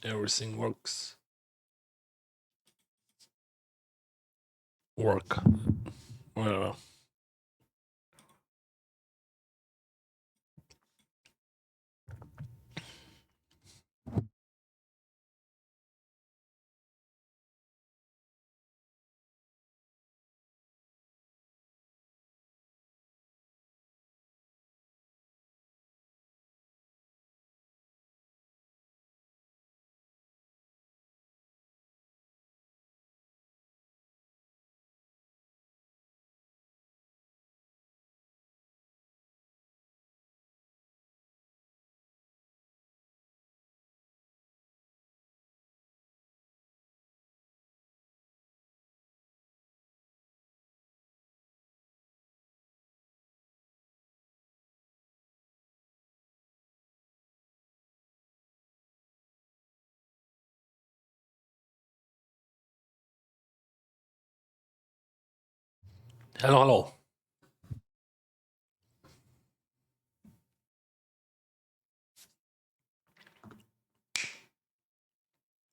Everything works. Work. Whatever. Hello, hello.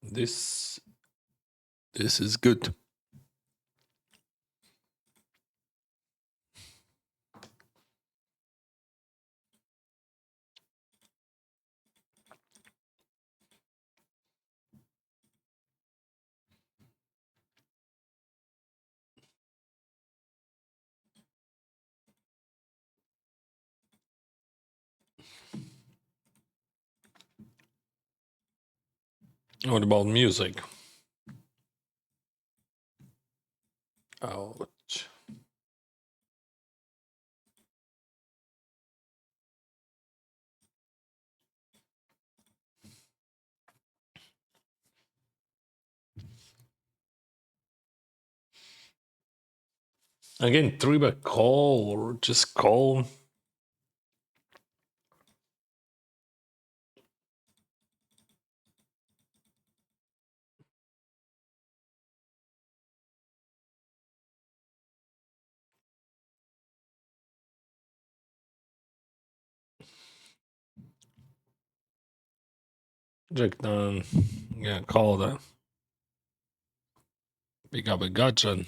This this is good. What about music? Ouch. Again, three back call or just call. Jack down. Yeah, call that. Pick up a gotcha.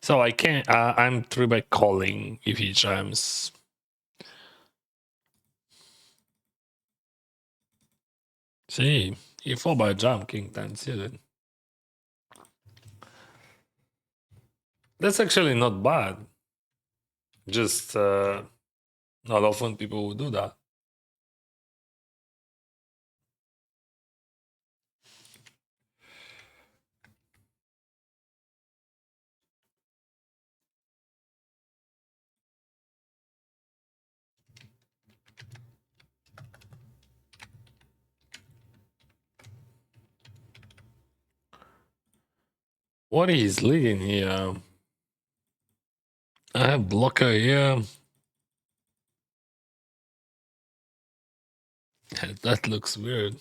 So I can't. I'm three by calling if he jams. See, he fall by jam king 10 suited. That's actually not bad. Just not often people will do that. What is leading here? I have blocker here. That looks weird.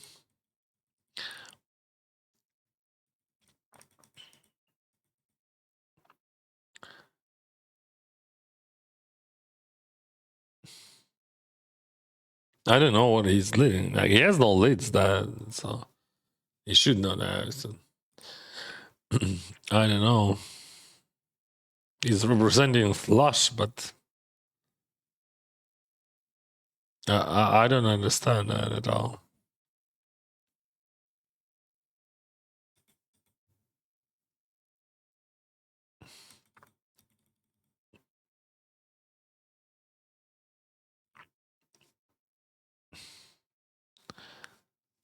I don't know what he's leading. Like he has no leads that, so he should know that. So. I don't know. He's representing flush, but I don't understand that at all.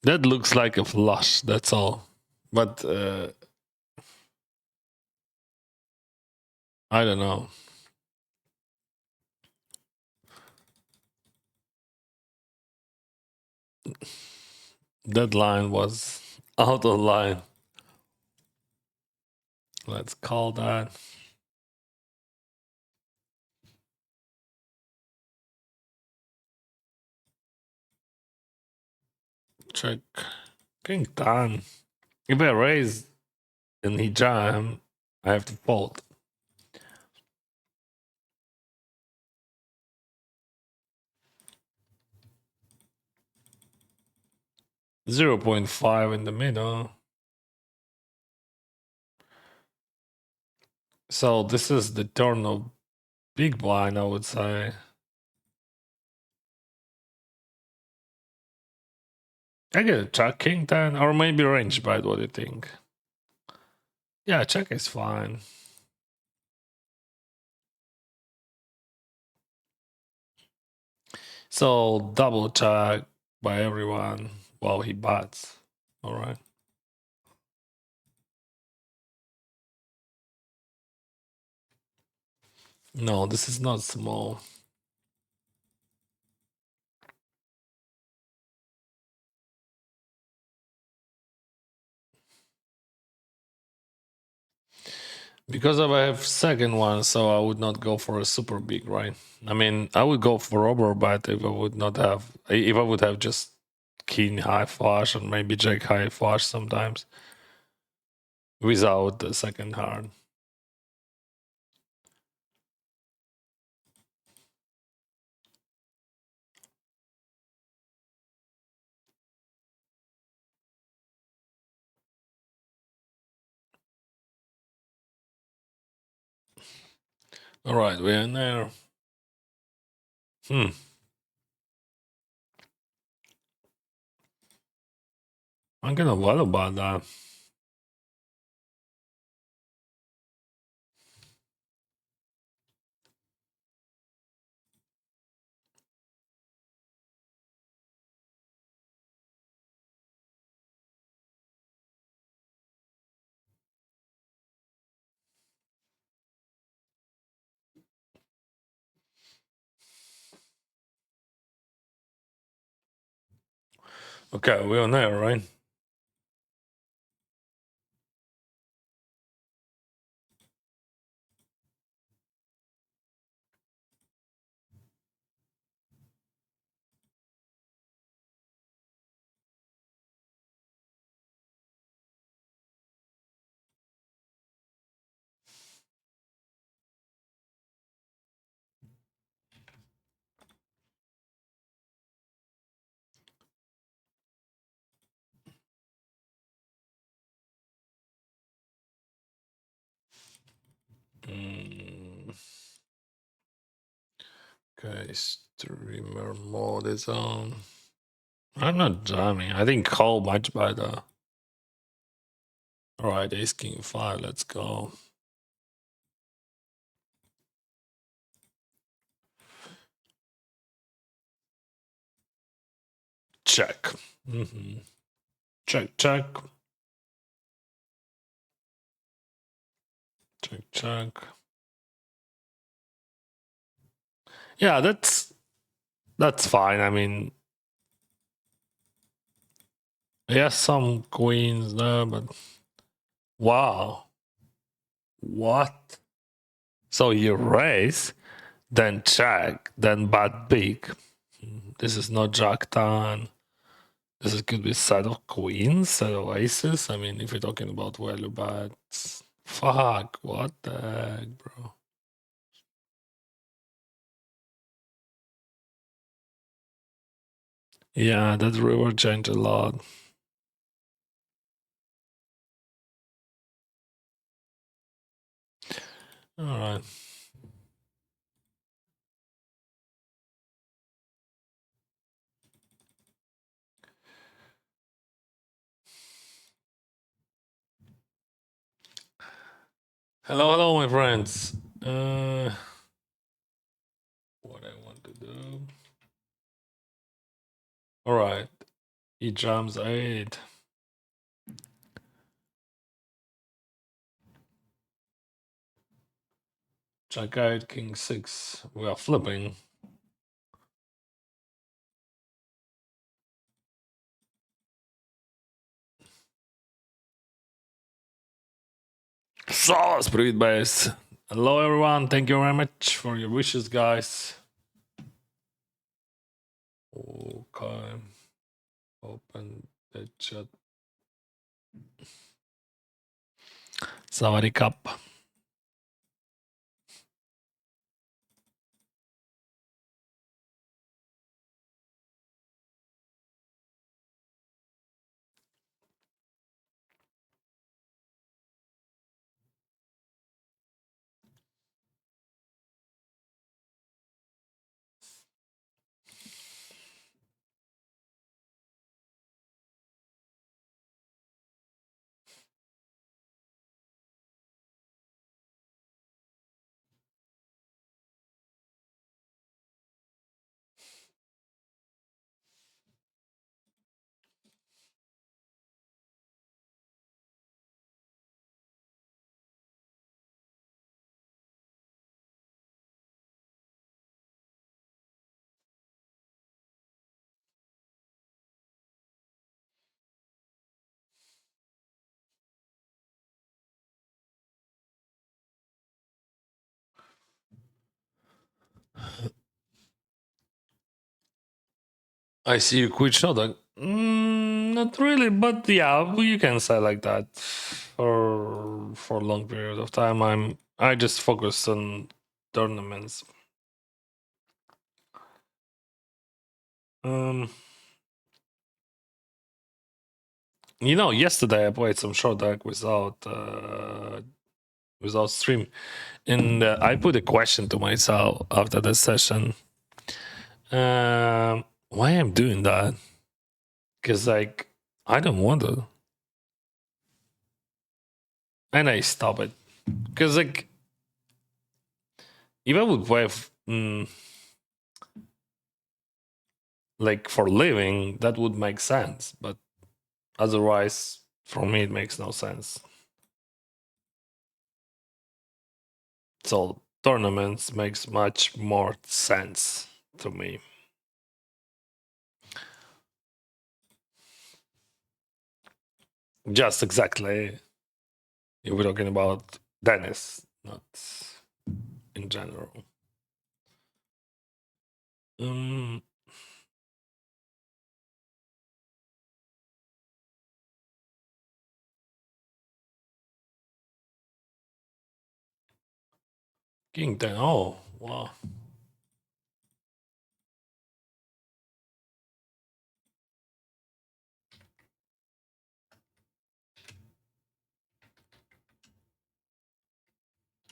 That looks like a flush. That's all. But I don't know. That line was out of line. Let's call that. Check. King 10. If I raise and he jam, I have to fold. 0.5 in the middle. So this is the turn of big blind, I would say. I get a check king 10, or maybe range bet. What do you think? Yeah, check is fine. So double check by everyone while he bats. All right. No, this is not small. Because I have second one, so I would not go for a super big, right? I mean, I would go for over, but if I would not have, if I would have just king high flush and maybe jack high flush sometimes without the second hand. All right, we're in there. I'm gonna what about that? Okay, we're on there, right? Mm. Okay, streamer mode is on. I'm not jamming. I think call much better. All right, ace king 5, let's go. Check. Check, check. Check, check. Yeah, that's fine. I mean, yes, some queens there, but wow. What? So you raise, then check, then bet big. This is not jack 10. This could be set of queens, set of aces. I mean, if you're talking about value bets, fuck, what the heck, bro? Yeah, that river changed a lot. All right. Hello, hello, my friends. What I want to do. All right. He jumps 8. Check out king 6. We are flipping. So, Spirit Base. Hello, everyone. Thank you very much for your wishes, guys. Okay. Open the chat. Sawadee Cup. I see you quit Shodan. Not really, but yeah, you can say like that. For a long period of time, I just focus on tournaments. Um, yesterday I played some Shodak without stream, and I put a question to myself after the session. Why I'm doing that? Because like I don't want to, and I stop it. Because like if I would play like for living, that would make sense. But otherwise, for me, it makes no sense. So tournaments makes much more sense to me. Just exactly. You were talking about Dennis, not in general. Um, King 10. Oh, wow.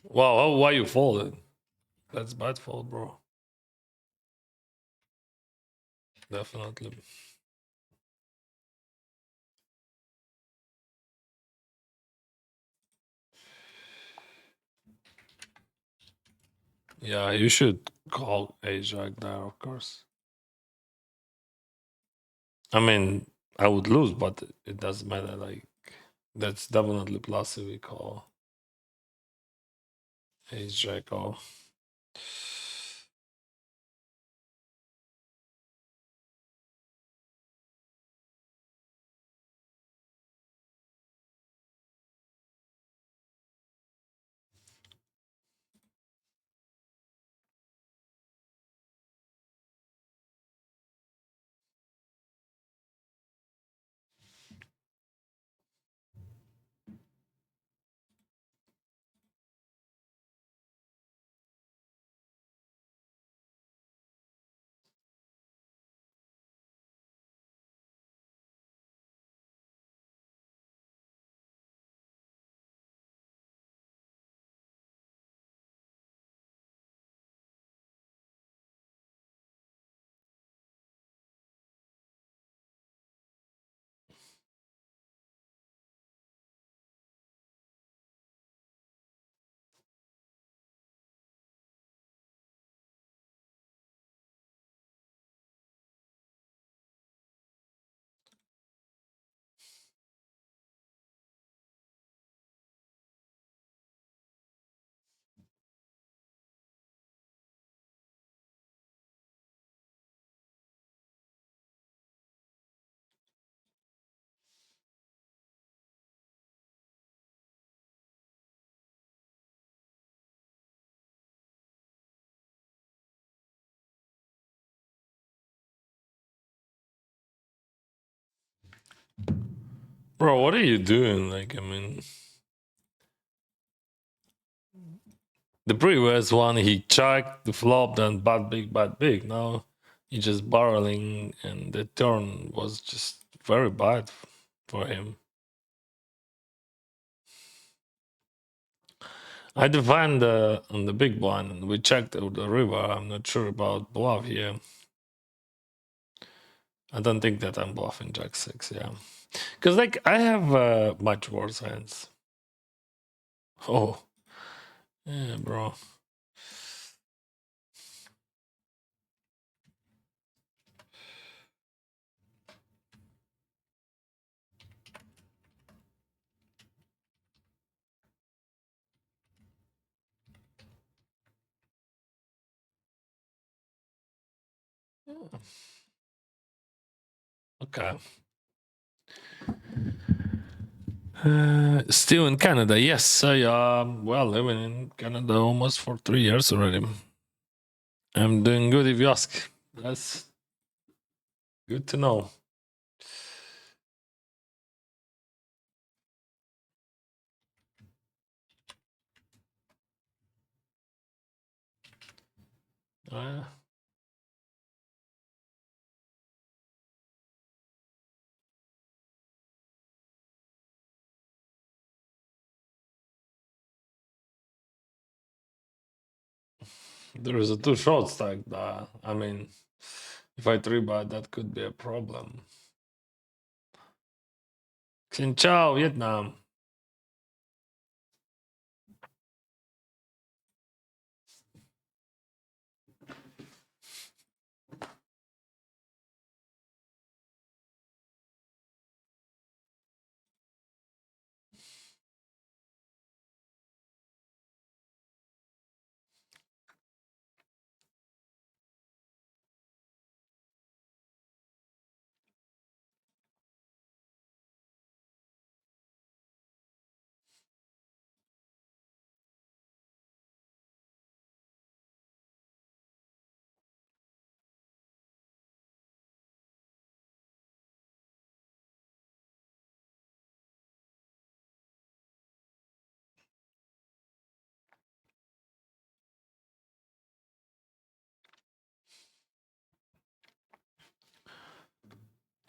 Wow, why you folded? That's bad fold, bro. Definitely. Yeah, you should call Ajax there, of course. I mean, I would lose, but it doesn't matter. Like, that's definitely plus if we call Ajax or. Bro, what are you doing? Like, I mean, the previous one, he checked the flop, then bad big, bad big. Now he just barreling, and the turn was just very bad for him. I defined on the big one, and we checked out the river. I'm not sure about bluff here. I don't think that I'm bluffing Jack 6, yeah. Because, like, I have much worse hands. Oh, yeah, bro. Okay. Still in Canada, yes. I well living in Canada almost for 3 years already. I'm doing good if you ask. That's Good to know. Uh, there is a two short stack that, I mean, if I three bet, that could be a problem. Xin chào, Vietnam.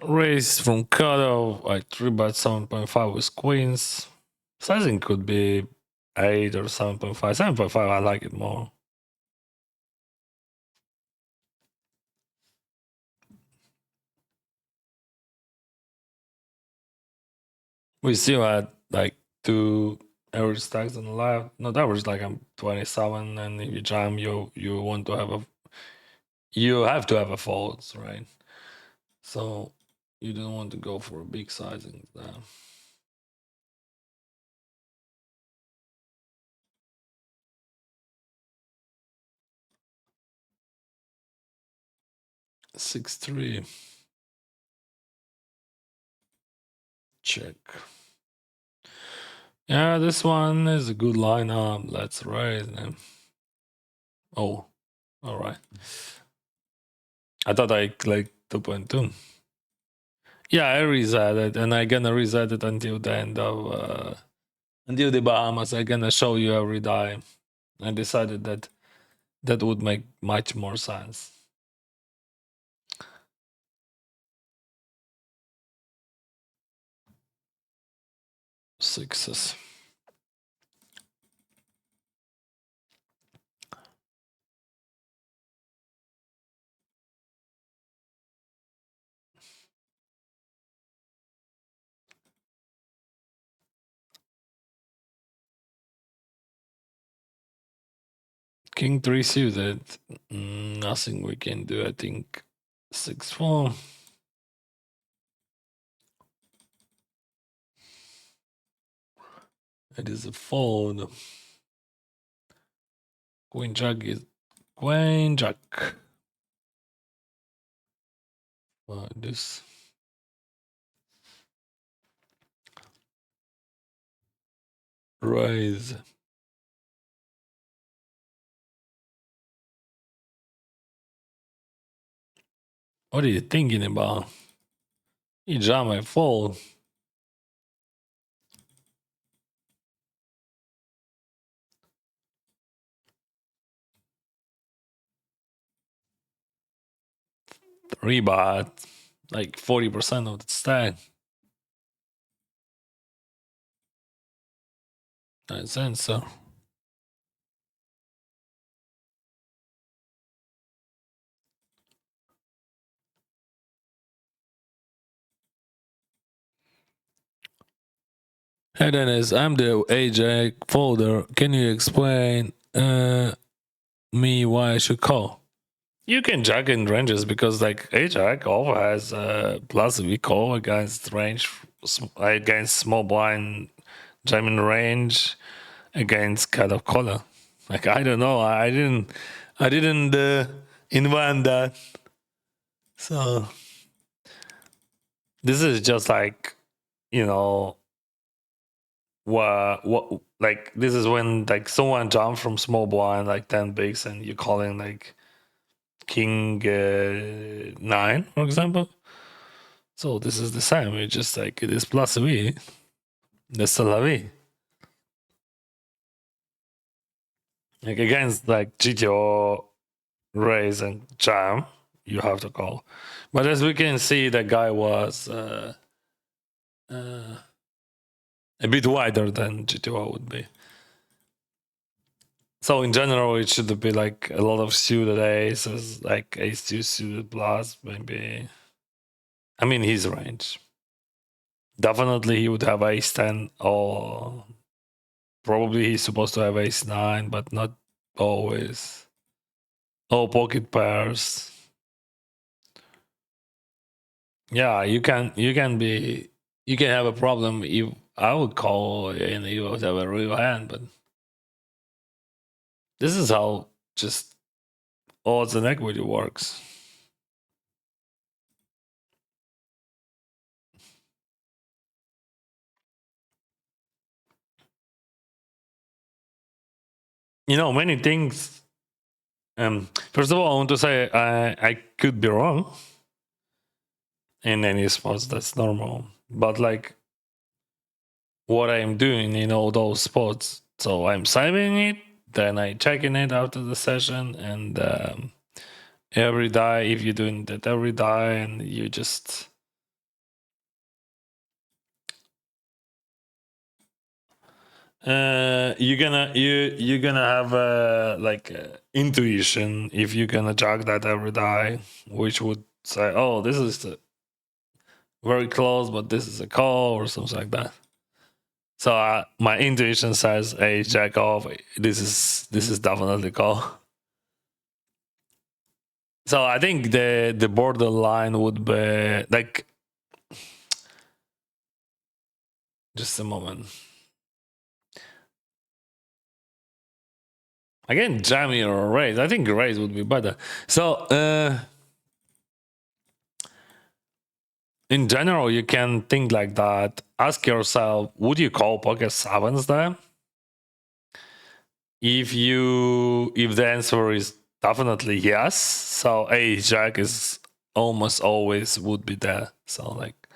Raise from cutoff, I three bet 7.5 with queens. Sizing could be 8 or 7.5. 7.5, I like it more. We still had like two average stacks on the left. Not average, like I'm 27, and if you jam, you want to have a, you have to have a folds, right? So you don't want to go for a big sizing there. 6-3. Check. Yeah, this one is a good lineup. Let's raise them. Oh, all right. I thought I clicked 2.2. Yeah, I reset it, and I'm gonna reset it until the end of until the Bahamas. I'm gonna show you every die. I decided that that would make much more sense. Sixes. King 3 suited. Nothing we can do. I think 6-4. It is a fold. Queen Jack is Queen Jack. This. Raise. What are you thinking about? You jam my fold. Three bet. Like 40% of the stack. 9 cents, so. Hey Dennis, I'm the AJ folder. Can you explain me why I should call? You can jack in ranges because like AJAC also has plus we call against range against small blind jamming range against kind of color. Like I don't know, I didn't invent that. So this is just like, you know, what like this is when like someone jumped from small blind like 10 bigs and you're calling like king 9, for example. So this is the same. It's just like it is plus V. That's la vie. Like against like GTO, Raze, and Jam, you have to call. But as we can see, the guy was a bit wider than GTO would be. So in general, it should be like a lot of suited aces, like ace-2 suited plus, maybe. I mean, his range. Definitely he would have ace-10, or probably he's supposed to have ace-9, but not always. Oh, pocket pairs. Yeah, you can have a problem if I would call and you would have a real hand, but this is how just odds and equity works. You know, many things. First of all, I want to say I could be wrong in any spots. That's normal, but like what I am doing in all those spots, so I'm saving it, then I checking it after the session, and every die, if you're doing that every die, and you just you're gonna have like intuition if you're gonna jog that every die, which would say, oh, this is very close, but this is a call or something like that. So my intuition says, hey, jack off, this is definitely call. So I think the borderline would be like, just a moment. Again, jammy or raise. I think raise would be better. So in general, you can think like that. Ask yourself, would you call pocket sevens there? If the answer is definitely yes, so ace jack is almost always would be there. So like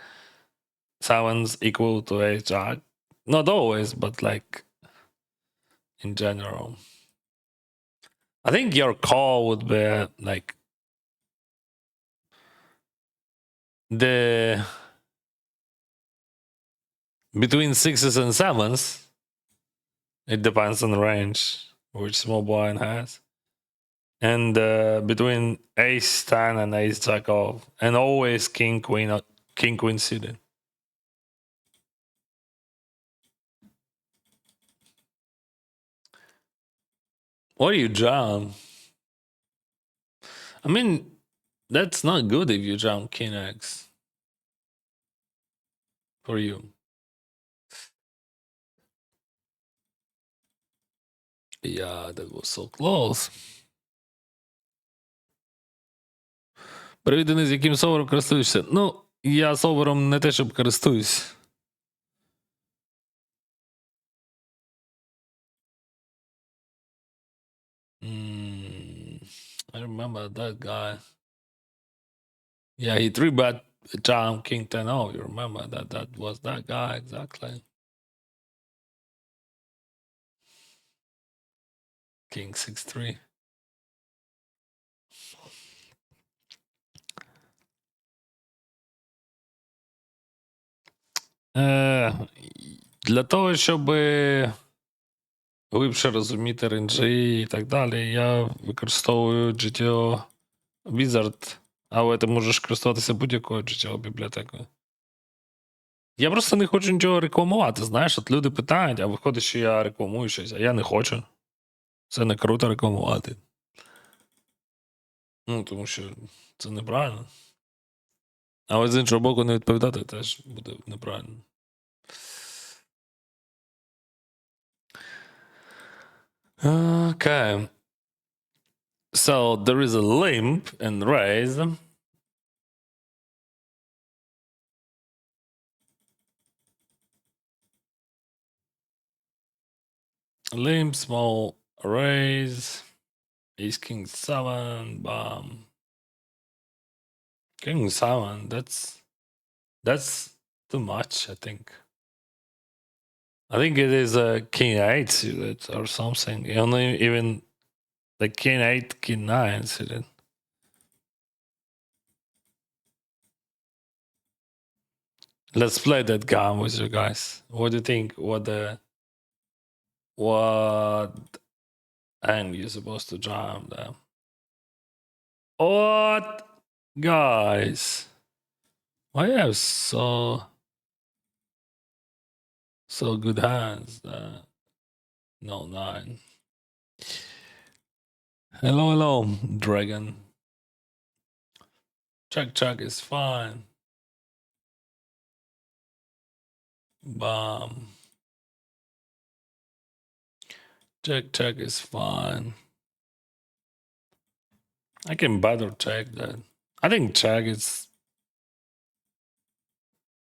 sevens equal to ace jack. Not always, but like in general. I think your call would be like the between sixes and sevens. It depends on the range which small blind has. And between ace 10 and ace jack off, and always king queen suited. What do you jam? I mean, that's not good if you jam king x for you. Yeah, that was so close. Привіт, Денис, яким солвером користуєшся? Ну, я солвером не те, щоб користуюсь. I remember that guy. Yeah, he 3-bet jam king 10. Oh, you remember that was that guy exactly. King 6-3. Для того, щоб глибше розуміти ренджі і так далі, я використовую GTO Wizard, але ти можеш користуватися будь-якою GTO бібліотекою. Я просто не хочу нічого рекламувати. Знаєш, от люди питають, а виходить, що я рекламую щось, а я не хочу. Це не круто рекламувати. Ну, тому що це неправильно. Але з іншого боку, не відповідати теж буде неправильно. Okay. So there is a limp and raise. Limp, small raise. Ace king 7. Bam. King 7. That's That's too much, I think. I think it is a king 8 suited or something. Only even the king 8, king 9 suited. Let's play that game with you guys. What do you think? What hand you're supposed to jam them? What, guys? Why you have so good hands? No, 9. Hello, dragon. Check is fine. Bomb. Check is fine. I can battle check that. I think check is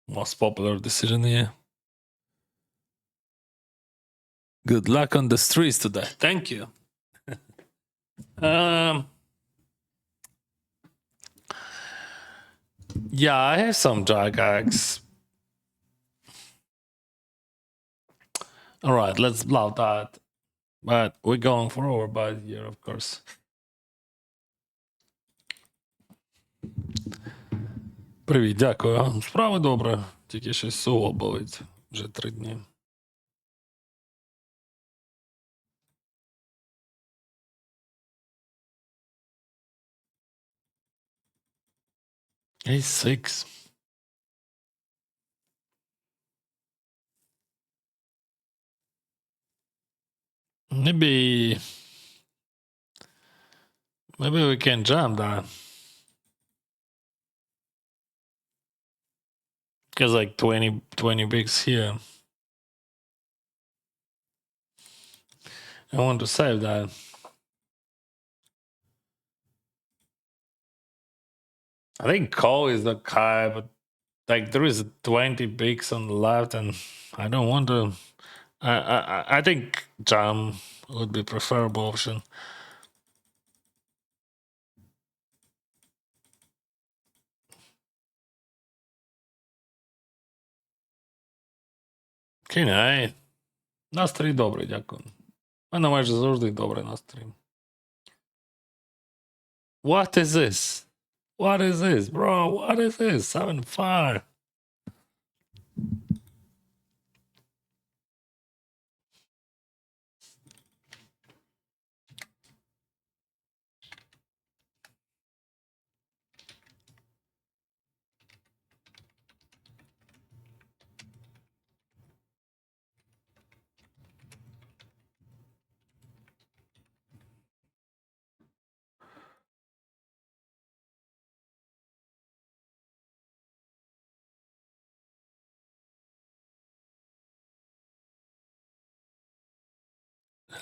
most popular decision here. Good luck on the streets today. Thank you. Yeah, I have some jack axe. All right, let's bluff that. But we're going for overbite here, of course. Привіт, дякую. Справи добре. Тільки щось суво болить вже 3 дні. A6. Maybe we can jam that. Because like 20 bigs here. I want to save that. I think call is the guy, but like there is 20 bigs on the left, and I don't want to. I think jam would be preferable option. Кінь, настрій добрий, дякую. У мене майже завжди добрий настрій. What is this? What is this, bro? What is this? 7-5.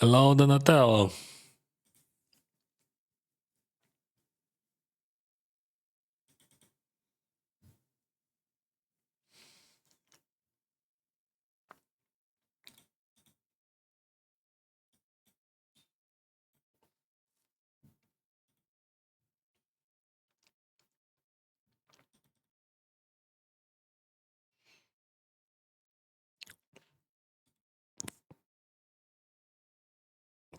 Hello, Donatello.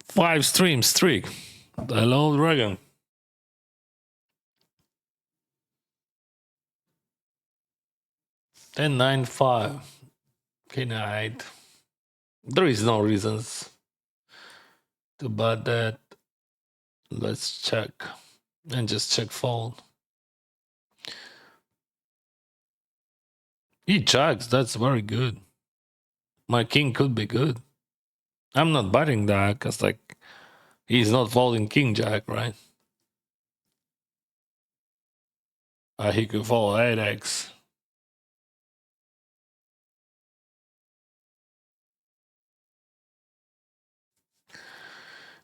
Five stream streak. Hello, Dragon. 10-9-5. Good night. There is no reasons to bet that. Let's check. And just check fold. He checks. That's very good. My king could be good. I'm not betting that because like he's not folding king jack, right? He could fold 8x.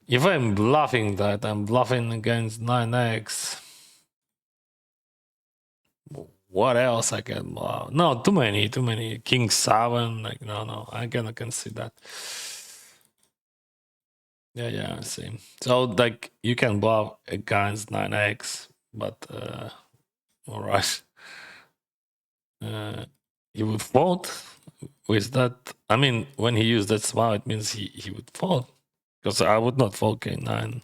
If I'm bluffing that, I'm bluffing against 9x. What else I can bluff? No, too many. King 7, like no, I cannot concede that. Yeah, I see. So like you can bluff against 9x, but all right. he would fold with that. I mean, when he used that smile, it means he would fold. Because I would not fold K9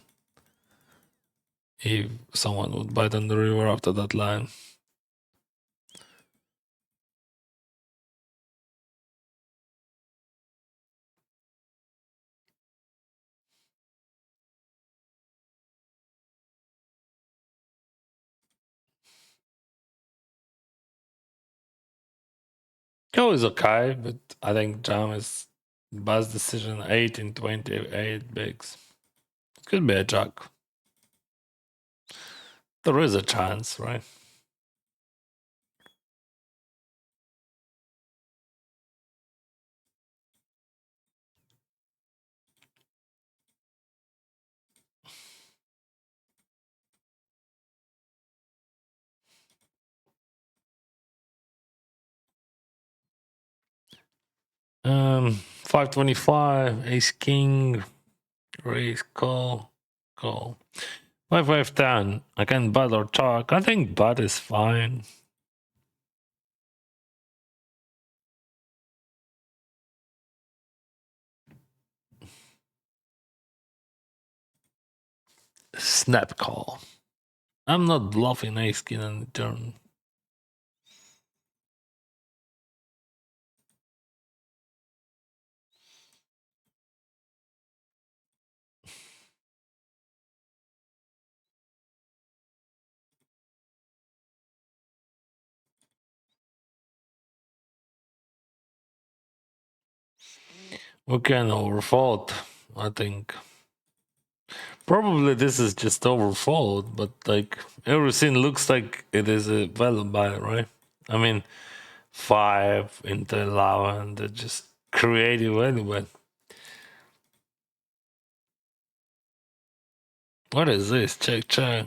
if someone would bite on the river after that line. Go is okay, but I think jam is best decision 18-28 bigs. It could be a jack. There is a chance, right? Um, 525, ace king, raise, call, call. 5-5-10. I can butt or chalk. I think butt is fine. Snap call. I'm not bluffing ace king on the turn. We can overfold, I think. Probably this is just overfold, but like everything looks like it is a value buy, right? I mean, 5 into 11, they're just creative anyway. What is this? Check, check.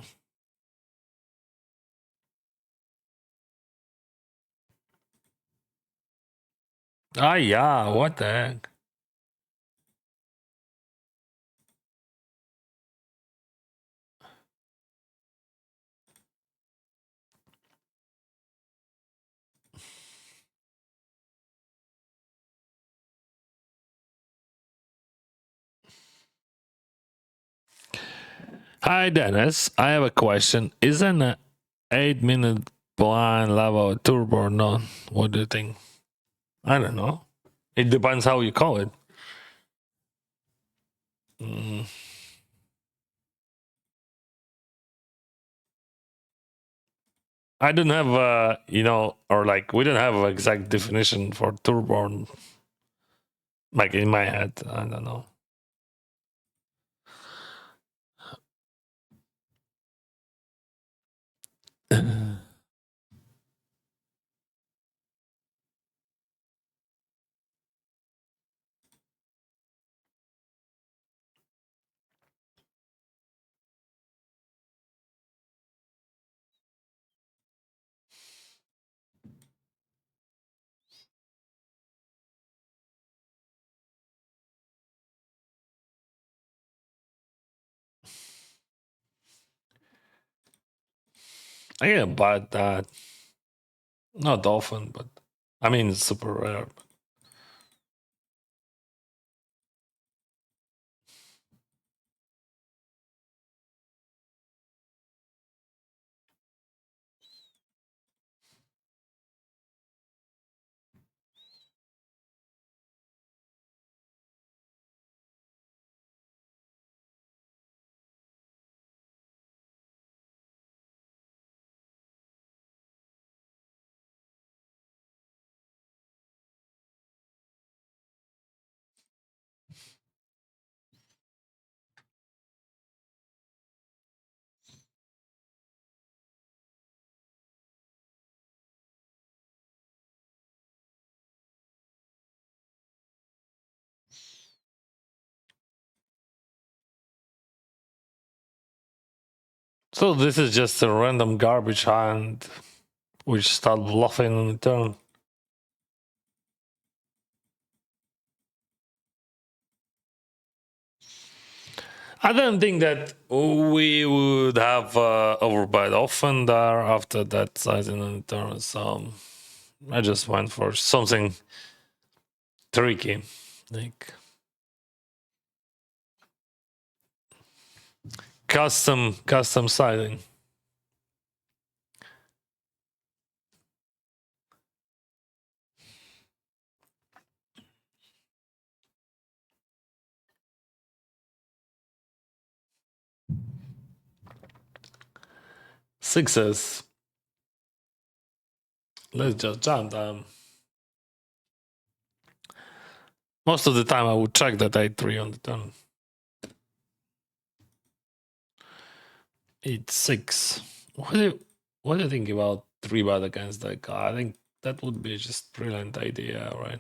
Ah, yeah, what the heck? Hi, Dennis. I have a question. Isn't an 8-minute blind level a turbo or not? What do you think? I don't know. It depends how you call it. Mm. I don't have, or like we don't have an exact definition for turbo. Like in my head, I don't know. I get about that. Not often, but I mean, it's super rare. But so this is just a random garbage hand which start bluffing on the turn. I don't think that we would have overbite often there after that sizing on the turn. So I just went for something tricky, like custom sizing. Sixes. Let's just jump them. Most of the time, I would check that 8-3 on the turn. 8-6. What do you think about 3-bet against that guy? I think that would be just brilliant idea, right?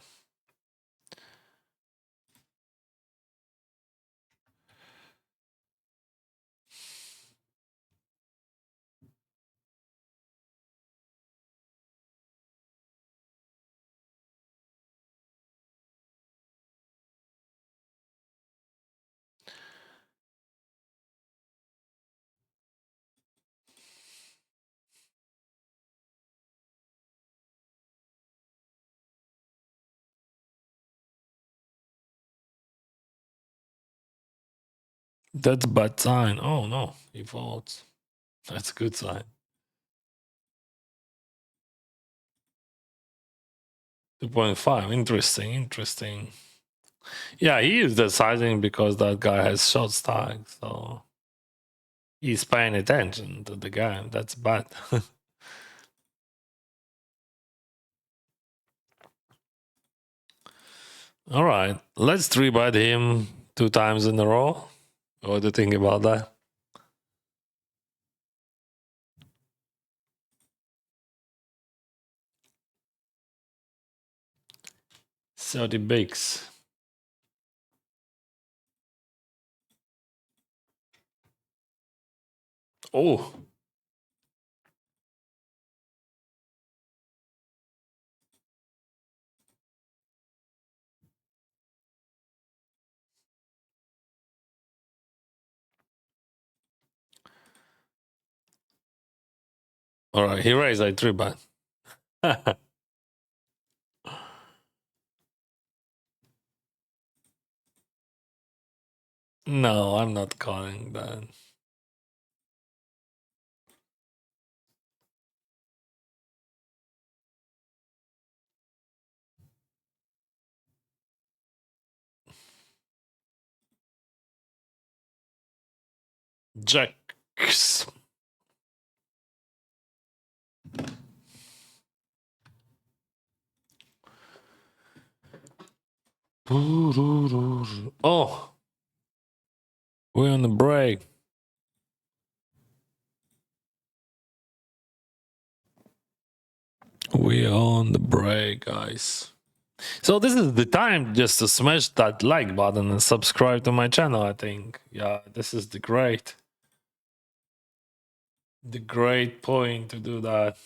That's bad sign. Oh no, he folds. That's a good sign. 2.5. Interesting. Yeah, he used the sizing because that guy has short stack, so he's paying attention to the game. That's bad. All right, let's 3-bet him 2 times in a row. What do you think about that? 30 bigs. Oh. All right, he raised a 3-bet. No, I'm not calling that. Jacks. Oh, we're on the break. We're on the break, guys. So this is the time just to smash that like button and subscribe to my channel, I think. Yeah, this is the great point to do that.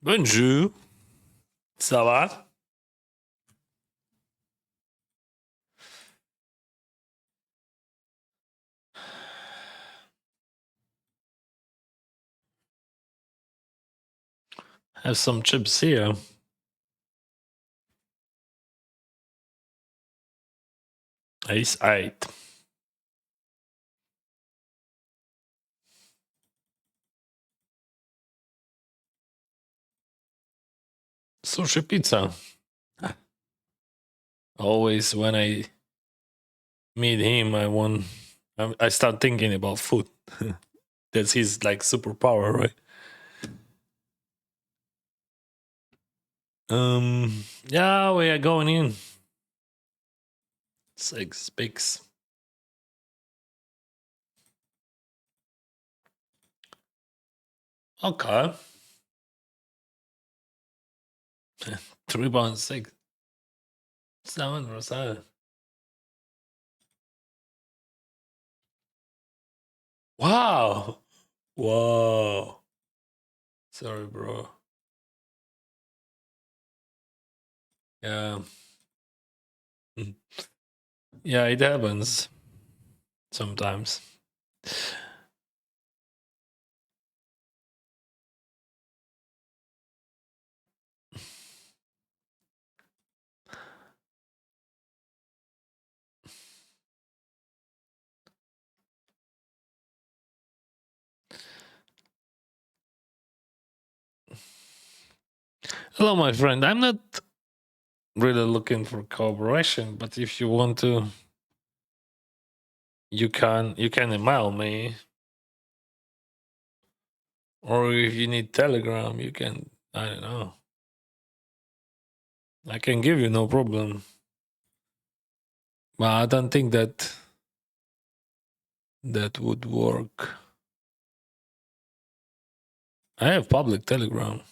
Bonjour. Ça va? Have some chips here. Ace 8. Sushi pizza. Always when I meet him, I start thinking about food. That's his like superpower, right? Yeah, we are going in. 6 picks. Okay. 3.6. 7%. Wow. Whoa. Sorry, bro. Yeah. Yeah, it happens sometimes. Hello, my friend. I'm not really looking for cooperation, but if you want to, you can email me, or if you need Telegram, you can. I don't know. I can give you no problem, but I don't think that would work. I have public Telegram.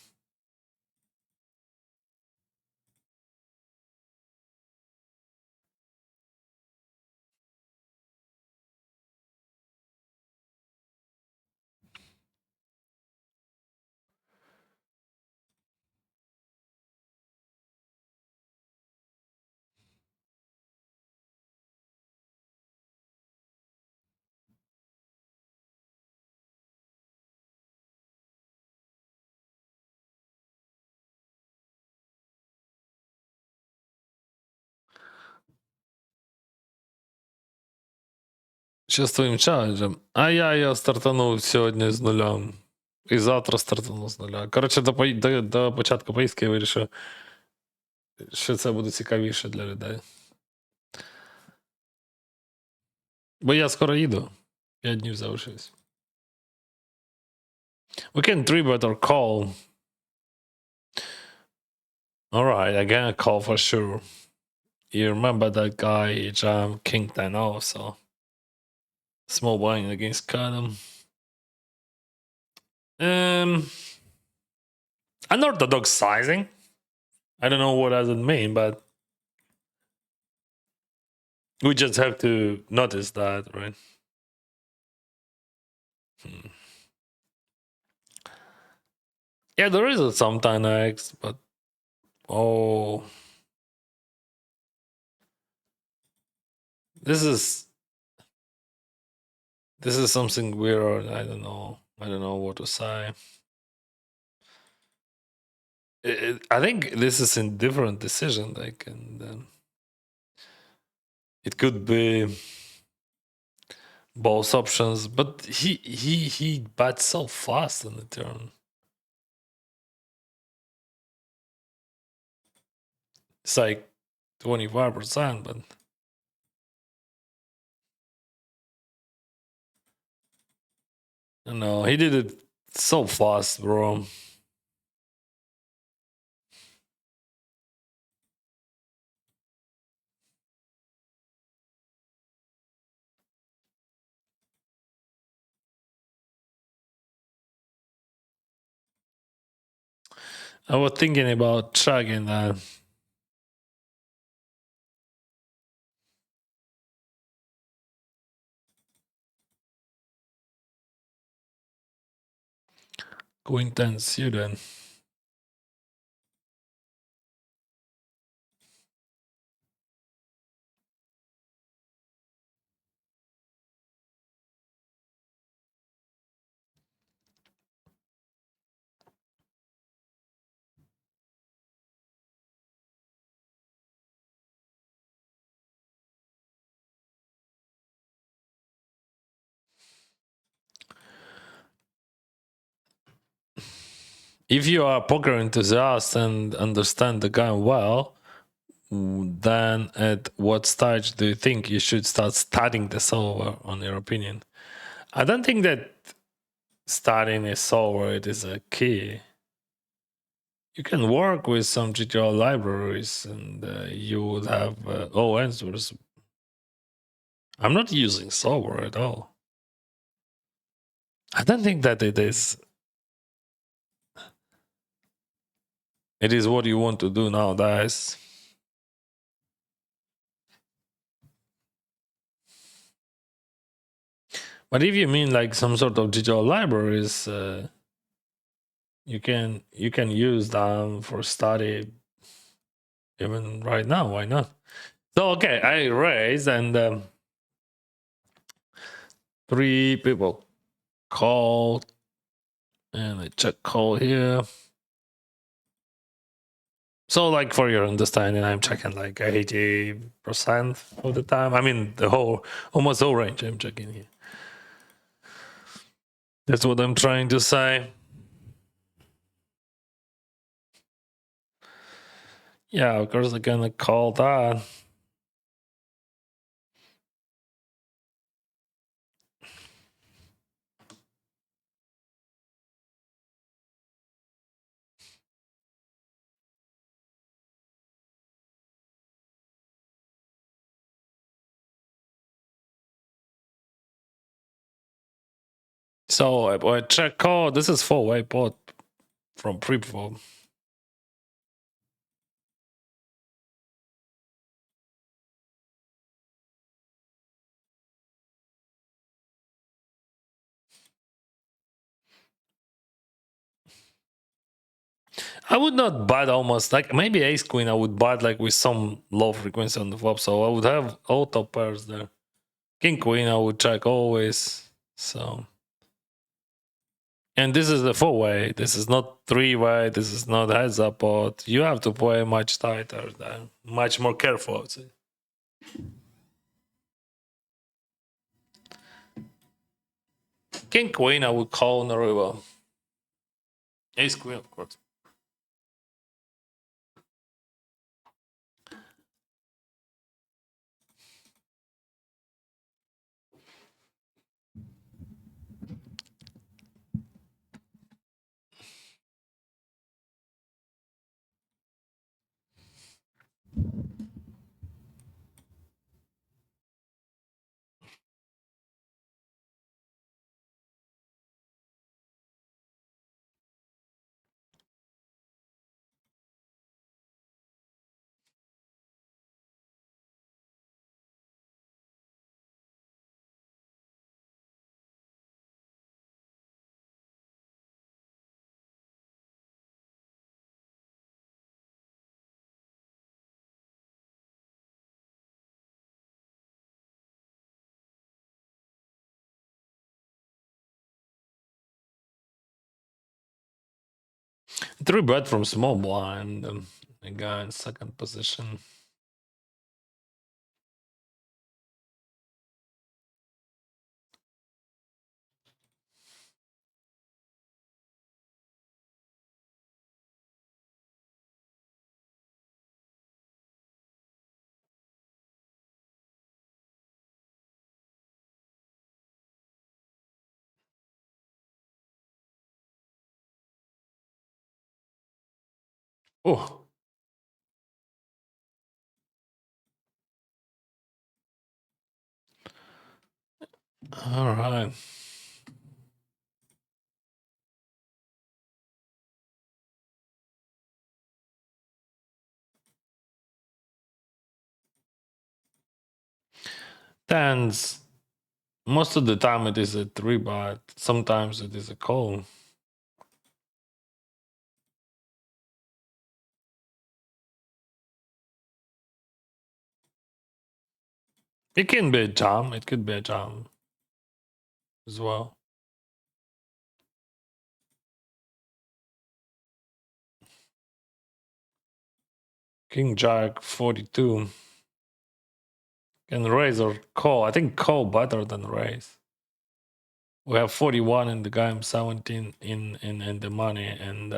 Що з твоїм челенджем? А я стартанув сьогодні з нуля. І завтра стартану з нуля. Коротше, до початку поїздки я вирішив, що це буде цікавіше для людей. Бо я скоро їду. 5 днів залишилось. We can 3-bet or call. Alright, I gonna call for sure. You remember that guy, Jam King 10 so small blind against Cardam. Unorthodox sizing. I don't know what does it mean, but we just have to notice that, right? Yeah, there is some 10x, but oh, this is something weird. I don't know. I don't know what to say. I think this is a different decision. Like, and it could be both options, but he bats so fast in the turn. It's like 25%, but I don't know. He did it so fast, bro. I was thinking about chugging that. Queen 10 suited. If you are a poker enthusiast and understand the game well, then at what stage do you think you should start studying the solver, on your opinion? I don't think that studying a solver it is a key. You can work with some GTO libraries and you would have all answers. I'm not using solver at all. I don't think that it is what you want to do nowadays. But if you mean like some sort of digital libraries, you can use them for study even right now. Why not? So okay, I raised and 3 people called, and I check call here. So like for your understanding, I'm checking like 80% of the time. I mean the whole almost whole range I'm checking here. That's what I'm trying to say. Yeah, of course I'm gonna call that. So I check call. This is 4-way pot from Prepform. I would not bad almost like maybe ace queen. I would bad like with some low frequency on the flop, so I would have all top pairs there. King queen, I would check always. So, and this is the 4-way. This is not 3-way. This is not heads up pot. You have to play much tighter, then much more careful. I would say. King queen, I would call on the river. Ace queen, of course. Three bet from small blind. The guy in second position. Oh, all right. Tens. Most of the time it is a 3-bet. Sometimes it is a call. It can be a jam. It could be a jam as well. King Jack 42. Can raise or call. I think call better than raise. We have 41 in the game, 17 in the money, and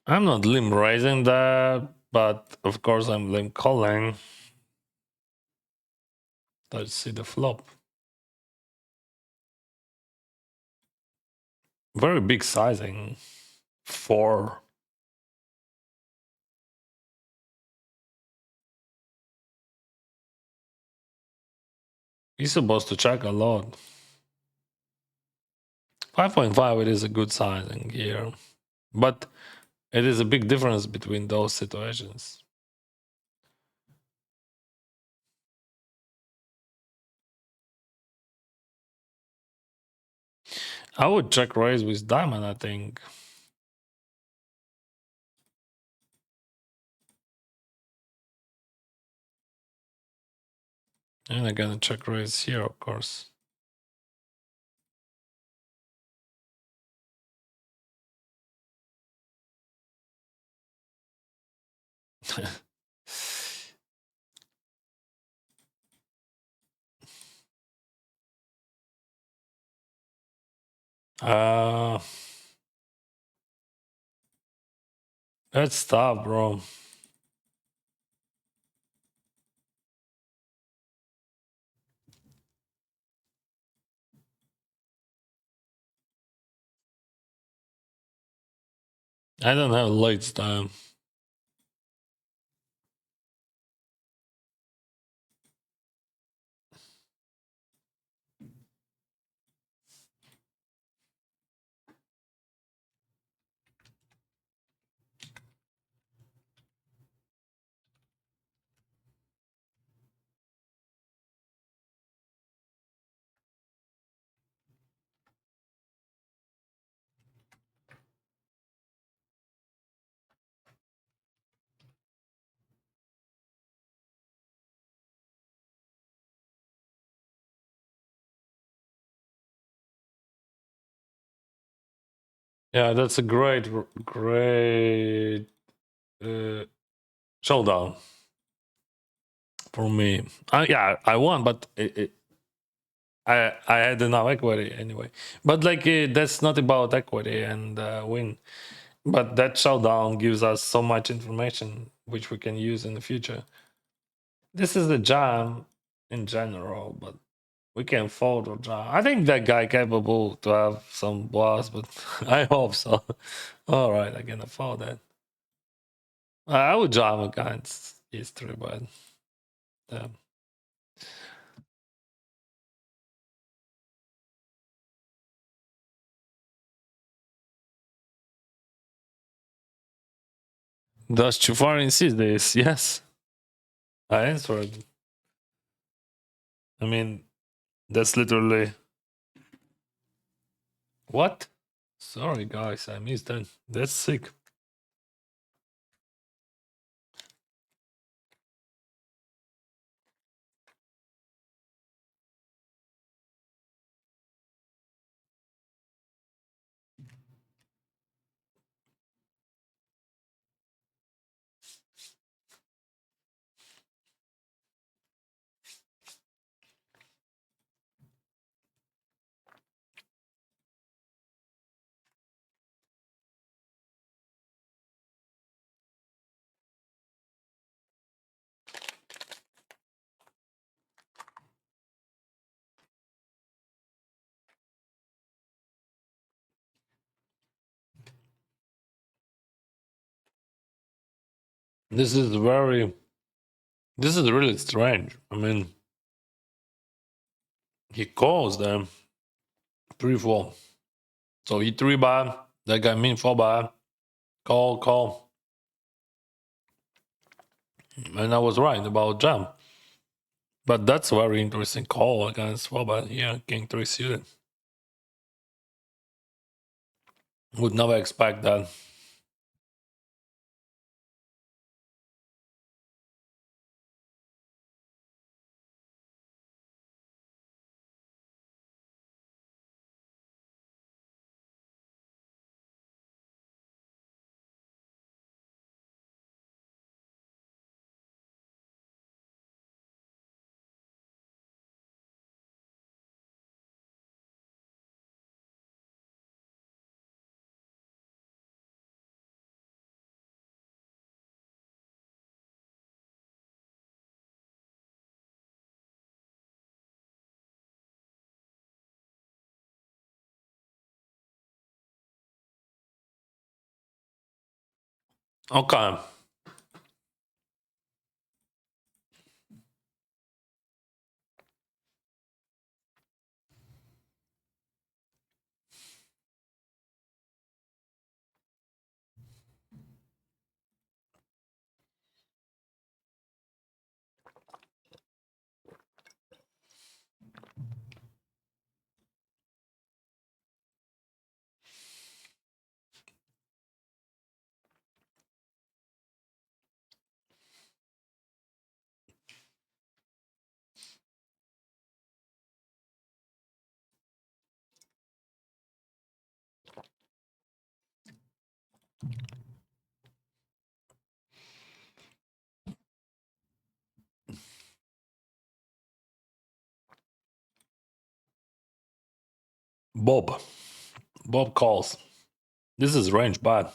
I'm not limb raising that, but of course I'm limb calling. Let's see the flop. Very big sizing. 4. He's supposed to check a lot. 5.5, it is a good sizing here. But it is a big difference between those situations. I would check raise with diamond, I think. And I'm gonna check raise here, of course. uh That's tough, bro. I don't have lights time. Yeah, that's a great uh, showdown for me. Yeah, I won, but I had enough equity anyway. But like that's not about equity and win. But that showdown gives us so much information which we can use in the future. This is the jam in general, but we can fold or jam. I think that guy capable to have some bluffs, but I hope so. All right, I'm gonna fold that. I would jam against history, but yeah. Does Chufar insist this? Yes. I answered. I mean, that's literally what? Sorry, guys, I missed that. That's sick. This is very. This is really strange. I mean, he calls them 3-4. So he 3-bar. That guy mean 4-bar. Call. And I was right about jam. But that's a very interesting call against 4-bar. Yeah, King 3 suited. Would never expect that. Okay. Bob. Bob calls. This is range bad.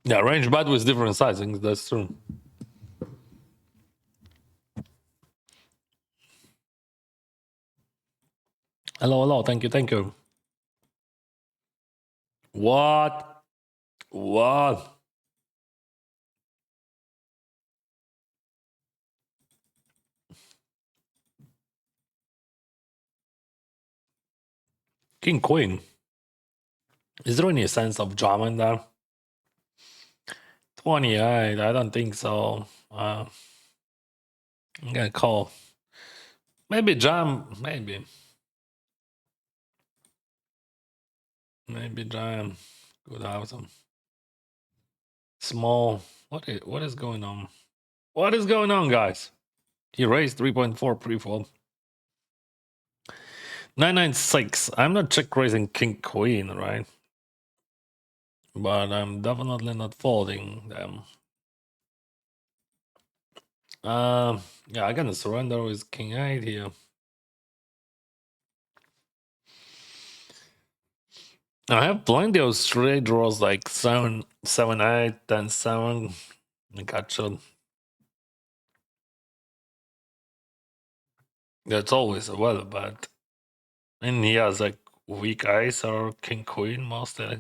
Yeah, range bad with different sizings. That's true. Hello, hello. Thank you, thank you. What? What? King Queen. Is there any sense of drama in there? 28. I don't think so. I'm gonna call. Maybe jam. Maybe. Maybe jam. Could have some small. What is going on? What is going on, guys? He raised 3.4 pre-fold. 996. I'm not check raising King Queen, right? But I'm definitely not folding them. Yeah, I'm gonna surrender with King 8 here. I have plenty of straight draws like 7, 7, 8, 10, 7. I got shot. That's always a well, but and he has like weak eyes or King Queen mostly.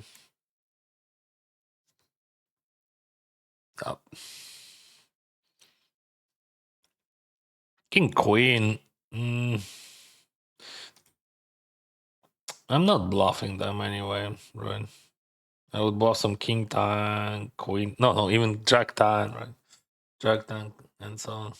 Yep. King Queen. I'm not bluffing them anyway, right? I would bluff some King 10, Queen. No, even Jack 10, right? Jack 10, and so on.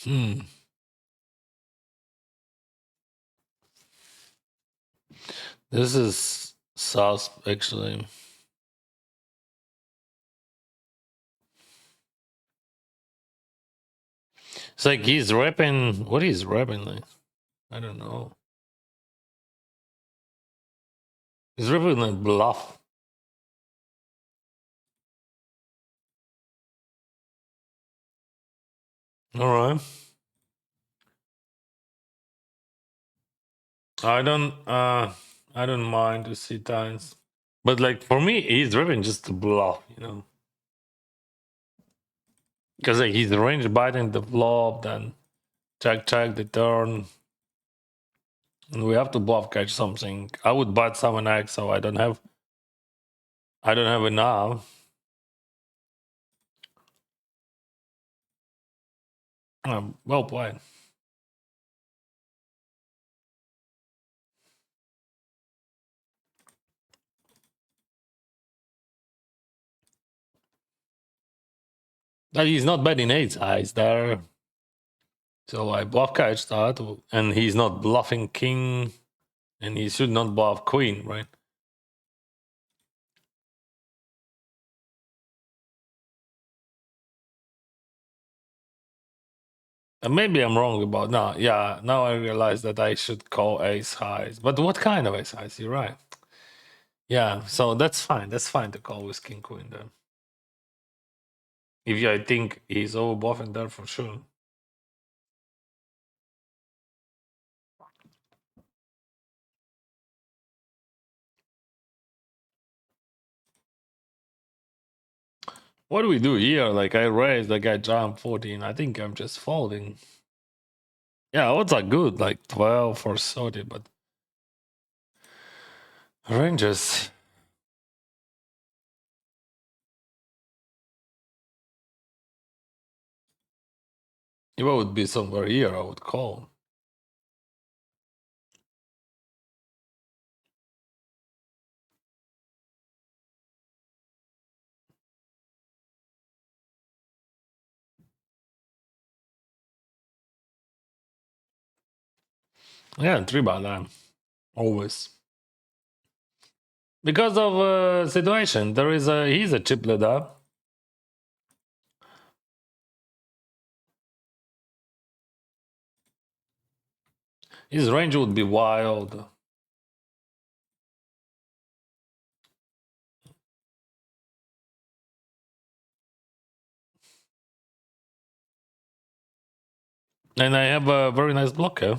Hmm. This is sus, actually. It's like he's rapping. What is rapping like? I don't know. He's rapping like bluff. All right. I don't. I don't mind to see times, but like for me, he's rapping just to bluff. Because like he's range biting the flop, then check the turn, and we have to bluff catch something. I would bet 7x, so I don't have. I don't have enough. Well played. But he's not betting eight eyes there. So I bluff catch that, and he's not bluffing king, and he should not bluff queen, right? Maybe I'm wrong about no. Yeah, now I realize that I should call ace highs. But what kind of ace highs? You're right. Yeah, so that's fine. That's fine to call with king queen then. If I think he's overbluffing there for sure. What do we do here? Like I raised, the guy jumped 14. I think I'm just folding. Yeah, odds are good, like 12 or 30, but ranges. If I would be somewhere here, I would call. Yeah, three bet always. Because of situation, he's a chip leader. His range would be wild. And I have a very nice blocker.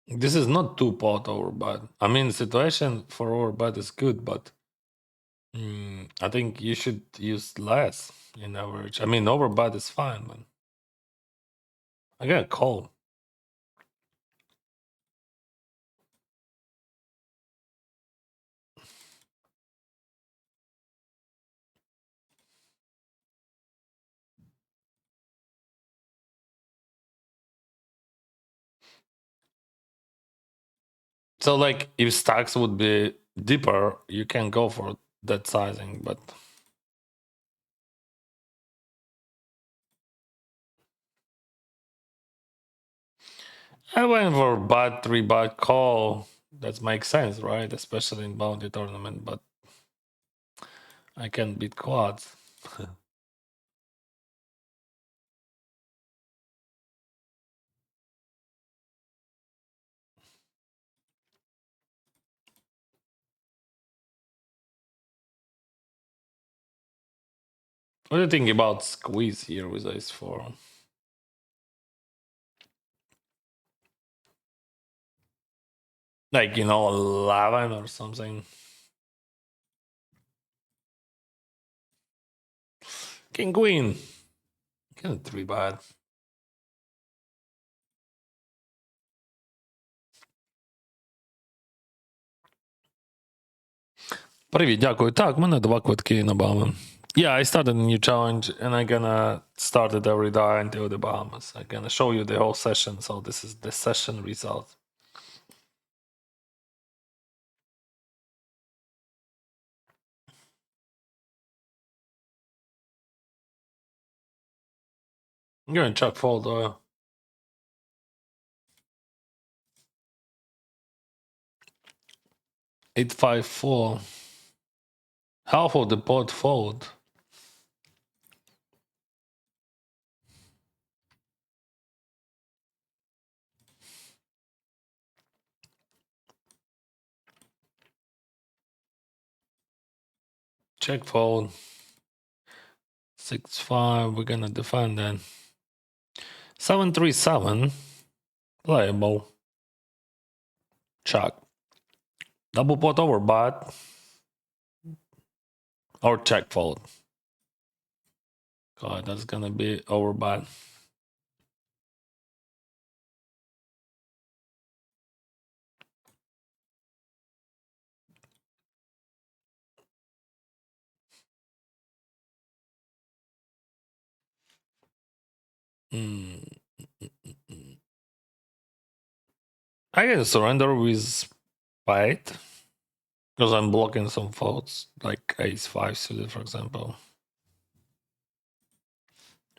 This is not two pot overbet. I mean, situation for overbet is good, but I think you should use less in average. I mean, overbet is fine, man. I got a call. So, like, if stacks would be deeper, you can go for that sizing, but I went for bot 3 bot call. That makes sense, right? Especially in bounty tournament, but I can beat quads. What do you think about squeeze here with ace 4? Like, 11 or something. King queen. Can 3 bot. Привіт, дякую. Так, в мене 2 квитки на Bahamas. Yeah, I started a new challenge and I'm gonna start it every day until the Bahamas. I'm gonna show you the whole session. So this is the session result. I'm gonna check fold 854. Half of the pot fold. Check fold. 6-5. We're gonna defend then. 7-3-7. Playable. Check. Double pot over bot. Or check fold. God, that's gonna be over bot. Mm. I can surrender with spade because I'm blocking some folds, like ace five suited, for example.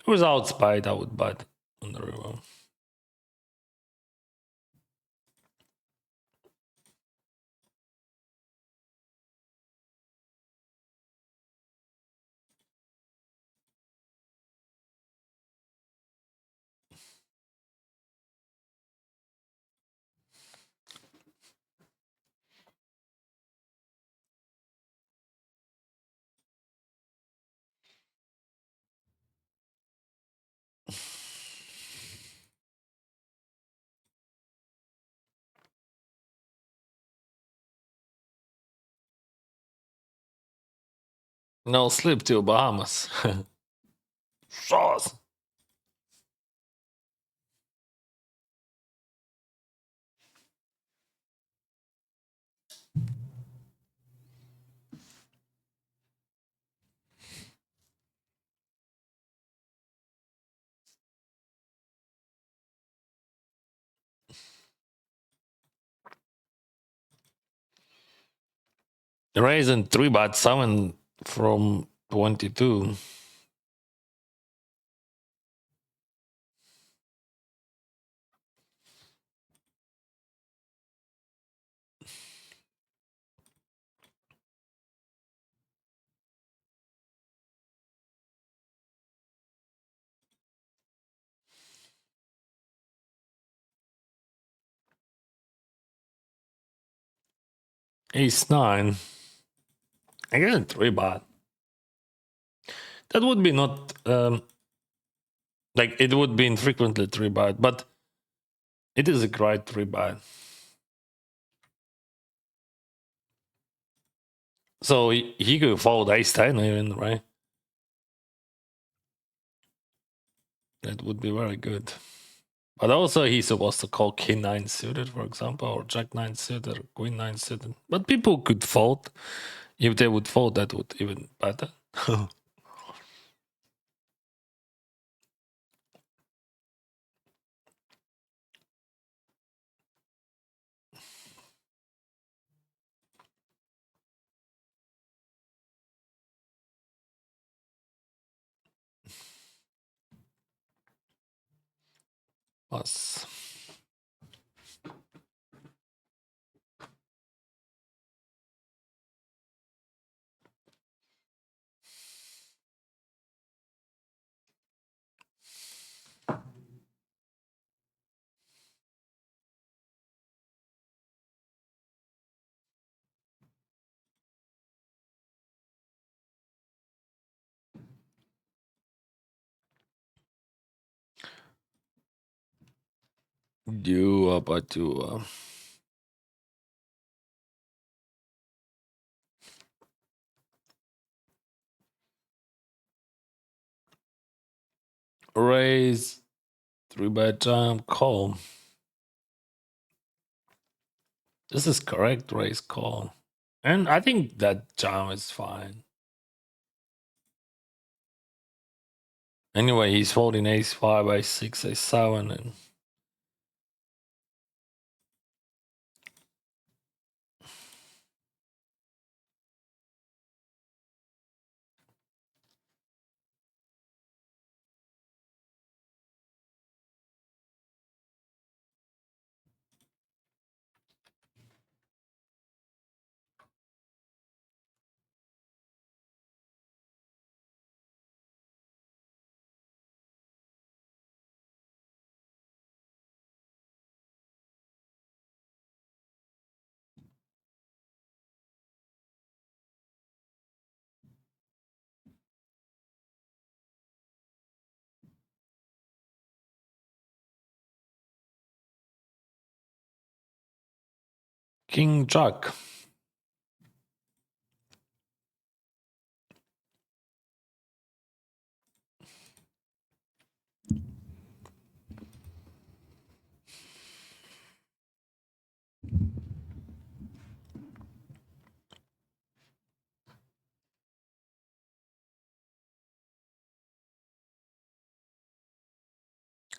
Without spade, I would bet on the river. No slip to Bahamas. Shots. Raising 3-bet 7 from 22. Ace 9. Again, 3-bet. That would be not like it would be infrequently 3-bet, but it is a great 3-bet. So he could fold ace 10 even, right? That would be very good. But also he's supposed to call king 9 suited, for example, or jack 9 suited, or queen 9 suited. But people could fold. If they would fold, that would even better. Plus. Dua Batua. Raise 3-bet jam call. This is correct, raise call. And I think that jam is fine. Anyway, he's folding ace 5, ace 6, ace 7, and king jack.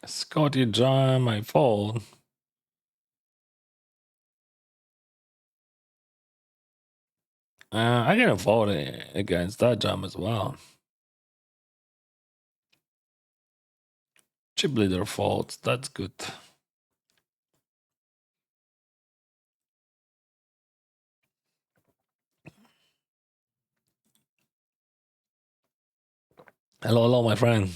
Scotty Jam, my fault. I gotta vote against that jam as well. Chip leader fault. That's good. Hello, hello, my friend.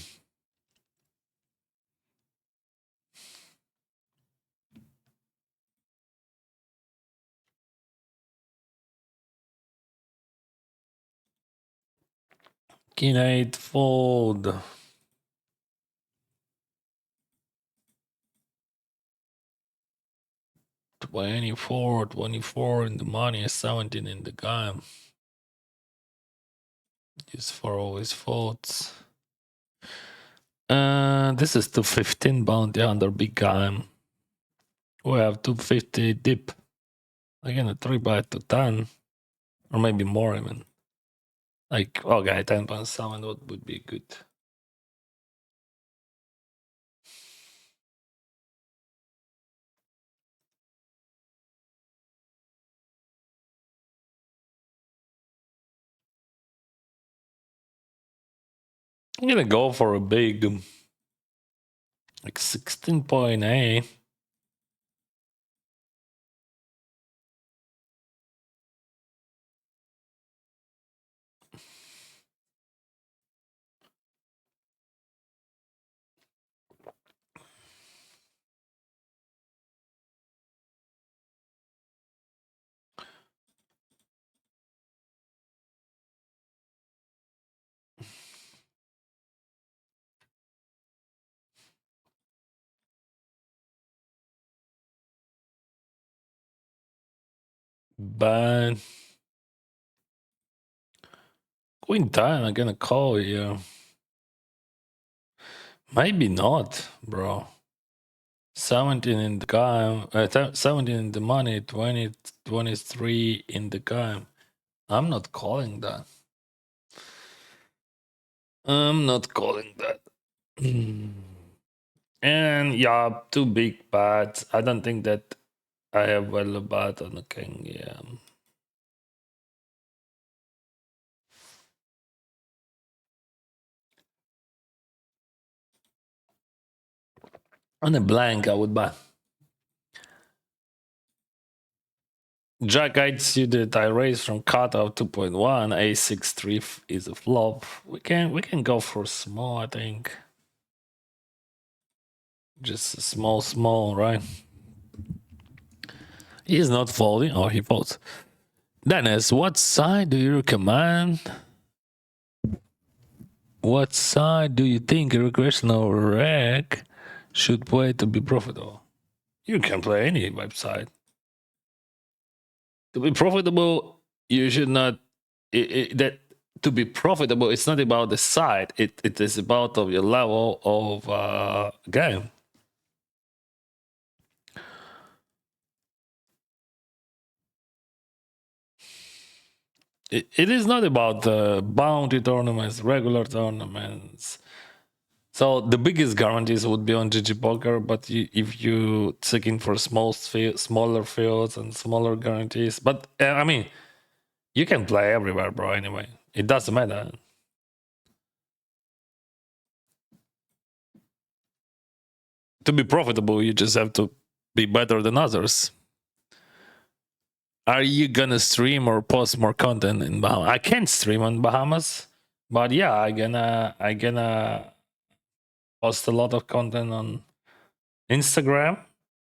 King 8 fold. 24 in the money, 17 in the game. Use for always folds. This is 215 bounty under big game. We have 250 dip. Again, a 3 buy to 10. Or maybe more even. Like, okay, 10.7 would be good. I'm gonna go for a big, like 16.8. But Queen 10, I'm gonna call here. Maybe not, bro. 17 in the game, 17 in the money, 20, 23 in the game. I'm not calling that. I'm not calling that. And yeah, two big bats. I don't think that I have well a bat on the king. Yeah. On a blank, I would buy. Jack 8 suited, I raise from cutoff 2.1, a6 3 is a flop. We can go for small, I think. Just a small, right? He is not folding. Oh, he folds. Dennis, what side do you recommend? What side do you think a recreational reg should play to be profitable? You can play any website. To be profitable, you should not. That to be profitable, it's not about the side. It is about of your level of game. It is not about the bounty tournaments, regular tournaments. So the biggest guarantees would be on GG Poker, but if you seeking for smaller fields and smaller guarantees, but I mean, you can play everywhere, bro. Anyway, it doesn't matter. To be profitable, you just have to be better than others. Are you gonna stream or post more content in Bahamas? I can't stream on Bahamas, but yeah, I gonna post a lot of content on Instagram.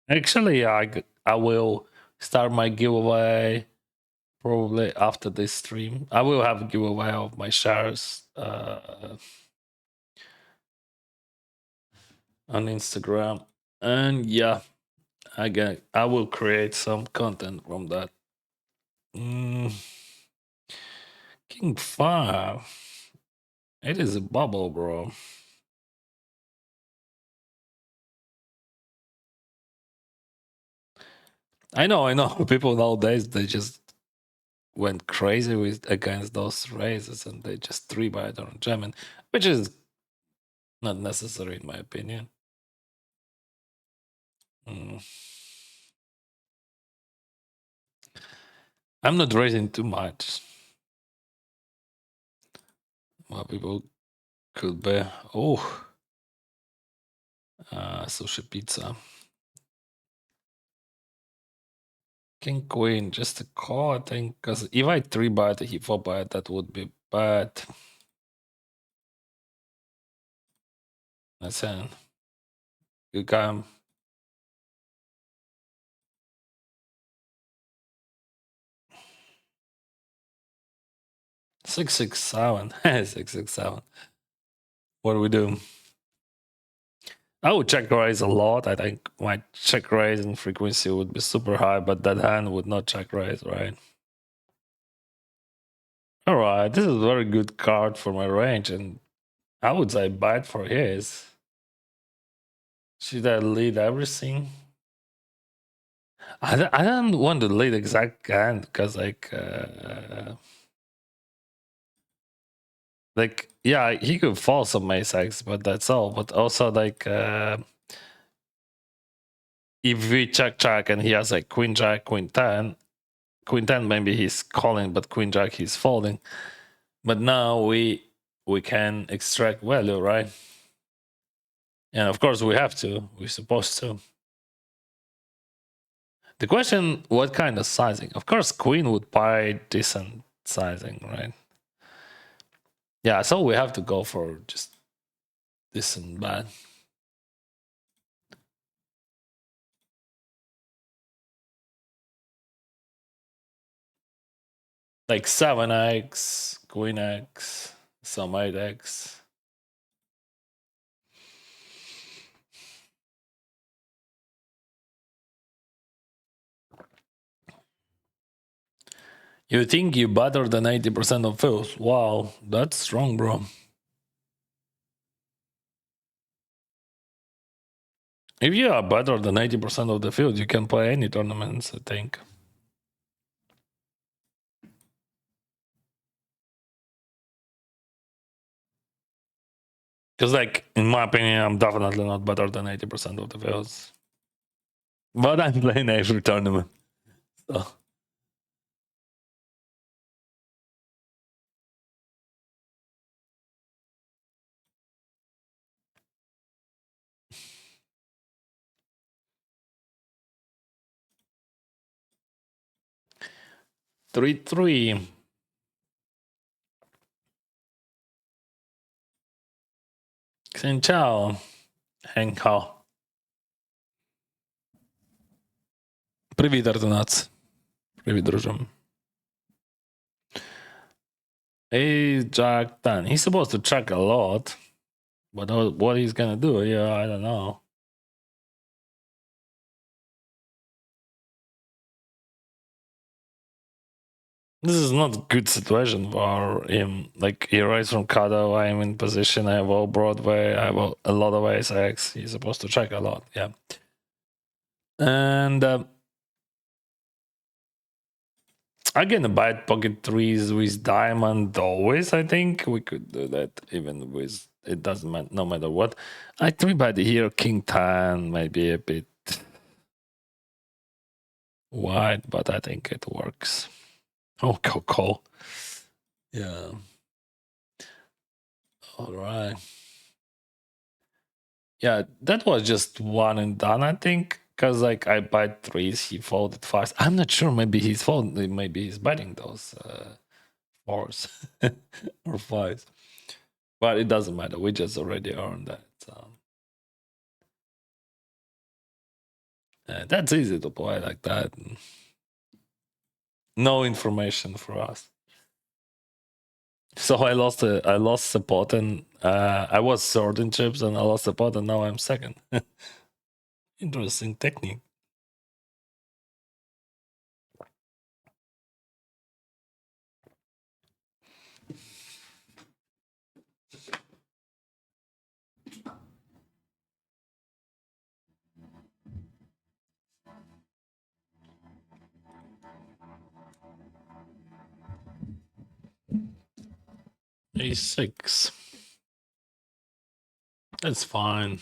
Actually, I will start my giveaway probably after this stream. I will have a giveaway of my shares on Instagram, and yeah, I will create some content from that. King 5. It is a bubble, bro. I know. People nowadays, they just went crazy against those raises and they just 3-bet on German, which is not necessary in my opinion. Mm. I'm not raising too much. Well, people could be. Oh, sushi pizza. King queen, just a call, I think. Because if I 3-bet, he 4-bet, that would be bad. That's it. Good game. 667. 667. What do we do? I would check raise a lot. I think my check raising frequency would be super high, but that hand would not check raise, right? Alright, this is a very good card for my range, and I would say bite for his. Should I lead everything? I don't want to lead exact hand because like yeah, he could fall some ace X, but that's all. But also if we check and he has like queen jack, queen 10 maybe he's calling, but queen jack he's folding. But now we can extract value, right? And of course we have to. We're supposed to. The question, what kind of sizing? Of course, queen would buy decent sizing, right? Yeah, so we have to go for just decent bad. Like 7x, queen x, some 8x. You think you better than 80% of fills? Wow, that's strong, bro. If you are better than 80% of the field, you can play any tournaments, I think. Because, like, in my opinion, I'm definitely not better than 80% of the fields. But I'm playing every tournament. So. Three. Xin chào, Hank Hao. Привіт, Артунац. Привіт, друже. Hey, Jack 10. He's supposed to check a lot. But what he's gonna do, yeah, I don't know. This is not a good situation for him. Like, he rides from Kado, I am in position, I have all Broadway, I have a lot of ace X. He's supposed to check a lot, yeah. And again, the bite pocket threes with diamond always, I think. We could do that even with, it doesn't matter, no matter what. I 3-bet here, king 10, maybe a bit wide, but I think it works. Oh, call. Yeah. All right. Yeah, that was just one and done, I think. Because like I bite threes, he folded fives. I'm not sure. Maybe he's folding. Maybe he's betting those fours or fives. But it doesn't matter. We just already earned that. So. That's easy to play like that. No information for us. So I lost the pot, and I was third in chips, and I lost the pot, and now I'm second. Interesting technique. A6. That's fine.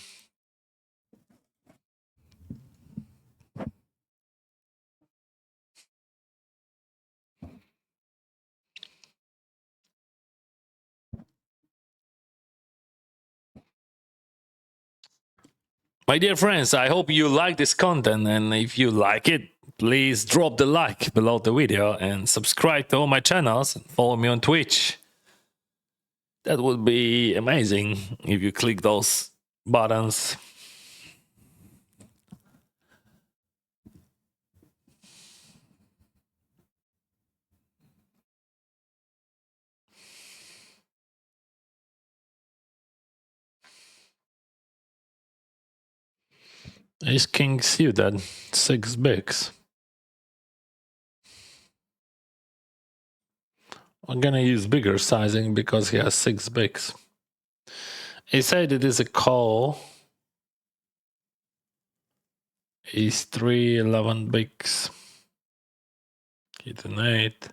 My dear friends, I hope you like this content, and if you like it, please drop the like below the video and subscribe to all my channels and follow me on Twitch. That would be amazing if you click those buttons. Ace King suited, 6 bigs. I'm gonna use bigger sizing because he has 6 bigs. He said it is a call. He's 3, 11 bigs. Hit an 8.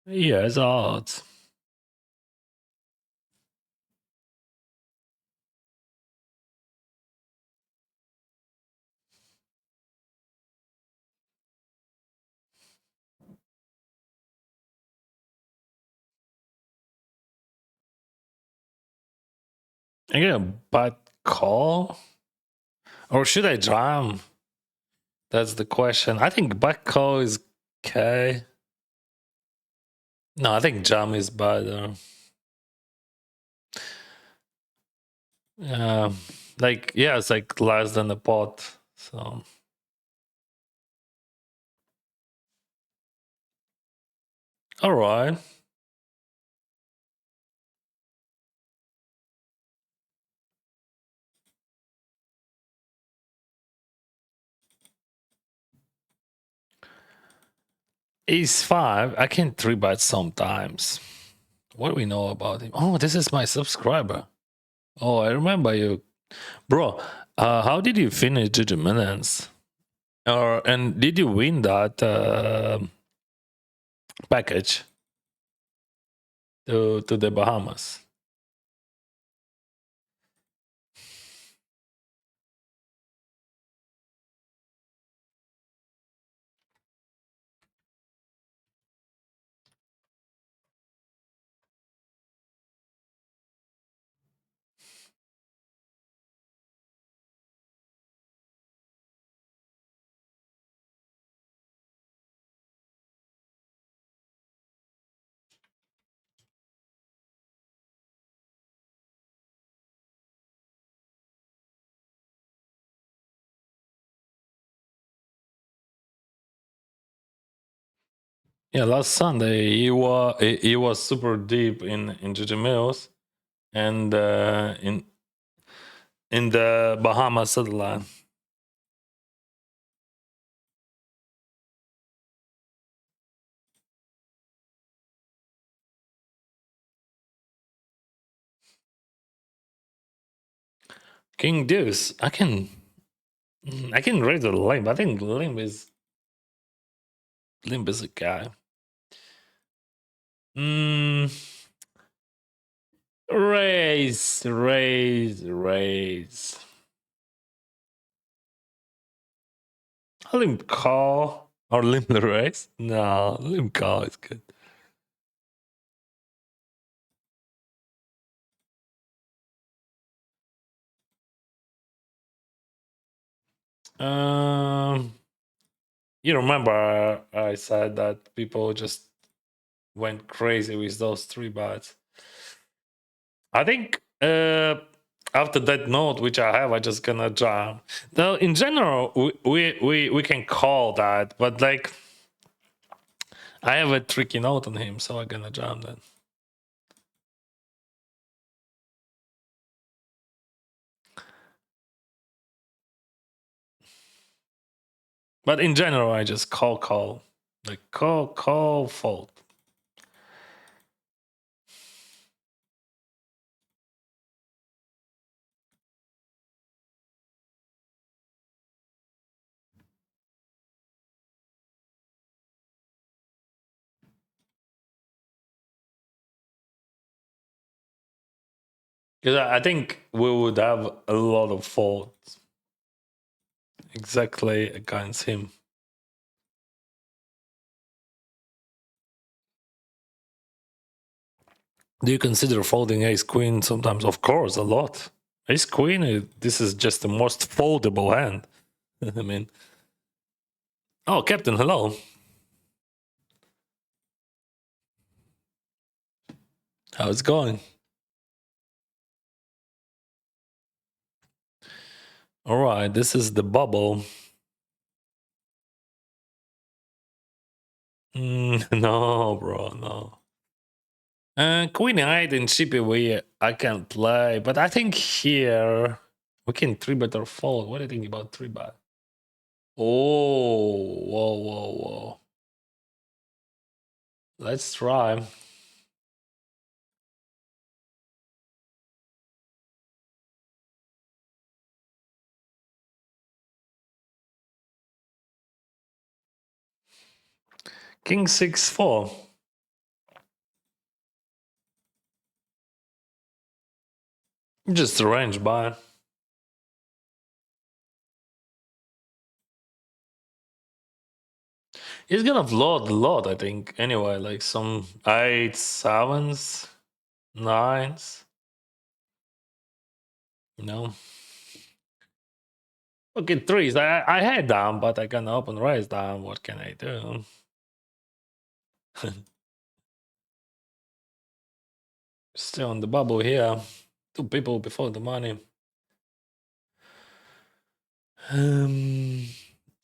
He has odds. Again, bad call? Or should I jam? That's the question. I think bad call is okay. No, I think jam is better. Like, yeah, it's like less than a pot. So all right. Ace 5. I can 3-bet sometimes. What do we know about him? Oh, this is my subscriber. Oh, I remember you. Bro, how did you finish GG Millions? And did you win that package to the Bahamas? Yeah, last Sunday he was super deep in GG Mills and in the Bahamas satellite. King Deuce, I can raise the limb. I think limb is a guy. Raise. Limb call or limb raise? No, limb call is good. You remember I said that people just went crazy with those 3-bets. I think after that note which I have, I just gonna jam. Now, in general, we can call that, but like I have a tricky note on him, so I'm gonna jam that. But in general, I just call, like call, fold. Because I think we would have a lot of folds exactly against him. Do you consider folding ace queen sometimes? Of course, a lot. Ace queen. This is just the most foldable hand. I mean, oh, Captain, hello. How's it going? All right, this is the bubble. No, bro, no. Queen 8 in CPV, I can play, but I think here we can 3-bet or fold. What do you think about 3-bet? Oh, whoa, whoa, whoa. Let's try. King 6-4. Just a range buy. He's gonna float a lot, I think. Anyway, like some 8s, 7s, 9s. You know? Okay, 3s. I had down, but I can open raise down. What can I do? Still on the bubble here. 2 people before the money.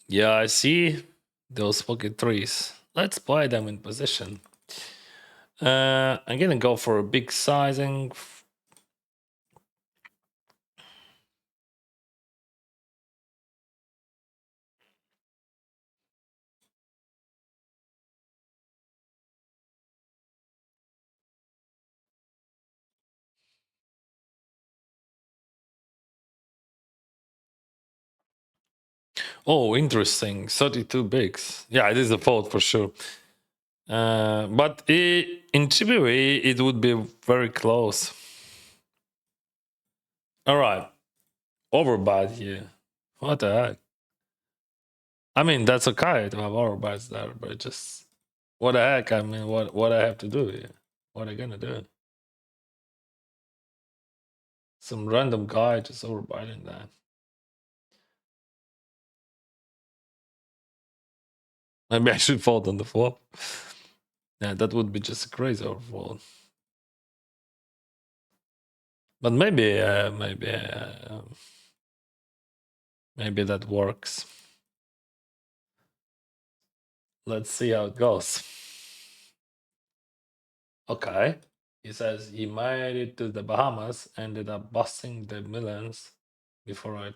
Yeah, I see those pocket 3s. Let's play them in position. I'm gonna go for a big sizing. Oh, interesting. 32 bigs. Yeah, it is a fold for sure. But in GBV, it would be very close. All right. Overbad here. What the heck? I mean, that's okay to have overbats there, but just what the heck? I mean, what I have to do here? What are I gonna do? Some random guy just overbiting that. Maybe I should fold on the flop. Yeah, that would be just a crazy overfold. But maybe that works. Let's see how it goes. Okay. He says he made it to the Bahamas, ended up busting the millions before I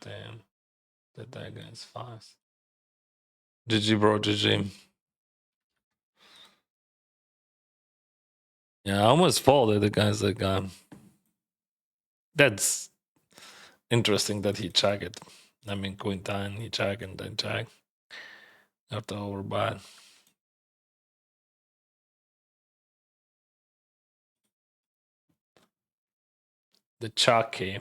the day against fives. GG, bro, GG. Yeah, I almost folded against the guy. That's interesting that he checked it. I mean, queen 10, he checked and then check after overbad. The Chucky.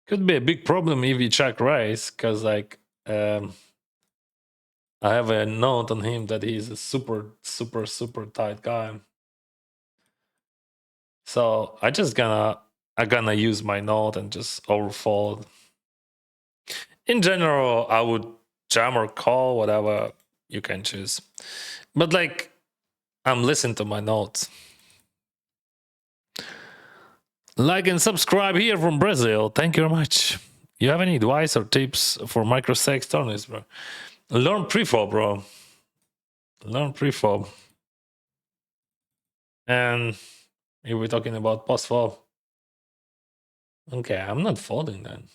Could be a big problem if you check raise, because like I have a note on him that he's a super tight guy. So I'm gonna use my note and just overfold. In general, I would jam or call, whatever you can choose. But like I'm listening to my notes. Like and subscribe here from Brazil. Thank you very much. You have any advice or tips for microsex tourneys, bro? Learn prefab, bro. Learn prefab. And if we're talking about post flop, okay, I'm not folding then.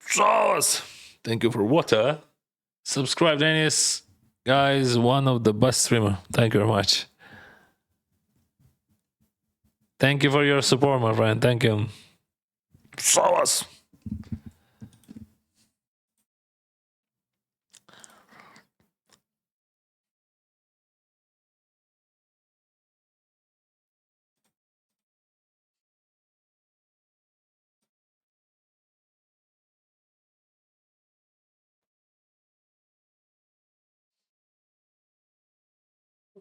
Sauce. Thank you for water. Subscribe, Dennis. Guys, one of the best streamer. Thank you very much. Thank you for your support, my friend. Thank you. Sauce.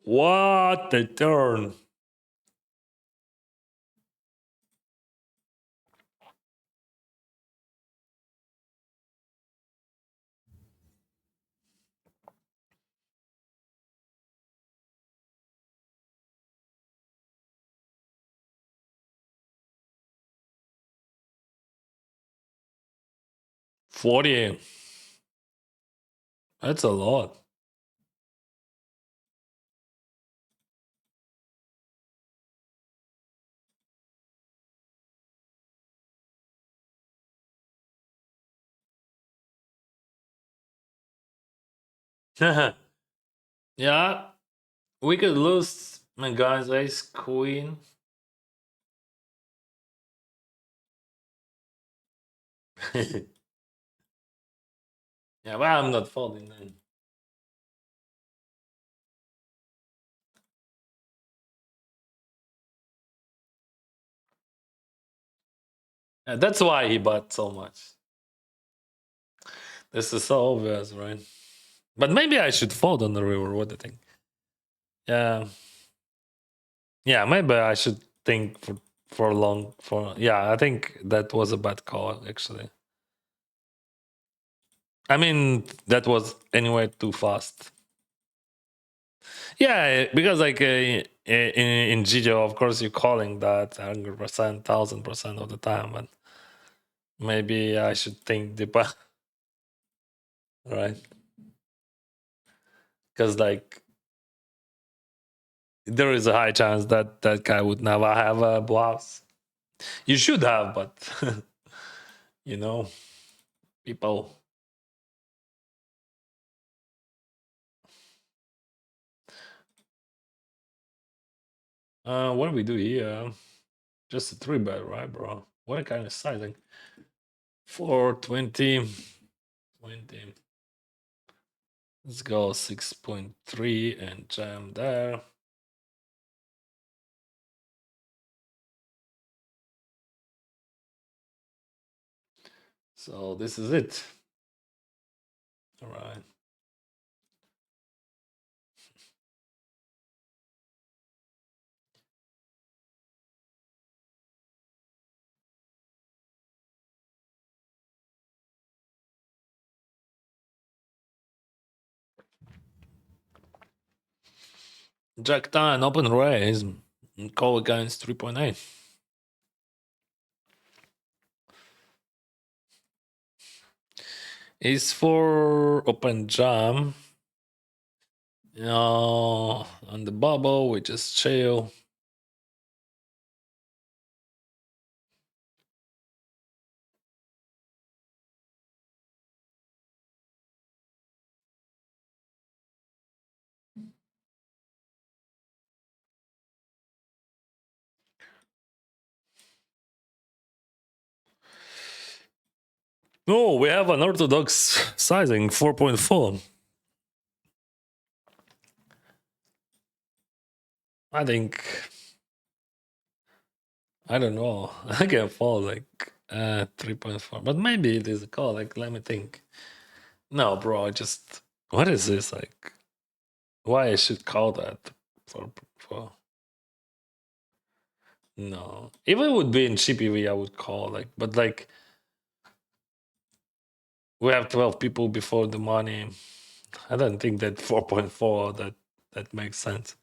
What a turn. $40. That's a lot. Yeah, we could lose my guy's ace queen. Yeah, but I'm not folding then. Yeah, that's why he bought so much. This is so obvious, right? But maybe I should fold on the river. What do you think? Yeah, yeah. Maybe I should think for long. For yeah, I think that was a bad call actually. I mean, that was anyway too fast. Yeah, because like in GTO, of course, you're calling that 100%, 1000% of the time, but maybe I should think deeper, right? Because like there is a high chance that that guy would never have a bluffs. You should have, but you know, people. What do we do here? Just a 3-bet, right, bro? What kind of sizing? 420, 20. Let's go 6.3 and jam there. So this is it. All right. Jack 10, open raise, and call against 3.8. Is for open jam. You know, on the bubble, we just chill. No, we have an orthodox sizing 4.4. I think I don't know. I can fall like 3.4, but maybe it is a call. Like, let me think. No, bro, I just what is this like? Why I should call that for no. If it would be in cheap EV, I would call like, but like we have 12 people before the money. I don't think that 4.4 that makes sense.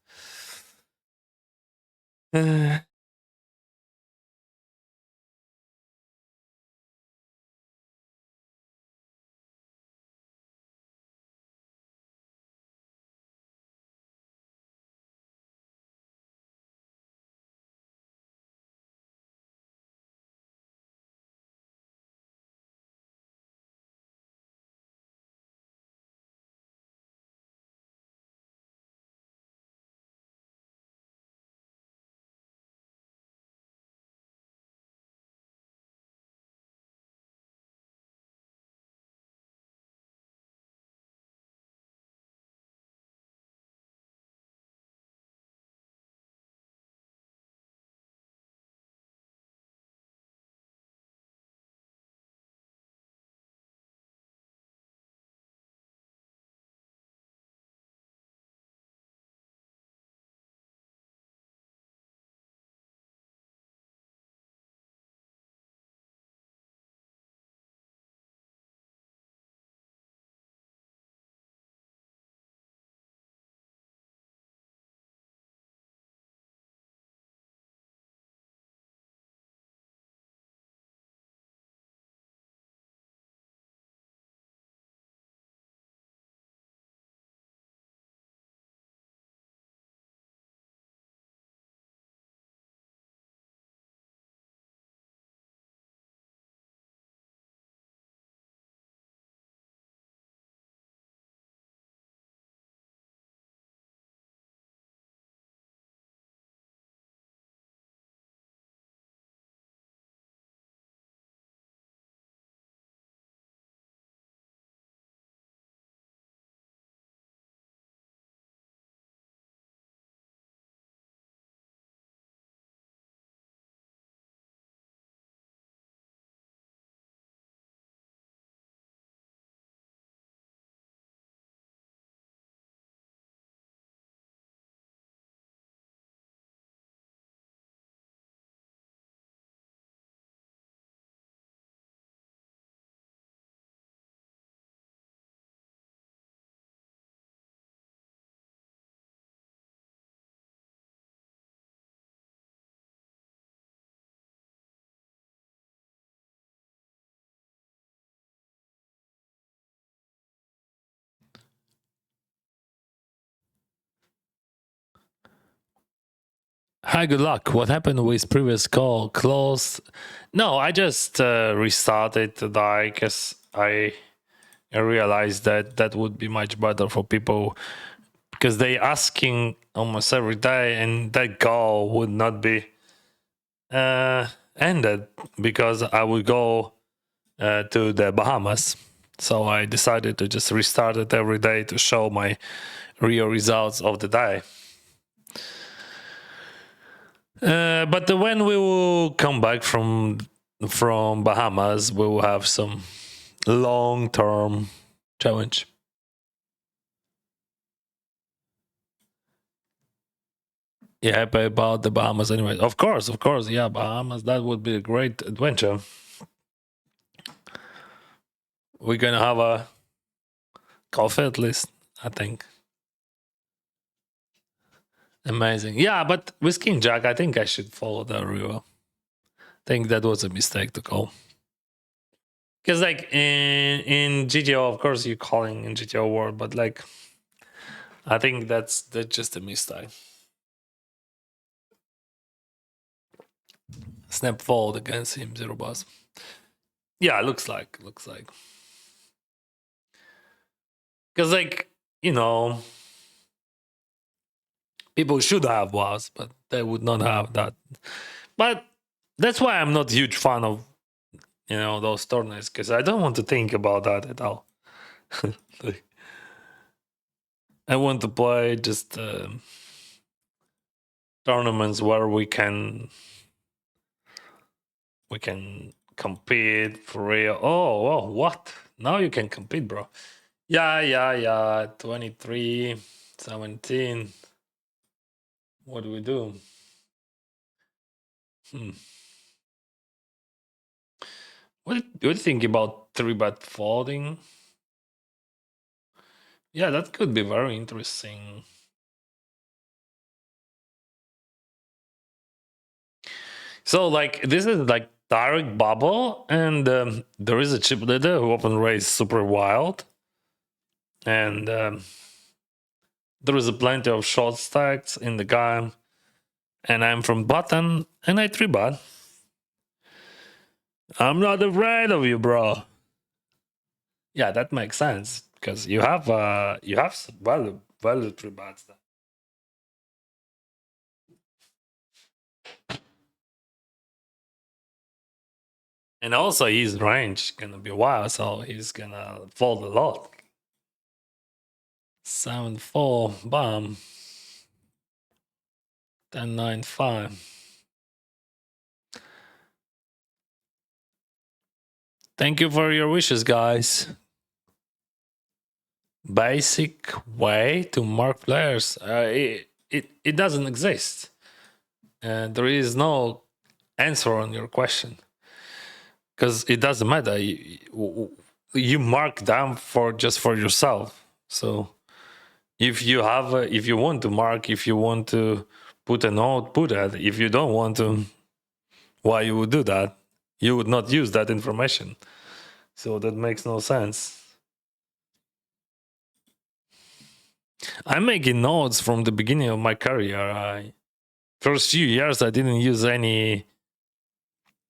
Hi, good luck. What happened with previous call? Closed? No, I just restarted the die because I realized that that would be much better for people because they asking almost every day, and that call would not be ended because I would go to the Bahamas. So I decided to just restart it every day to show my real results of the day. But when we will come back from Bahamas, we will have some long-term challenge. Yeah, but about the Bahamas anyway. Of course. Yeah, Bahamas, that would be a great adventure. We're gonna have a coffee at least, I think. Amazing. Yeah, but with King Jack, I think I should follow the river. I think that was a mistake to call. Because like in GTO, of course you're calling in GTO world, but like I think that's just a mistake. Snap fold against him, zero boss. Yeah, looks like. Because like, people should have was, but they would not have that. But that's why I'm not a huge fan of those tournaments, because I don't want to think about that at all. Like, I want to play just tournaments where we can compete for real. Oh, what? Now you can compete, bro. Yeah. 23, 17. What do we do? What do you think about 3-bet folding? Yeah, that could be very interesting. So, like, this is like direct bubble, and there is a chip leader who open raise super wild, and there is a plenty of short stacks in the game, and I'm from button, and I 3-bet. I'm not afraid of you, bro. Yeah, that makes sense because you have value 3-bets. And also his range gonna be wild, so he's gonna fold a lot. 7-4, bomb. 10-9-5. Thank you for your wishes, guys. Basic way to mark players. It doesn't exist. There is no answer on your question because it doesn't matter. You mark them for yourself. So if you want to mark, if you want to put a note, put it. If you don't want to, why you would do that? You would not use that information. So that makes no sense. I'm making notes from the beginning of my career. First few years, I didn't use any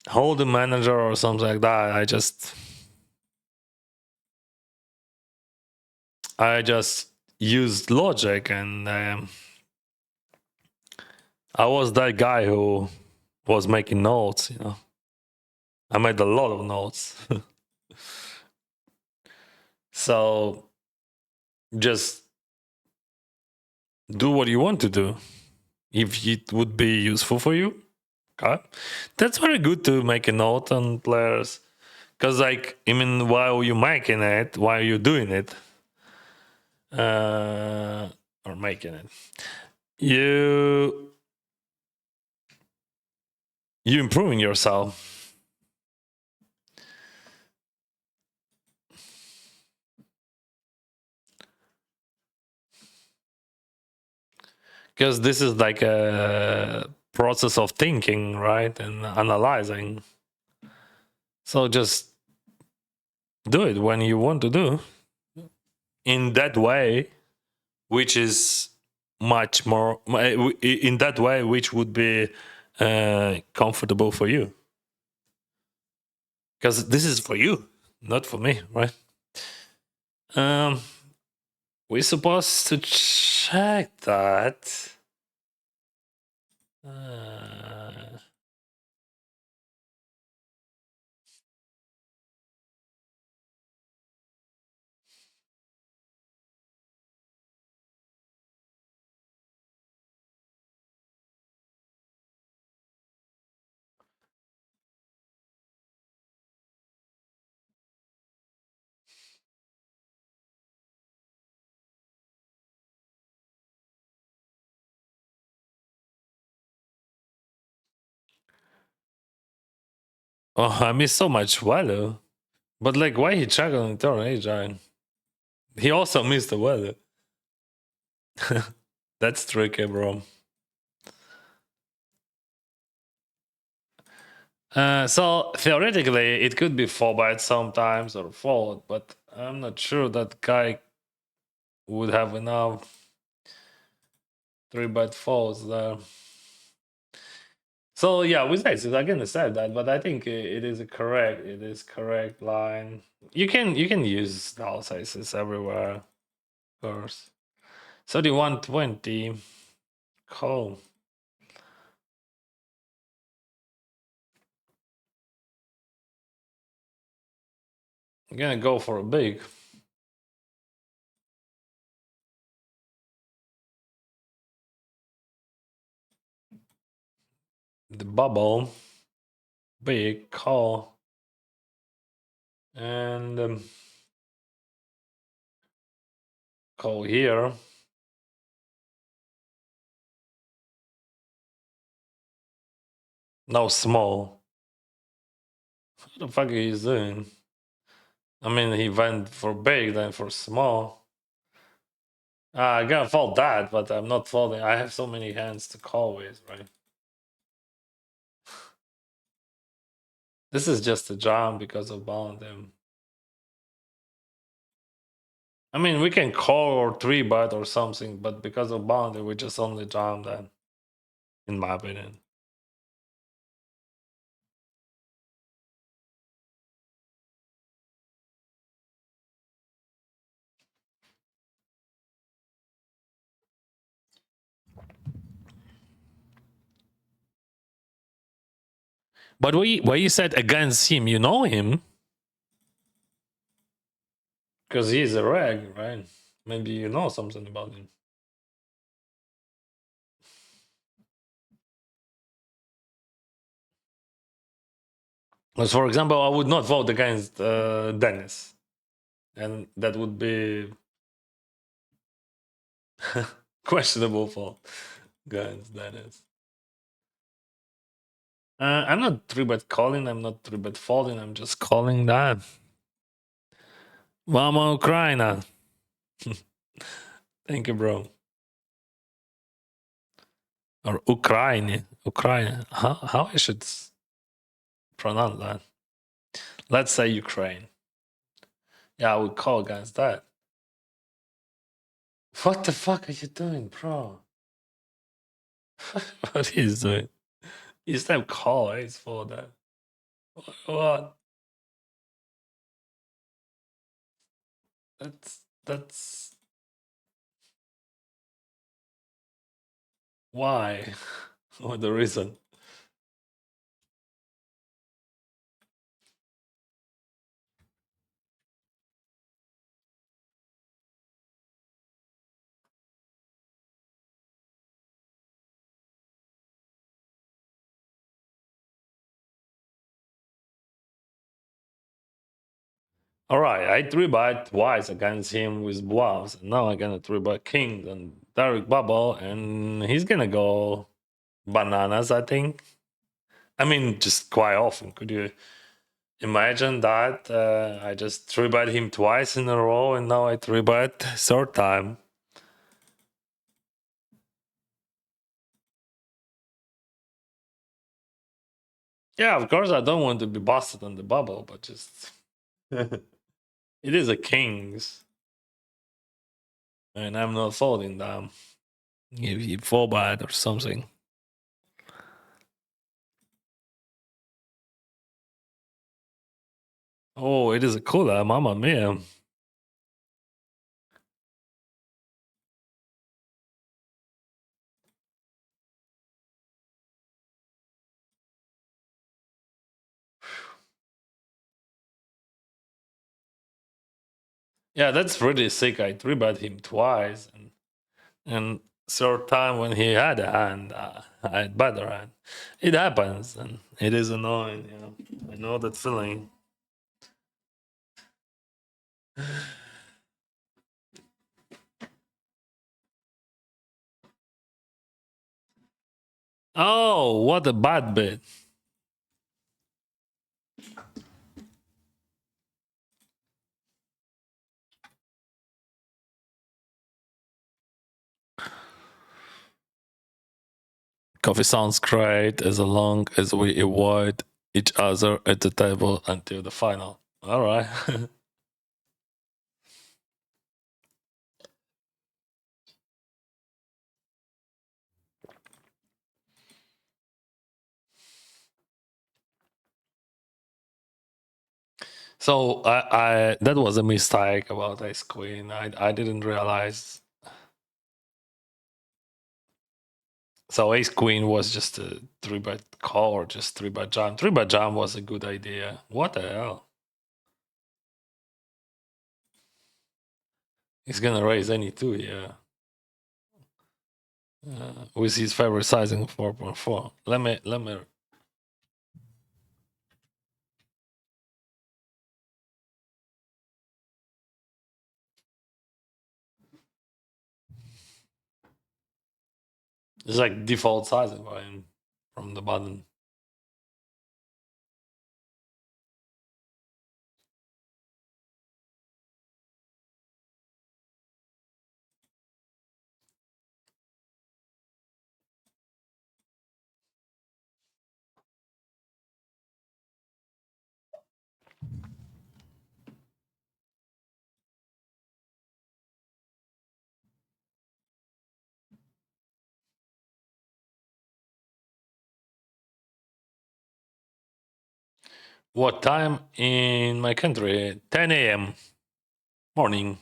holding manager or something like that. I just used logic, and I was that guy who was making notes. I made a lot of notes. So just do what you want to do if it would be useful for you. Okay, that's very good to make a note on players, because like, I mean, while you're making it, while you're doing it, or making it, you improving yourself. Because this is like a process of thinking, right, and analyzing. So just do it when you want to do in that way, which is much more in that way, which would be comfortable for you, because this is for you, not for me, right? Um, we're supposed to check that. Uh, oh, I miss so much value. But like, why he checked on turn 8 giant? He also missed the weather. That's tricky, bro. So theoretically, it could be 4-bet sometimes or fold, but I'm not sure that guy would have enough 3-bet folds there. So yeah, with that, I'm gonna say that, but I think it is a correct. It is correct line. You can use null sizes everywhere, of course. 3120. Call. I'm gonna go for a big. The bubble. Big call. And call here. No small. What the fuck is he doing? I mean, he went for big, then for small. I gotta fold that, but I'm not folding. I have so many hands to call with, right? This is just a jam because of bounding. I mean, we can call or 3-bet or something, but because of bounding, we just only jam that, in my opinion. But why you said against him? You know him? Because he's a reg, right? Maybe you know something about him. As for example, I would not vote against Dennis, and that would be questionable for against Dennis. I'm not 3-bet calling. I'm not 3-bet folding. I'm just calling that. Mama Ukraina. Thank you, bro. Or Ukraine. Ukraine. How I should pronounce that? Let's say Ukraine. Yeah, I would call against that. What the fuck are you doing, bro? What is doing? You still call ace for that. What? That's why. What the reason? All right, I 3-bet twice against him with bluffs, and now I'm gonna 3-bet king and Derek Bubble, and he's gonna go bananas, I think. I mean, just quite often. Could you imagine that? I just 3-bet him twice in a row, and now I 3-bet third time. Yeah, of course, I don't want to be busted on the bubble, but just it is a king's, and I'm not folding them. He 4-bet or something. Oh, it is a cooler, mamma mia. Yeah, that's pretty sick. I 3-bet him twice, and third time when he had a hand, I had better hand. It happens, and it is annoying. I know that feeling. Oh, what a bad bit. Coffee sounds great as long as we avoid each other at the table until the final. All right. So I that was a mistake about Ace Queen. I didn't realize. So Ace Queen was just a 3-bet call or just 3-bet jam. 3-bet jam was a good idea. What the hell? He's gonna raise any two, yeah. With his favorite sizing 4.4. Let me. It's like default sizing for him from the button. What time in my country? 10 a.m. morning.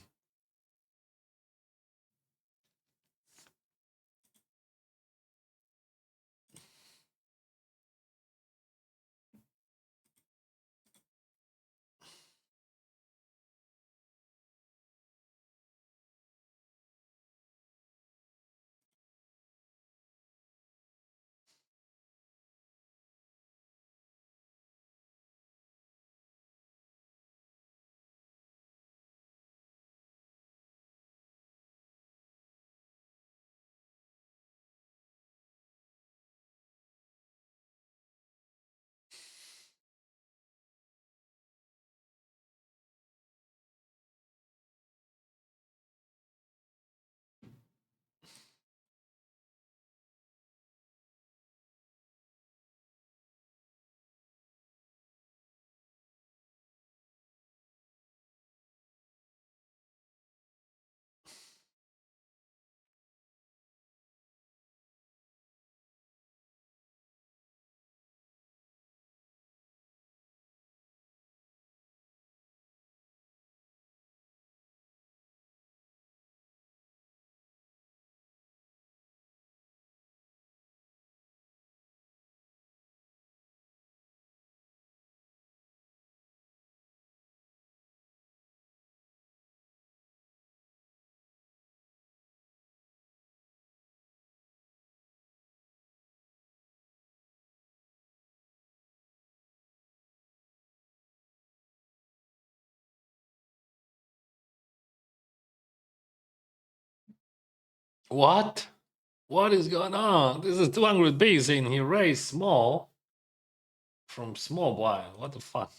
What? What is going on? This is 200 bigs in. He raised small from small blind. What the fuck?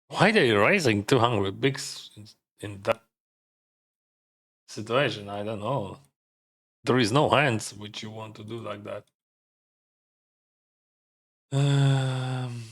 Why they raising 200 bigs in that situation? I don't know. There is no hands which you want to do like that. Um,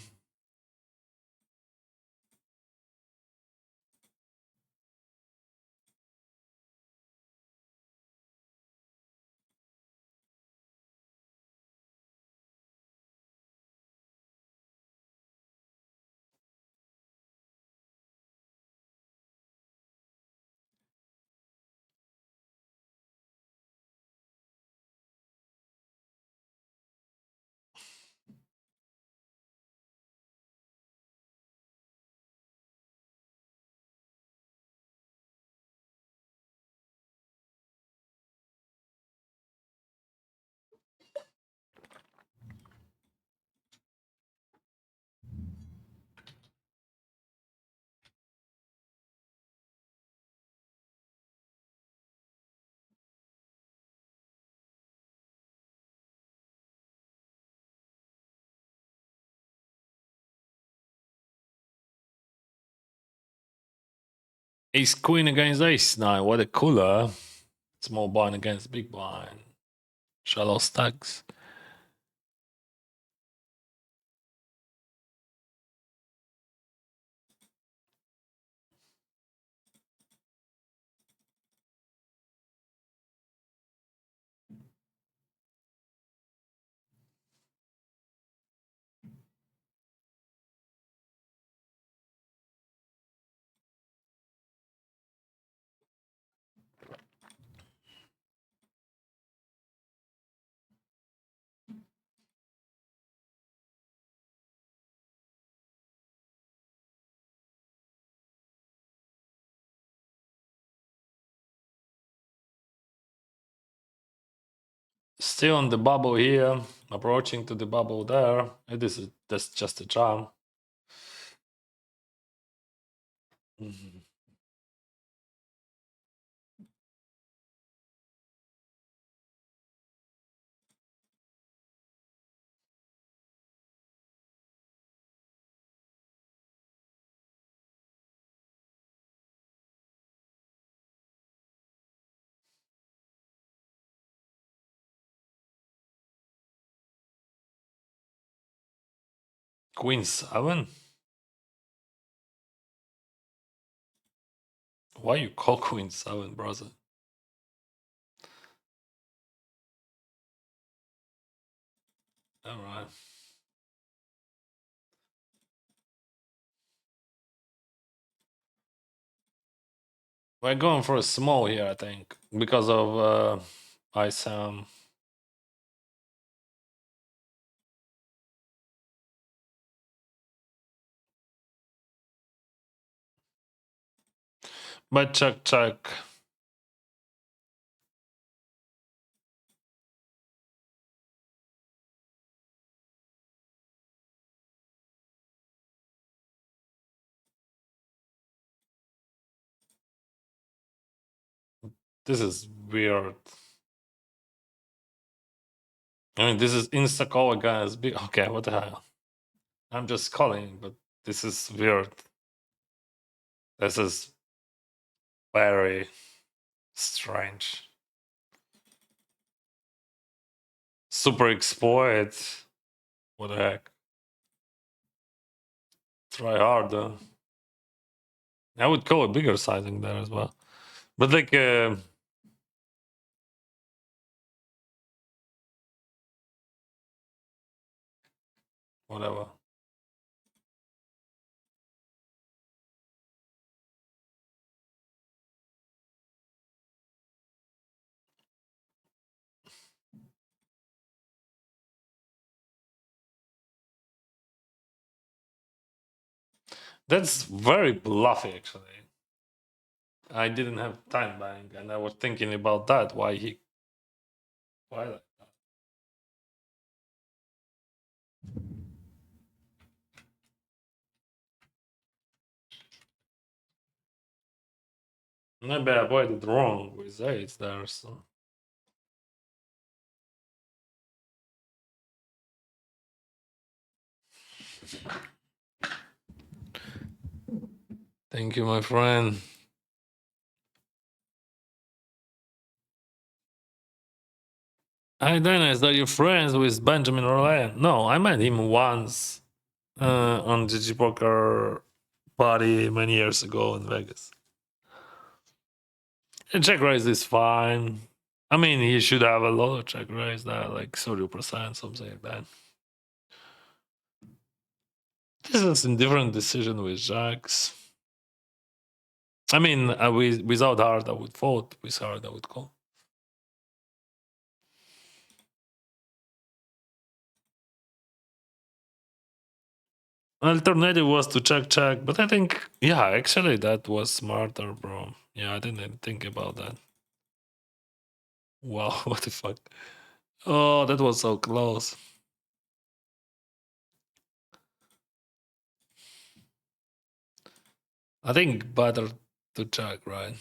Ace Queen against Ace 9. What a cooler. Small blind against big blind. Shallow stacks. Still on the bubble here. Approaching to the bubble there. That's just a jam. Mhm. Queen 7? Why you call Queen 7, brother? Alright. We're going for a small here, I think, because of ISAM. But check. This is weird. I mean, this is insta call guys. Okay, what the hell? I'm just calling, but this is weird. This is very strange. Super exploit. What the heck? Try harder. I would call a bigger sizing there as well. But like, whatever. That's very bluffy, actually. I didn't have time buying, and I was thinking about that. Why like that? Maybe I avoided wrong with eights there. So Thank you, my friend. Hi, Dennis. Are you friends with Benjamin Orlean? No, I met him once on GG Poker party many years ago in Vegas. And check raise is fine. I mean, he should have a lot of check raise, that like 30%, something like that. This is a different decision with jacks. I mean, without heart, I would fold. With heart, I would call. Alternative was to check, but I think, yeah, actually that was smarter, bro. Yeah, I didn't think about that. Wow, what the fuck? Oh, that was so close. I think better to check, right?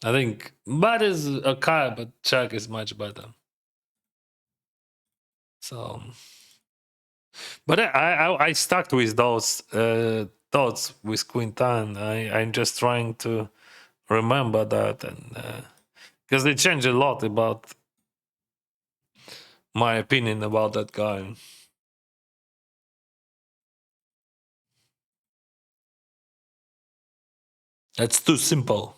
I think bad is okay, but check is much better. So, but I stuck with those thoughts with Quintan. I'm just trying to remember that, and because they changed a lot about my opinion about that guy. That's too simple.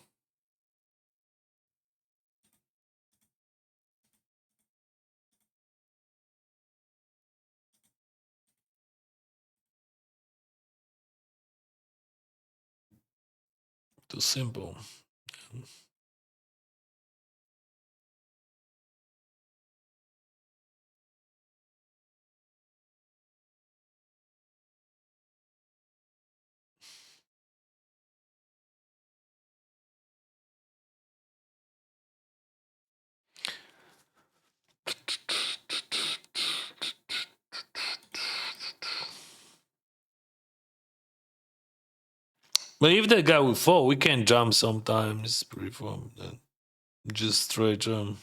Too simple. But if that guy will fall, we can jump sometimes. Preform that. Just straight jump.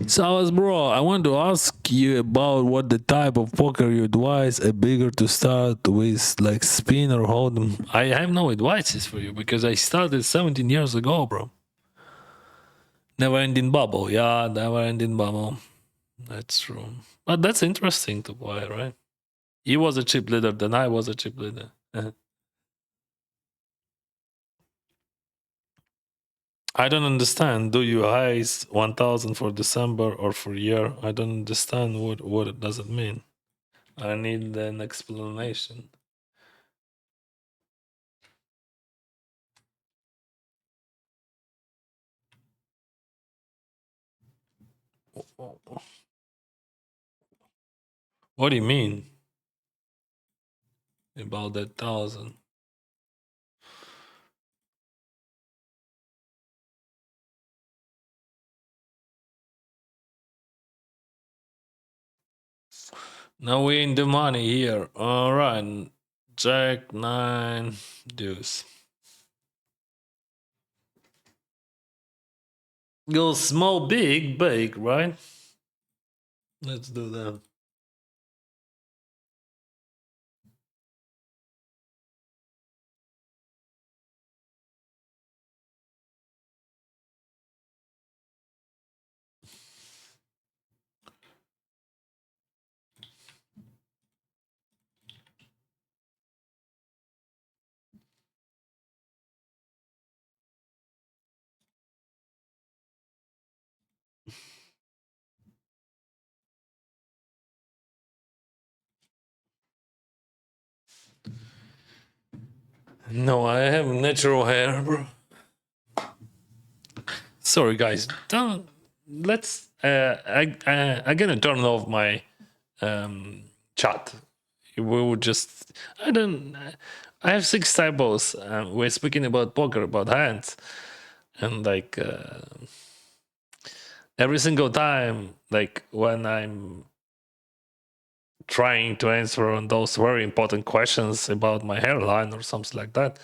So, bro, I want to ask you about what the type of poker you advise a bigger to start with, like spin or hold 'em. I have no advices for you because I started 17 years ago, bro. Never ending bubble. Yeah, never ending bubble. That's true. But that's interesting to play, right? He was a chip leader, then I was a chip leader. I don't understand. Do you highs 1000 for December or for year? I don't understand what does it mean. I need an explanation. What do you mean about that 1000? Now we in the money here. All right, Jack 9 deuce. Go small, big, right? Let's do that. No, I have natural hair, bro. Sorry, guys. Don't let's. I'm gonna turn off my chat. We would just. I don't. I have 6 typos. We're speaking about poker, about hands, and like every single time, like when I'm trying to answer on those very important questions about my hairline or something like that.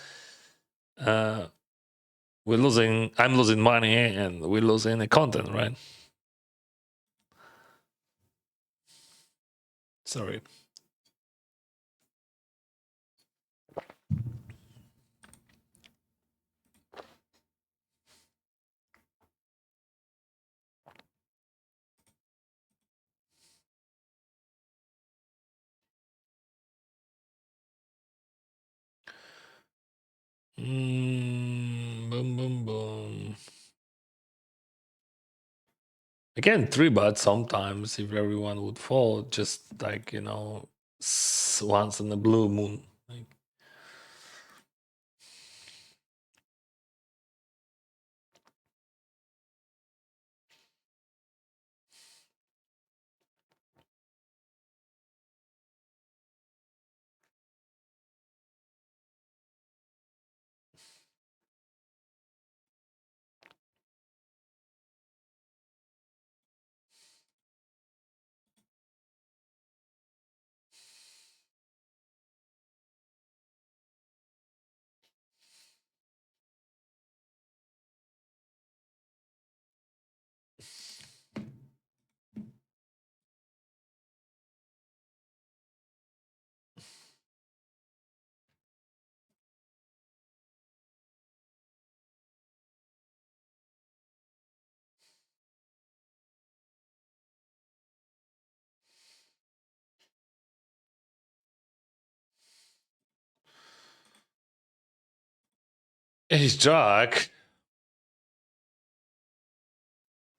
I'm losing money and we're losing the content, right? Sorry. Boom, boom, boom. Again, 3 bet sometimes if everyone would fall, just like, once in a blue moon. Like, ace jack.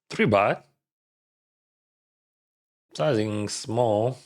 3 bet. Sizing small.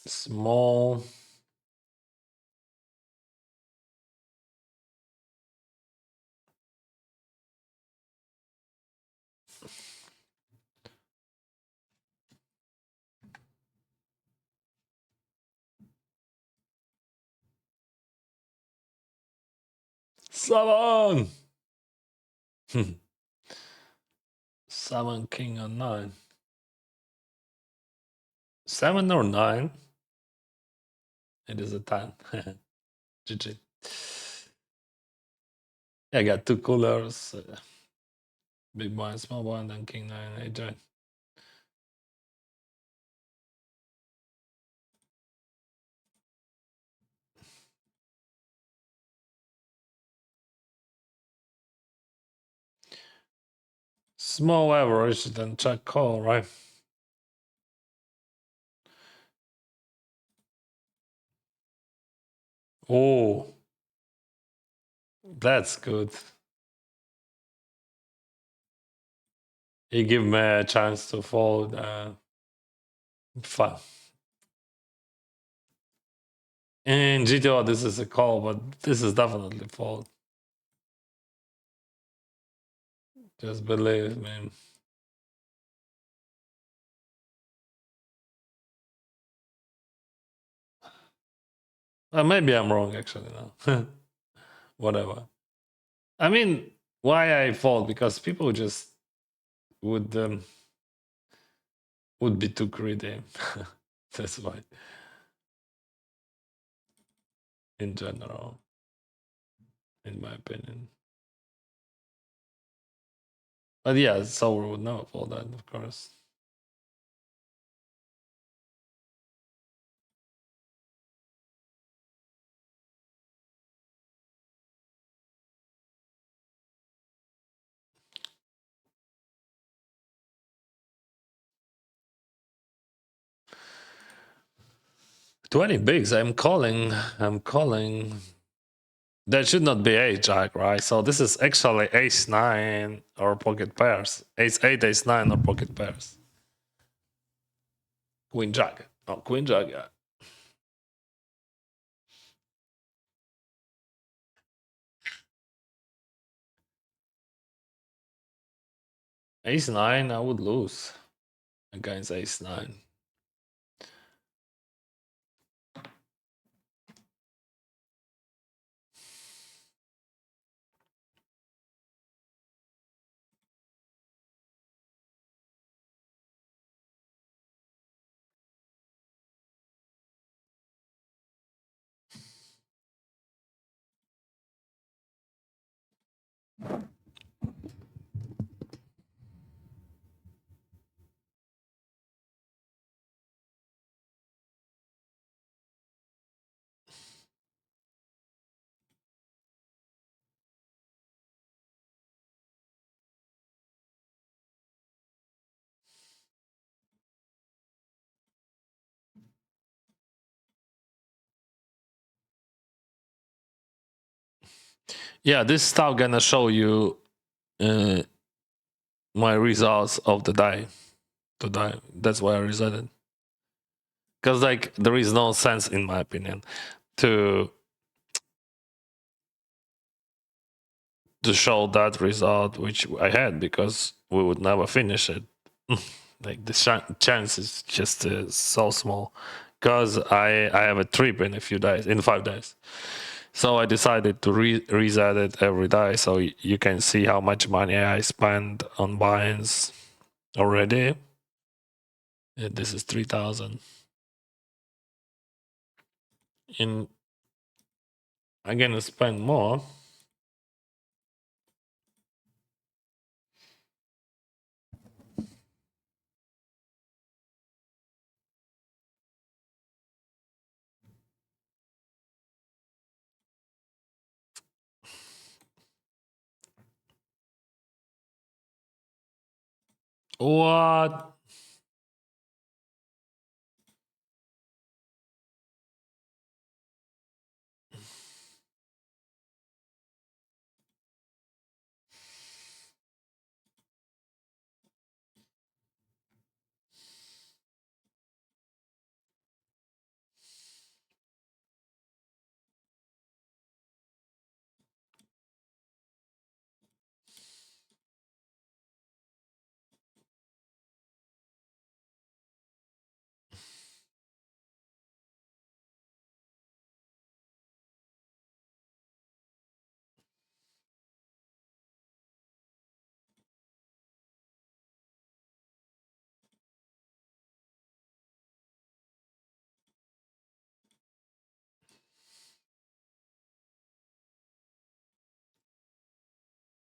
Small. Seven. Seven, king, or nine. 7 or 9. It is a 10. GG. Yeah, I got 2 coolers. Big blind, small blind, then king 9, AJ. Small average, then check call, right? Oh, that's good. He give me a chance to fold. Fun. In GTO, this is a call, but this is definitely fold. Just believe me. Maybe I'm wrong, actually. No, whatever. I mean, why I fold? Because people just would be too greedy. That's why, in general, in my opinion. But yeah, Sour would never fold that, of course. Twenty bigs. I'm calling. I'm calling. That should not be ace jack, right? So this is actually ace nine or pocket pairs. Ace eight, ace nine or pocket pairs. Queen jack. Oh, queen jack. Yeah. Ace nine, I would lose against ace nine. Yeah, this stuff gonna show you uh, my results of the die. To die. That's why I reset it. Because like there is no sense, in my opinion, to show that result which I had, because we would never finish it. Like the chance is just so small. Because I have a trip in a few days, in 5 days. So I decided to reset it every day, so you can see how much money I spend on buy-ins already. This is 3,000. In I'm gonna spend more. What?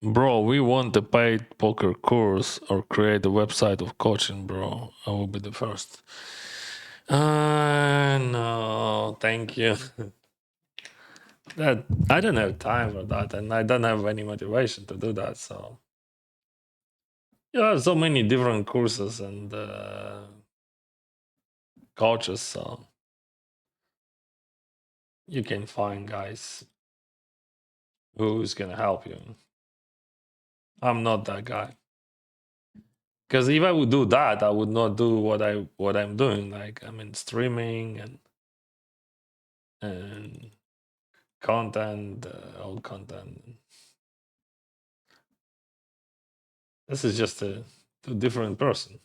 Bro, we want the paid poker course or create a website of coaching, bro. I will be the first. No, thank you. That I don't have time for that, and I don't have any motivation to do that. So you have so many different courses and coaches. So You can find guys who's gonna help you. I'm not that guy. Because if I would do that, I would not do what I'm doing. Like I mean, streaming and content, old content. This is just a different person.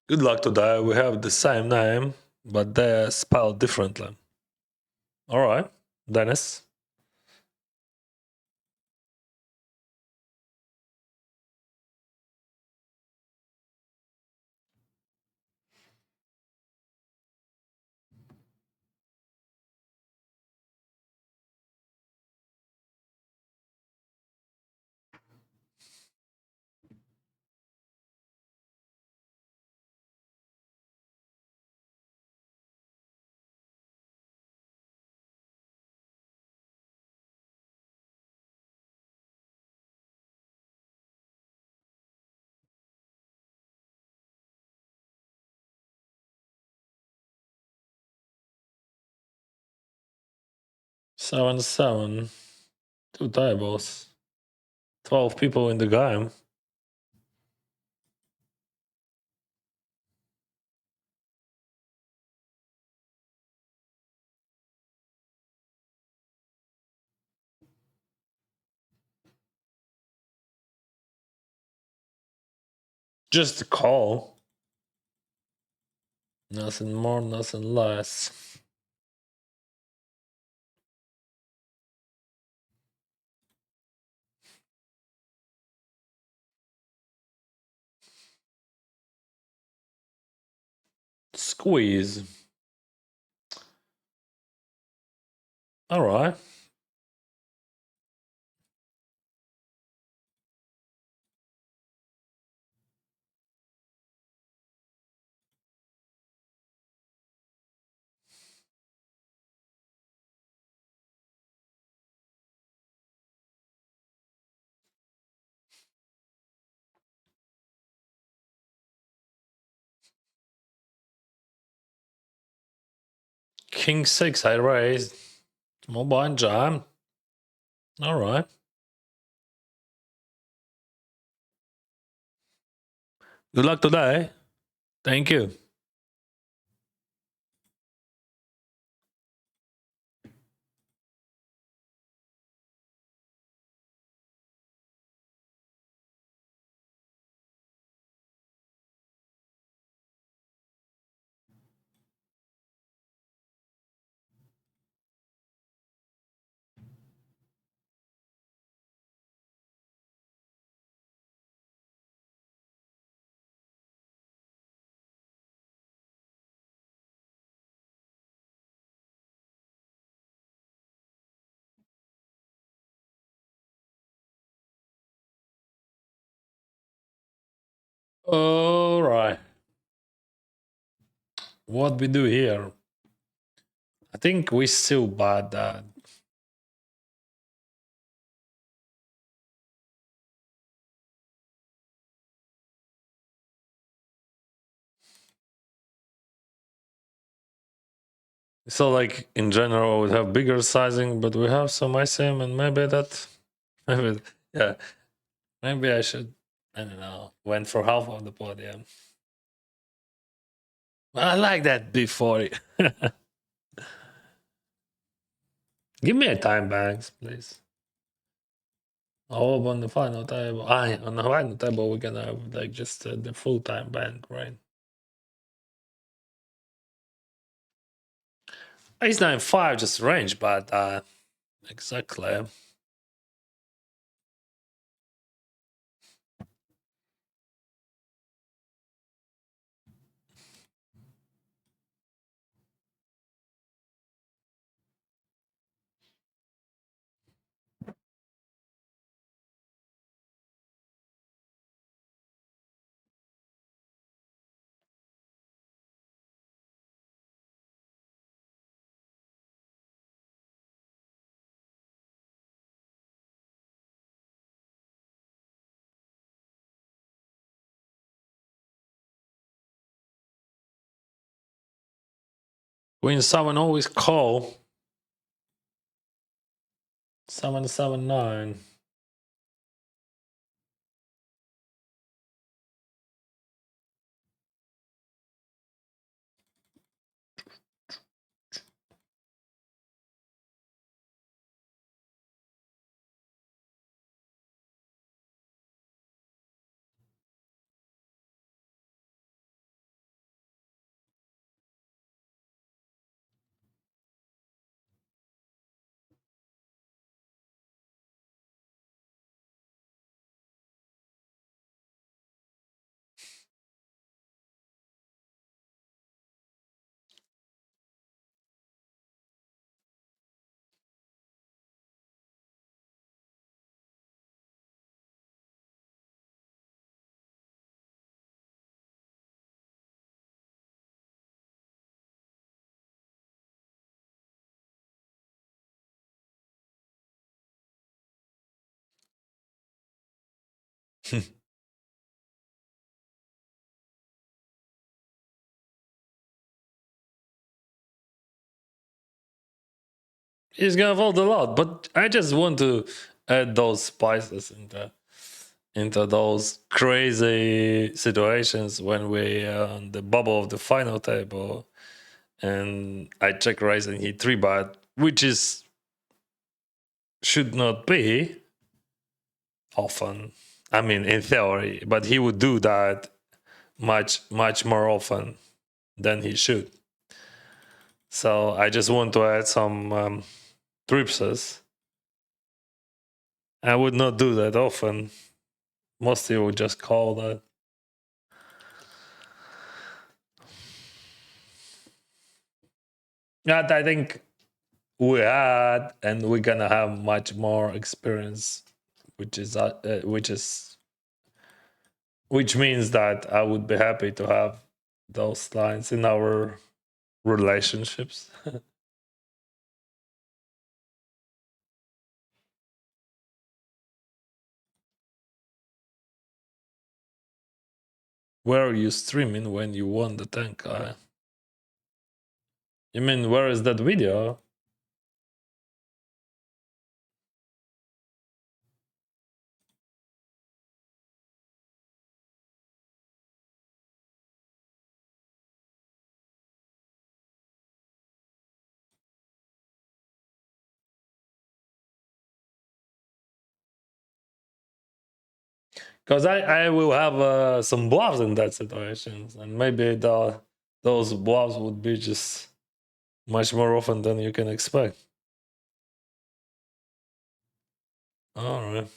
Good luck today. We have the same name, but they're spelled differently. All right, Dennis. Seven, seven. Two tables. 12 people in the game. Just a call. Nothing more, nothing less. Squeeze. All right. King 6, I raised. Small blind jam. All right. Good luck today. Thank you. All right. What we do here? I think we still bad that. So like in general we have bigger sizing, but we have some ICM and maybe that maybe yeah. Maybe I should I don't know. Went for half of the podium. I like that before. Give me a time banks, please. Oh, on the final table. Yeah, on the final table we're gonna have like just the full time bank, right? Ace 9 5 just range, but exactly. Queen 7 always call. 779. He's gonna fold a lot, but I just want to add those spices into those crazy situations when we are on the bubble of the final table and I check raise and hit 3-bet, which is should not be often. I mean, in theory, but he would do that much more often than he should. So I just want to add some tripses. I would not do that often. Mostly would just call that. Yeah, I think we had, and we're gonna have much more experience, which means that I would be happy to have those lines in our relationships. Where are you streaming when you won the tank? You mean where is that video? Because I will have some bluffs in that situation, and maybe those bluffs would be just much more often than you can expect. All right.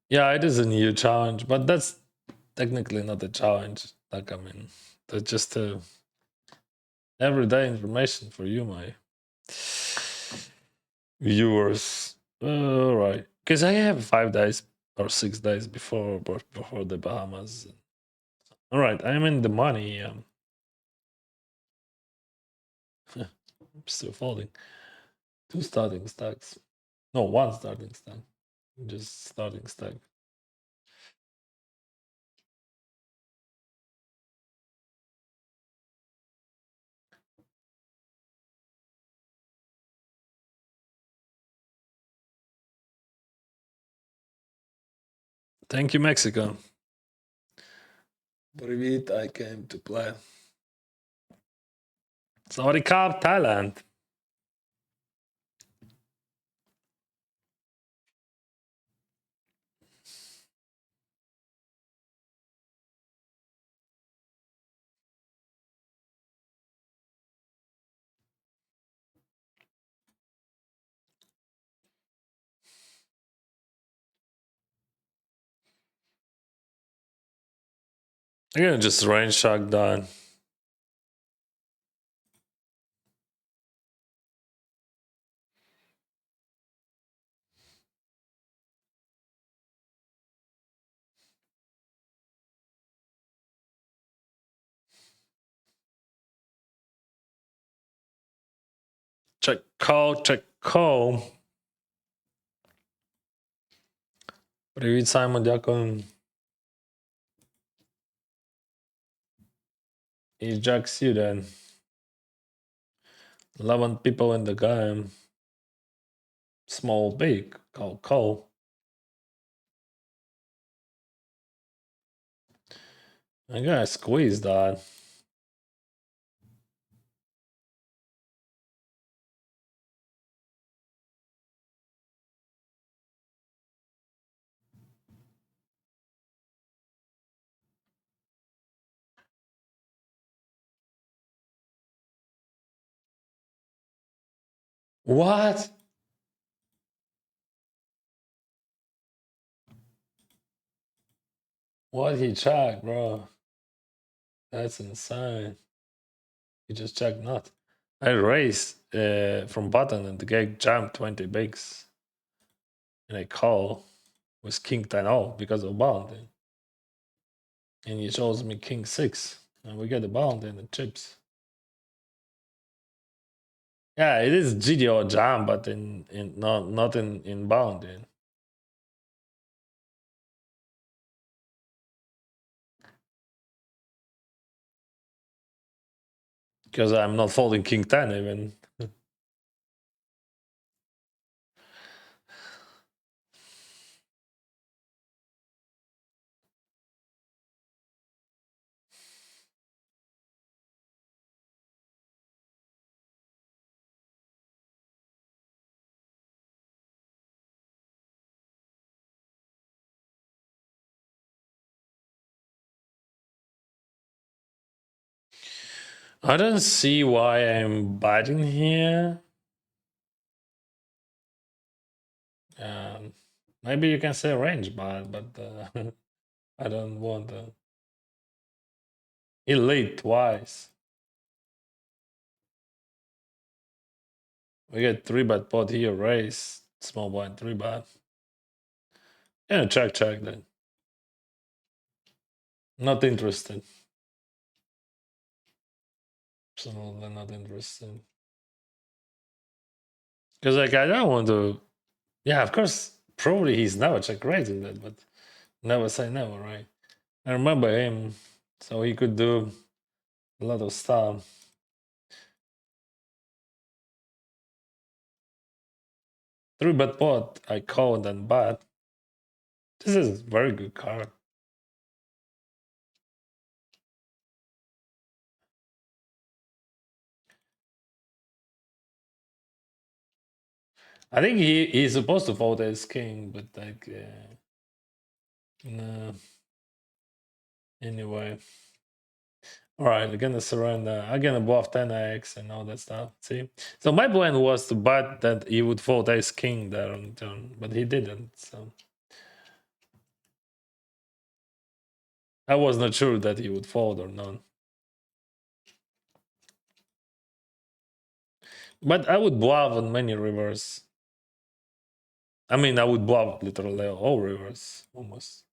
Yeah, it is a new challenge, but that's technically not a challenge. Like, I mean, that's just everyday information for you, my viewers. All right, because I have 5 days or 6 days before the Bahamas. All right, I'm in the money. I'm still folding. 2 starting stacks. No, 1 starting stack. Just starting stack. Thank you, Mexico. Привет, I came to play. Sorry, Cup, Thailand. I'm gonna just range shock down. Check call, check call. Привіт, Саймон, дякую. He jacks you then. 11 people in the game. Small, big. Call. I gotta squeeze that. What? What he checked, bro? That's insane. He just checked not. I raised from button and the guy jammed 20 bigs. And I call with king 10 all because of bound. And he shows me king 6. And we get the bound and the chips. Yeah, it is GD or jam, but in not in bound. Because I'm not folding king 10 even. I don't see why I'm biting here. Maybe you can say range bite, but I don't want to. He lead twice. We get 3-bet pot here, raise, small blind 3-bet. Yeah, check then. Not interested. Absolutely not interested. Because like I don't want to. Yeah, of course, probably he's never check raising that, but never say never, right? I remember him, so he could do a lot of stuff. 3-bet pot, I called and bet. This is a very good card. I think he's supposed to fold as king, but like, no. Anyway. Alright, I'm gonna surrender. I'm gonna bluff 10x and all that stuff. See? So my plan was to bet that he would fold ace king there on turn, but he didn't, so. I was not sure that he would fold or not. But I would bluff on many rivers. I mean, I would bluff literally all rivers, almost.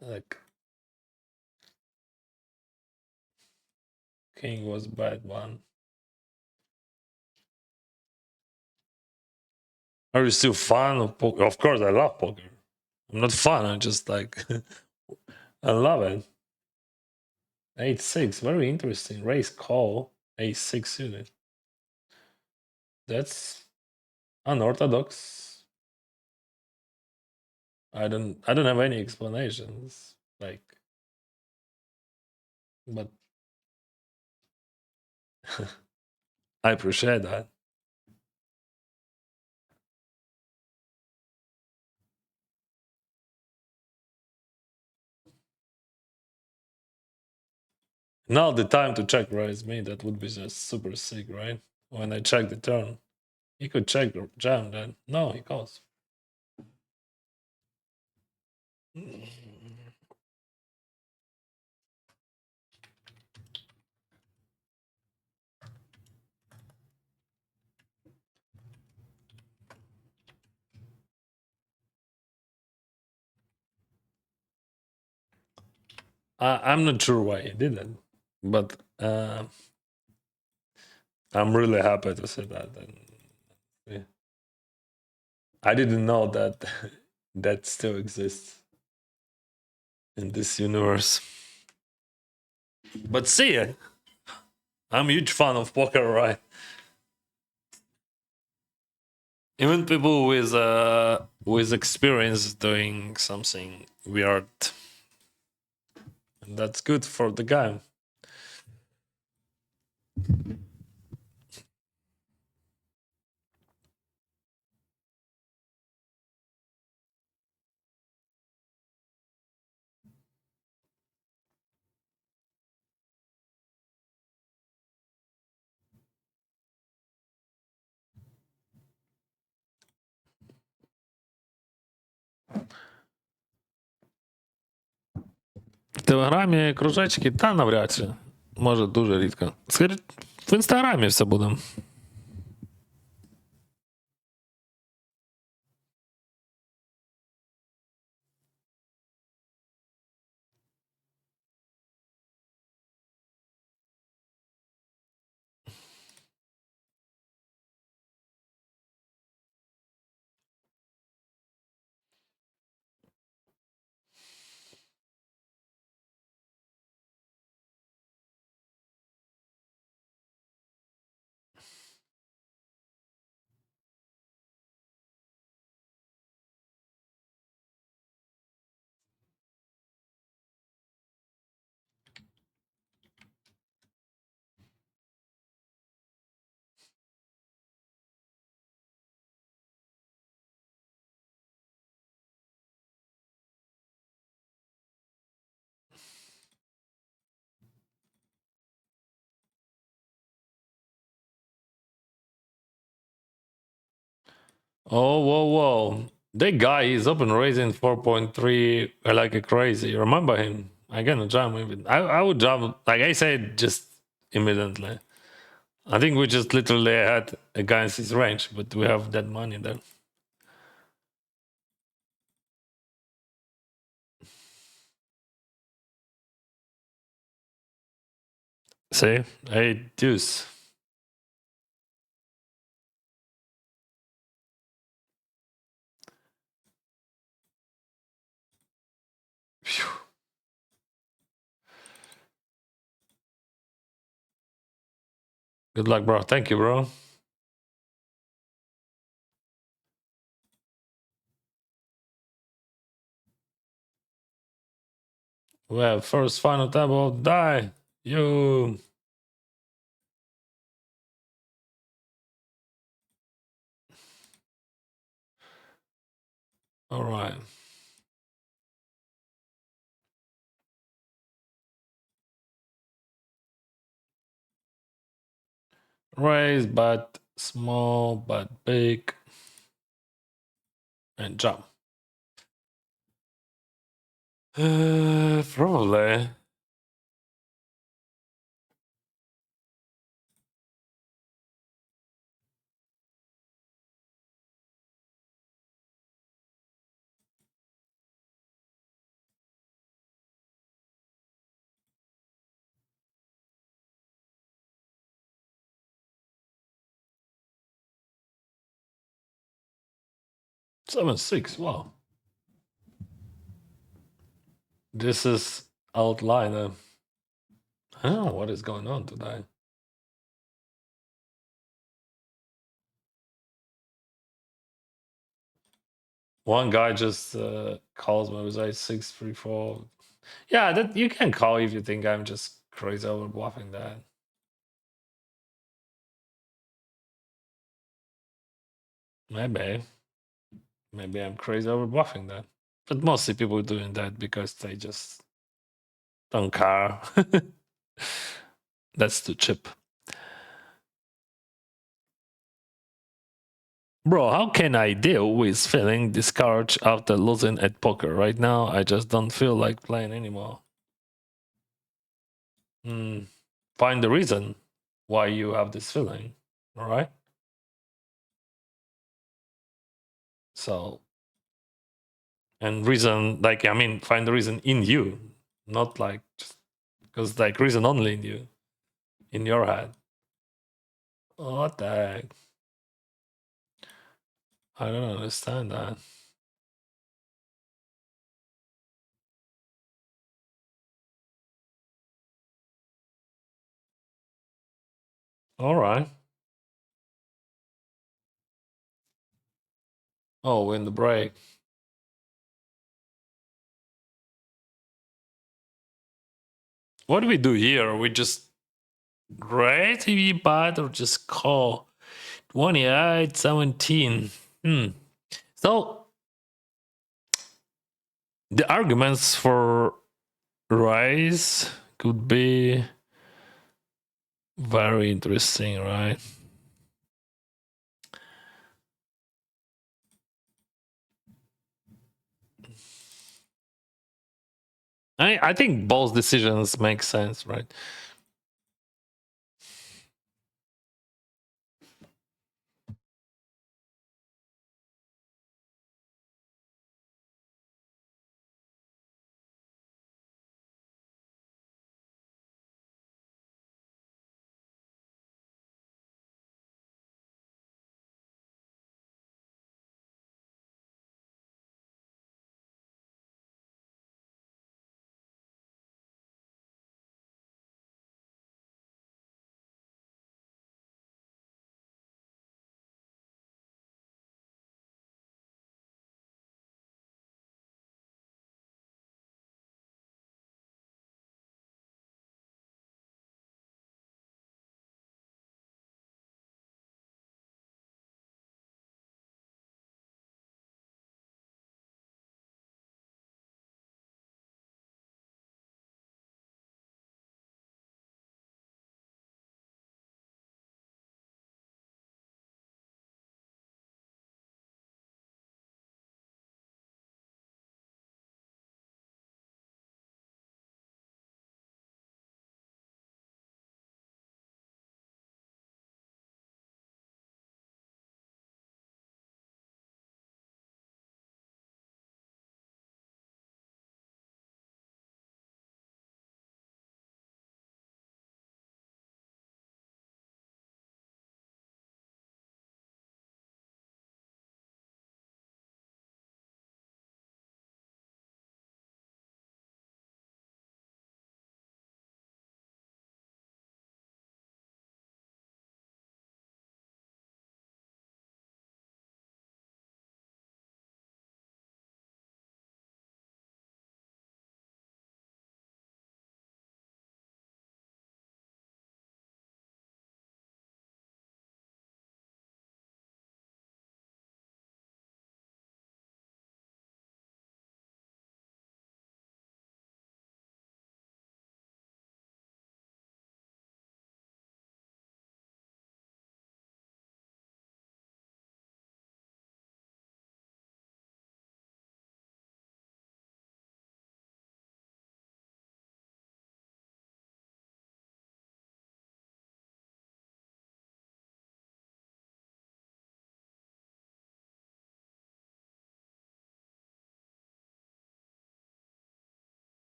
Like, king was bad one. Are you still fan of poker? Of course, I love poker. I'm not fun. I just like, I love it. 8-6, very interesting. Raise call, ace-6 suited. That's unorthodox. I don't have any explanations. Like, but I appreciate that. Now the time to check raise me, that would be just super sick, right? When I check the turn. He could check the jam then. No, he calls. I'm not sure why he did it, but I'm really happy to see that. And, yeah. I didn't know that that still exists in this universe. But see, I'm a huge fan of poker, right? Even people with experience doing something weird, and that's good for the game. В Телеграмі кружечки, та навряд чи. Може, дуже рідко. Скажіть, в інстаграмі все буде. Oh, whoa, whoa. That guy is open raising 4.3 like a crazy. Remember him? I'm gonna jump even. I would jump, like I said, just immediately. I think we just literally had against his range, but we have that money there. See? Hey, deuce. Phew. Good luck, bro. Thank you, bro. Well, first final table, die. You. All right. Raise, but small, but big. And jump. Probably. Seven six. Wow. This is outliner. I don't know what is going on today. One guy just calls me with 634. Yeah, that you can call if you think I'm just crazy over bluffing that. Maybe. Maybe I'm crazy over bluffing that. But mostly people doing that because they just don't care. That's too cheap. Bro, how can I deal with feeling discouraged after losing at poker? Right now, I just don't feel like playing anymore. Find the reason why you have this feeling, all right? So, and reason, like, I mean, find the reason in you. not like just because like reason only in your head. What the heck? I don't understand that. All right. Oh, we're in the break. What do we do here? We just rate TV bad or just call 28-17? So the arguments for raise could be very interesting, right? I think both decisions make sense, right?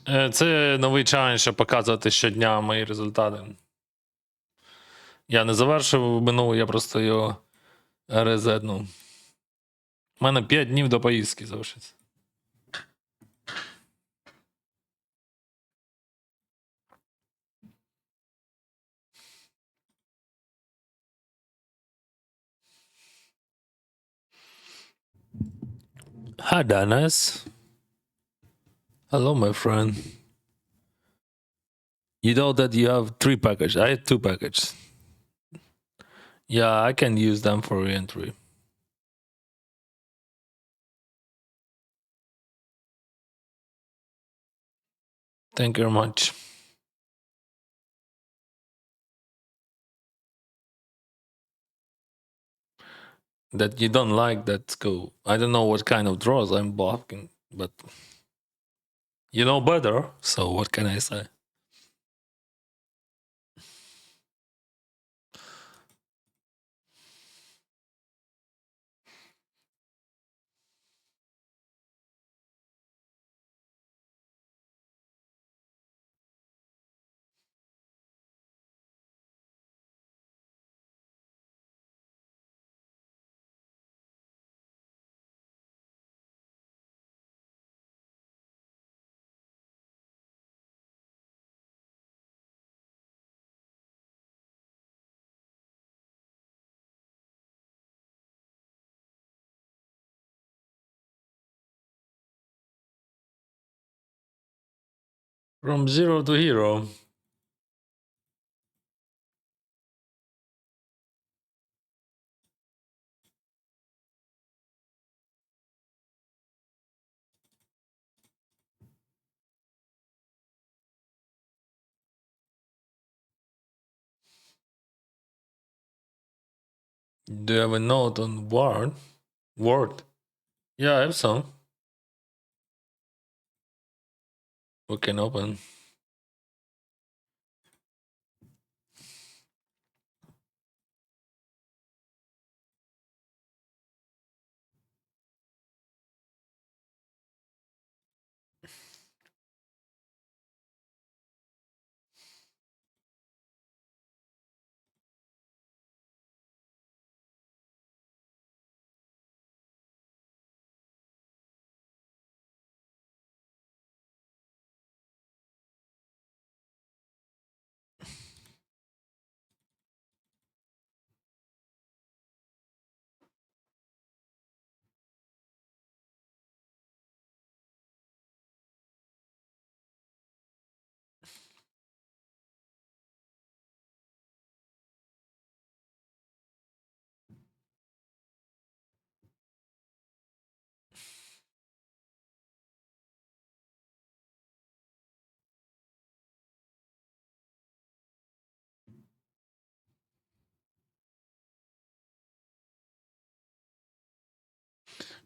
Це новий челендж, щоб показувати щодня мої результати. Я не завершив минулий, я просто його резетнув. У мене 5 днів до поїздки залишиться. Hi, Dennis. Hello, my friend. You know that you have 3 packages. I have 2 packages. Yeah, I can use them for re-entry. Thank you very much. That you don't like, that's cool. I don't know what kind of draws I'm blocking, but you know better, so what can I say? From 0 to hero. Do you have a note on Word? Word? Yeah, I have some. We can open.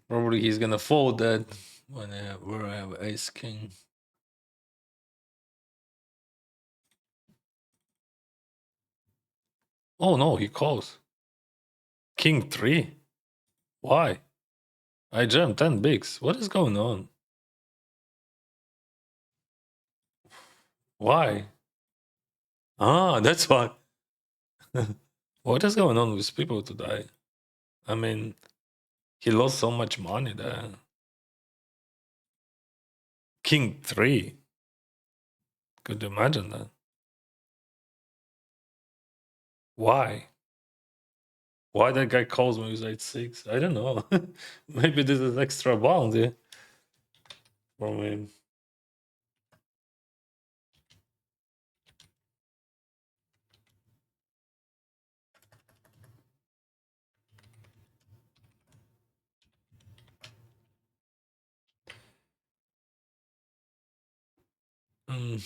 Probably he's gonna fold that whenever I have ace king. Oh no, he calls. King 3? Why? I jammed 10 bigs. What is going on? Why? Ah, that's why. What is going on with people today? I mean, he lost so much money there. King 3. Could you imagine that? Why? Why that guy calls me with 8-6? I don't know. Maybe this is extra bounty from him. Mm.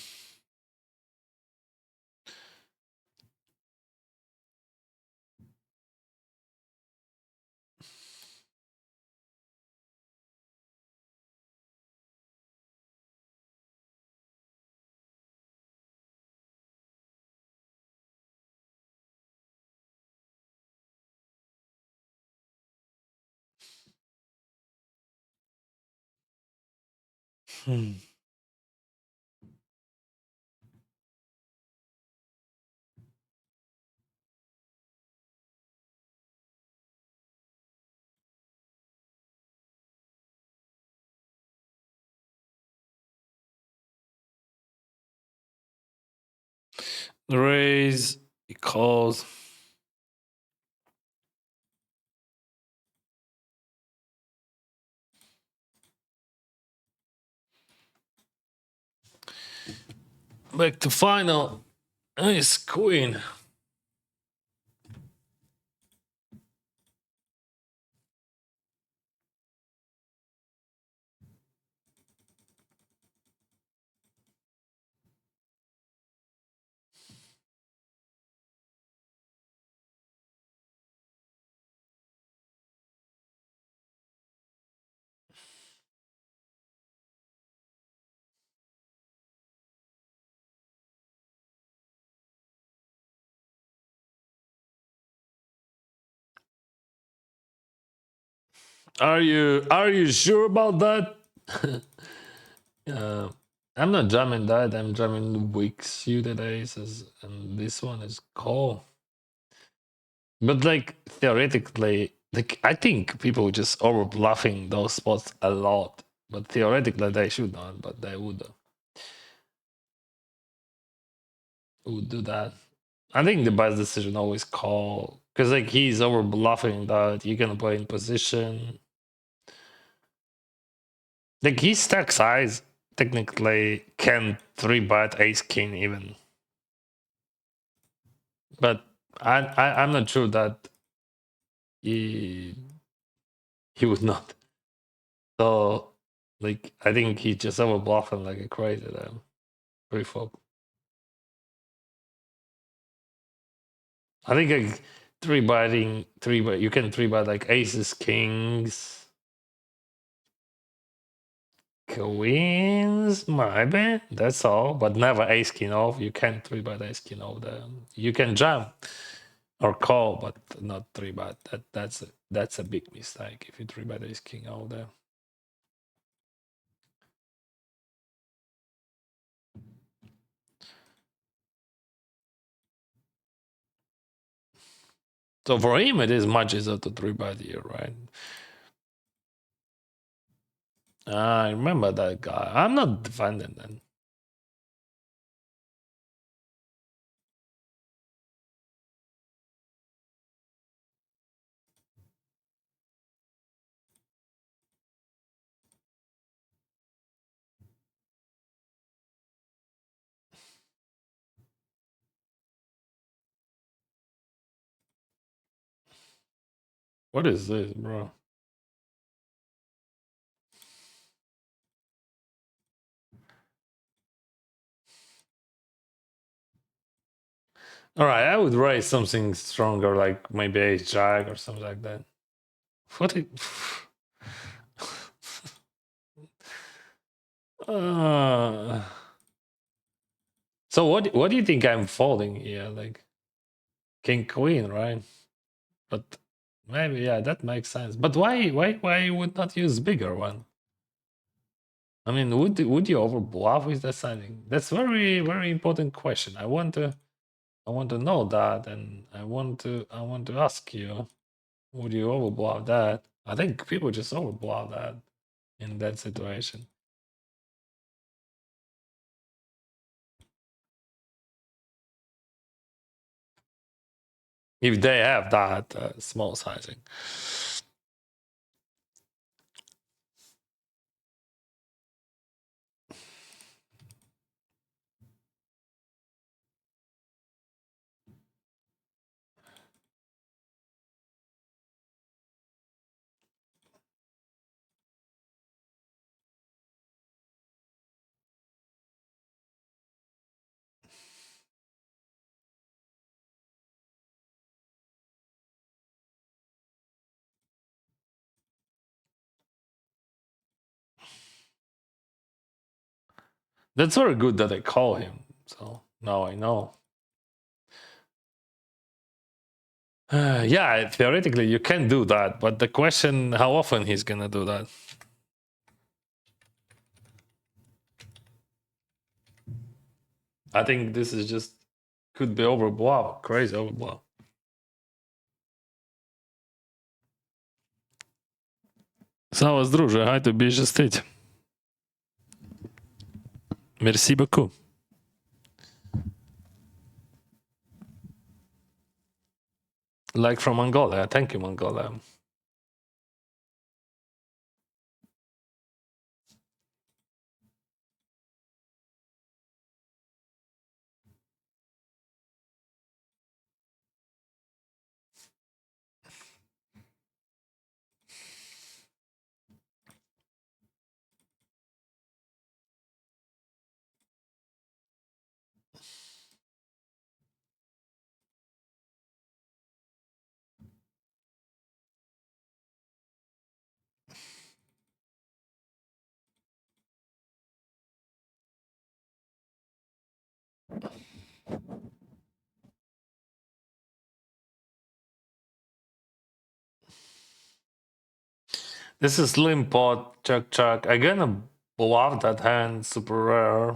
Hmm. Raise, he calls. Back to final. Nice queen. Are you sure about that? uh, I'm not jamming that. I'm jamming weak suited aces, and this one is call. But like theoretically, like I think people just over bluffing those spots a lot. But theoretically, they should not. But they would do that. I think the best decision always call because like he's over bluffing that you can play in position. Like his stack size technically can 3-bet ace king even, but I'm not sure that he would not. So like I think he just over bluffing like a crazy then pre-flop. I think like 3-betting 3-bet you can 3-bet like aces kings. Queens, maybe that's all, but never ace king off. You can't 3-bet ace king off. You can jam or call, but not 3-bet. That's a big mistake if you 3-bet ace king off there. So for him, it is much easier to 3-bet here, right? I remember that guy. I'm not defending then. What is this, bro? All right, I would raise something stronger, like maybe ace jack or something like that. What? Uh, so what do you think I'm folding here? Like king queen, right? But maybe yeah, that makes sense. But why would not use bigger one? I mean, would you over bluff with that signing? That's very important question. I want to know that, and I want to ask you, would you over bluff that? I think people just over bluff that in that situation. If they have that small sizing. That's very good that I call him. So now I know. Yeah, theoretically you can do that, but the question how often he's gonna do that. I think this is just could be overblow, crazy overblow. Слава, друже, хай тобі щастить. Merci beaucoup. Like from Angola. Thank you, Mongolia. This is Slim Pot, Chuck Chuck. I gonna love that hand, super rare.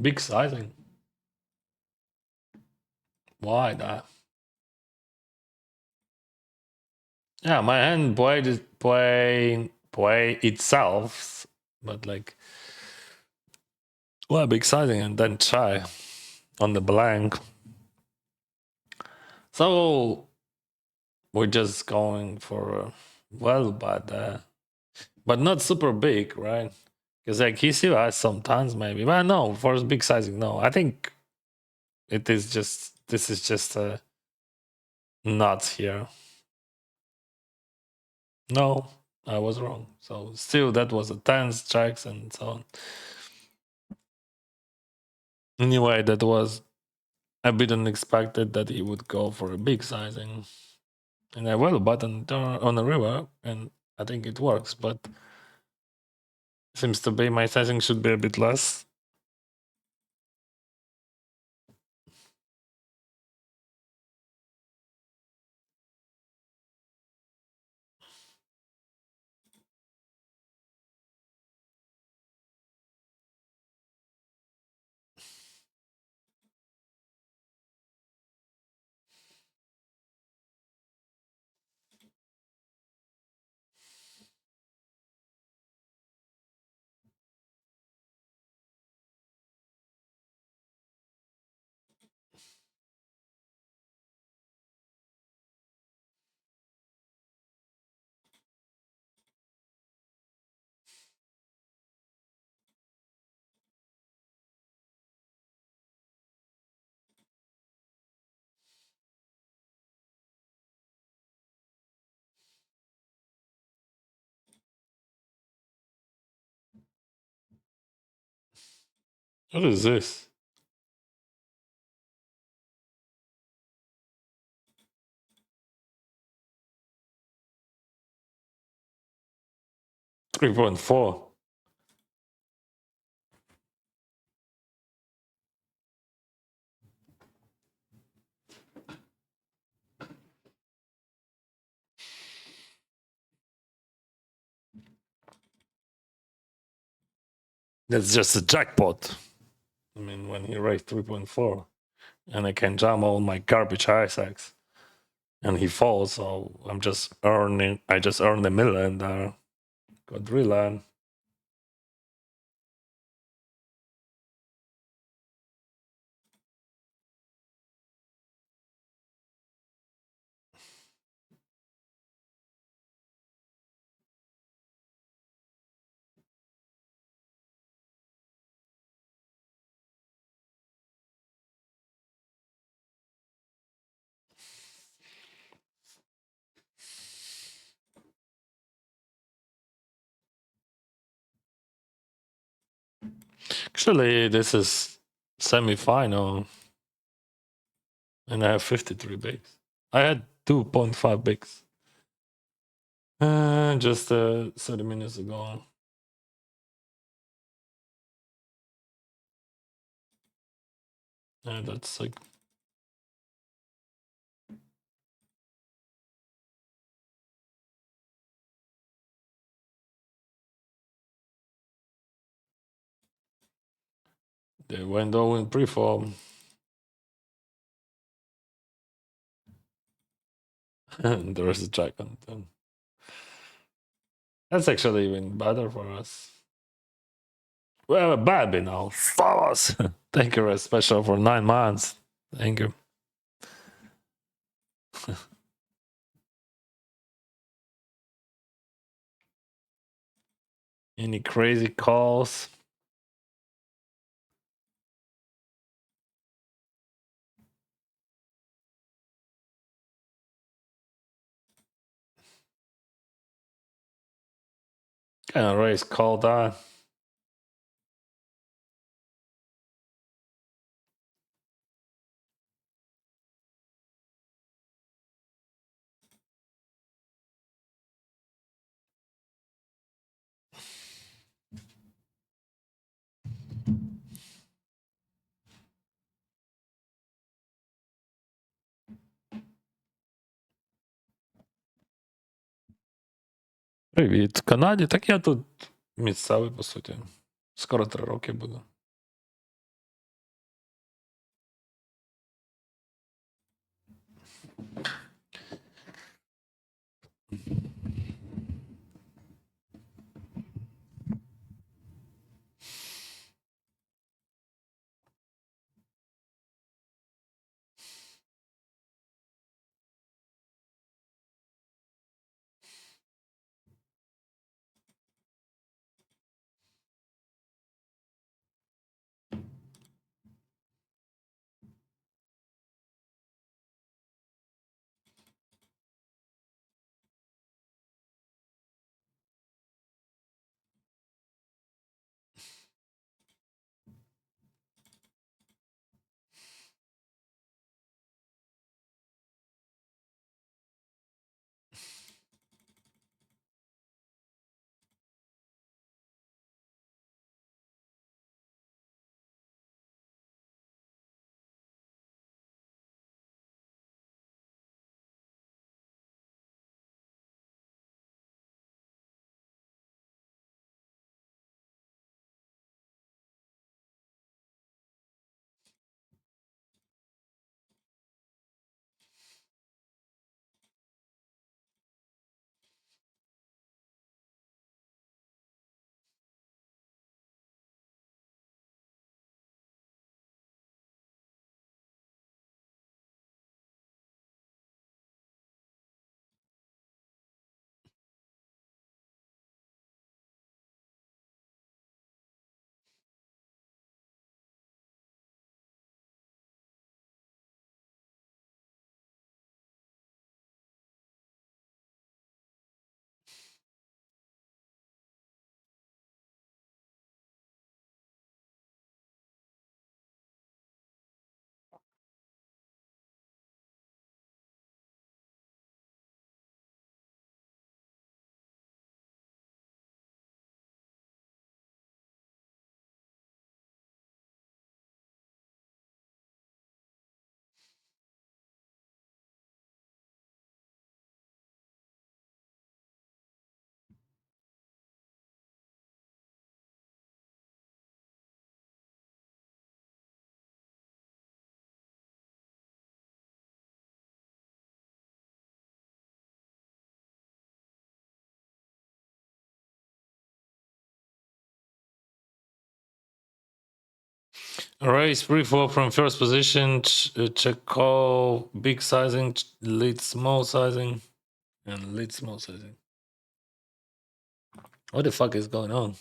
Big sizing. Why that? Yeah, my hand play itself, but like, well, big sizing and then try on the blank. So we're just going for well, but not super big, right? Because like he still has some tons maybe, but no, for big sizing, no. I think it is just this is just nuts here. No, I was wrong. So still, that was a 10 strikes and so on. Anyway, that was a bit unexpected that he would go for a big sizing. And I will button on a river, and I think it works, but seems to be my sizing should be a bit less. What is this? $3.4. That's just a jackpot. I mean, when he raised 3.4, and I can jam all my garbage Isaacs, and he falls, so I'm just earning. I just earned $1 million there. Quadrillion. Actually, this is semi-final, and I have 53 bigs. I had 2.5 bigs just 30 minutes ago. That's like they went all in pre-form. And there is a jack on them. That's actually even better for us. We have a Babby now. Follows. Thank you, special for 9 months. Thank you. Any crazy calls? Kind of race call that. Привіт, в Канаді. Так я тут місцевий, по суті. Скоро 3 роки буду. Race pre-fall from first position. Check call. Big sizing. Lead small sizing. And lead small sizing. What the fuck is going on?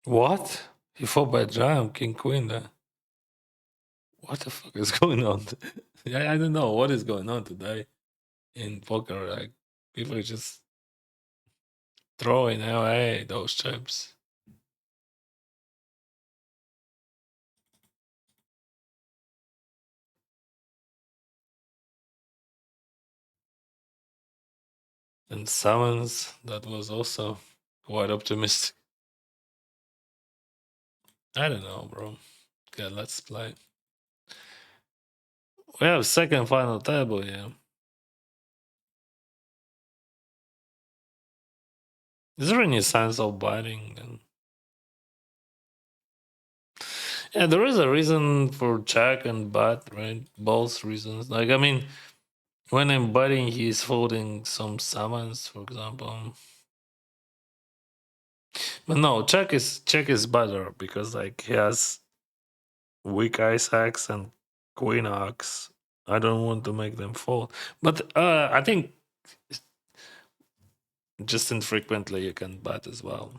What? He fought by jam, king queen there. What the fuck is going on? Yeah, I don't know what is going on today in poker. Like people are just throwing away those chips. And summons, that was also quite optimistic. I don't know, bro. Okay, let's play. We have second final table, yeah. Is there any sense of biting? And yeah, there is a reason for check and bat, right? Both reasons. Like, I mean, when I'm biting, he's folding some summons, for example. But no, check is better because like he has weak ice axe and queen axe. I don't want to make them fold. But I think just infrequently you can bat as well.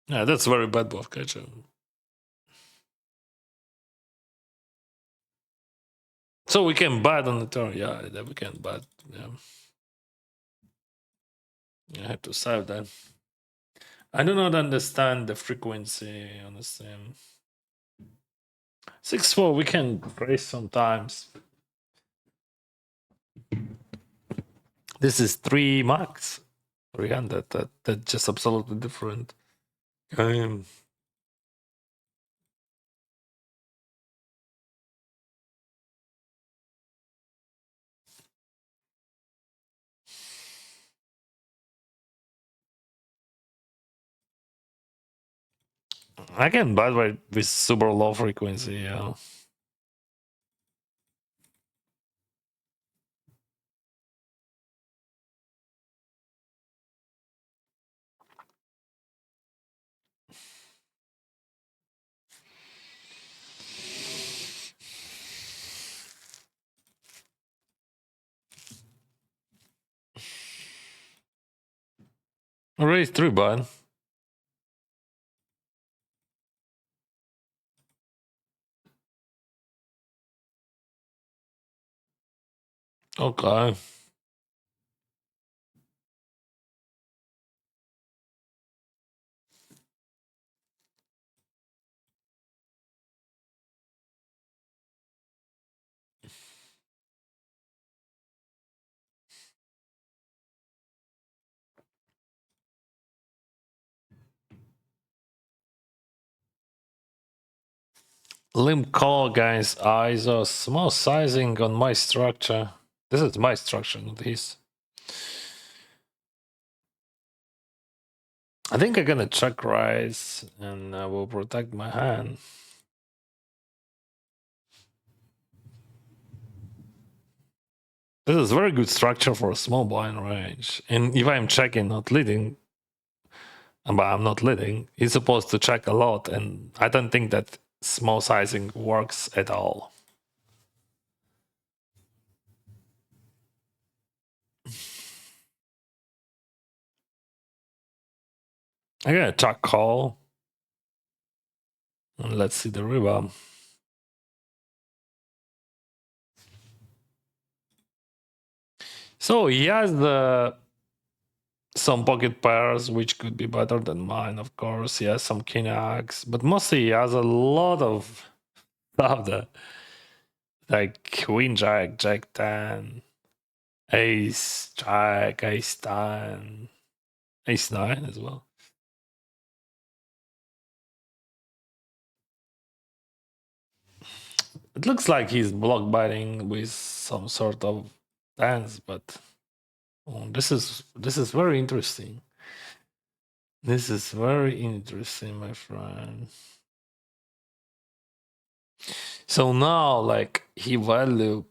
Yeah, that's very bad bluff catcher. So we can bat on the turn. Yeah, we can bat. Yeah. I have to save that. I do not understand the frequency, honestly. 6-4, we can raise sometimes. This is 3 max. 300. That's just absolutely different. I can bat with super low frequency, yeah. Raise 3 bud. Okay. Limb call, guys. ISO small sizing on my structure. This is my structure, not his. I think I'm gonna check rise and I will protect my hand. This is very good structure for a small blind range. And if I'm checking, not leading, but I'm not leading, he's supposed to check a lot. And I don't think that small sizing works at all. I'm gonna check call. And let's see the river. So he has some pocket pairs which could be better than mine, of course. He has some king X, but mostly he has a lot of stuff that like queen jack, jack 10, ace jack, ace 10, ace 9 as well. It looks like he's block biting with some sort of dance, but this is very interesting. This is very interesting, my friend. So now, like he value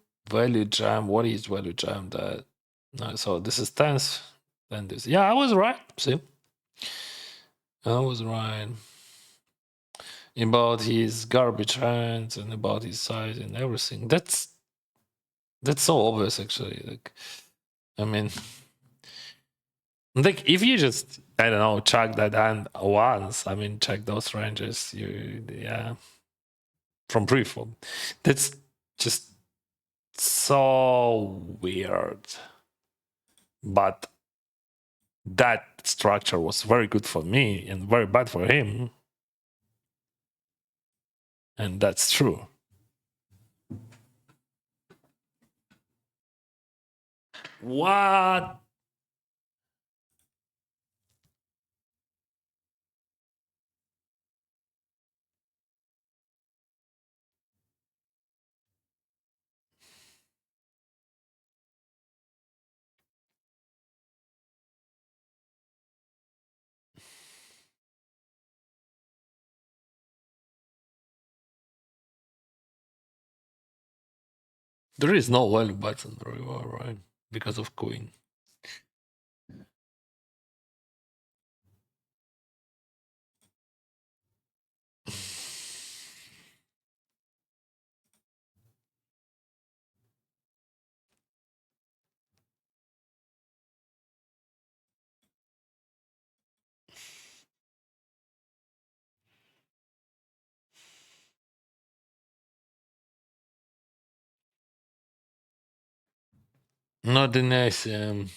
jam. What is value jam? That no. So this is tense. Then this. Yeah, I was right. See, I was right about his garbage hands and about his size and everything. That's so obvious, actually. Like I mean, like if you just I don't know check that hand once, I mean check those ranges, yeah from pre-flop. That's just so weird. But that structure was very good for me and very bad for him. And that's true. What? There is no value bets on the river, right? Because of queen. Not in ACM.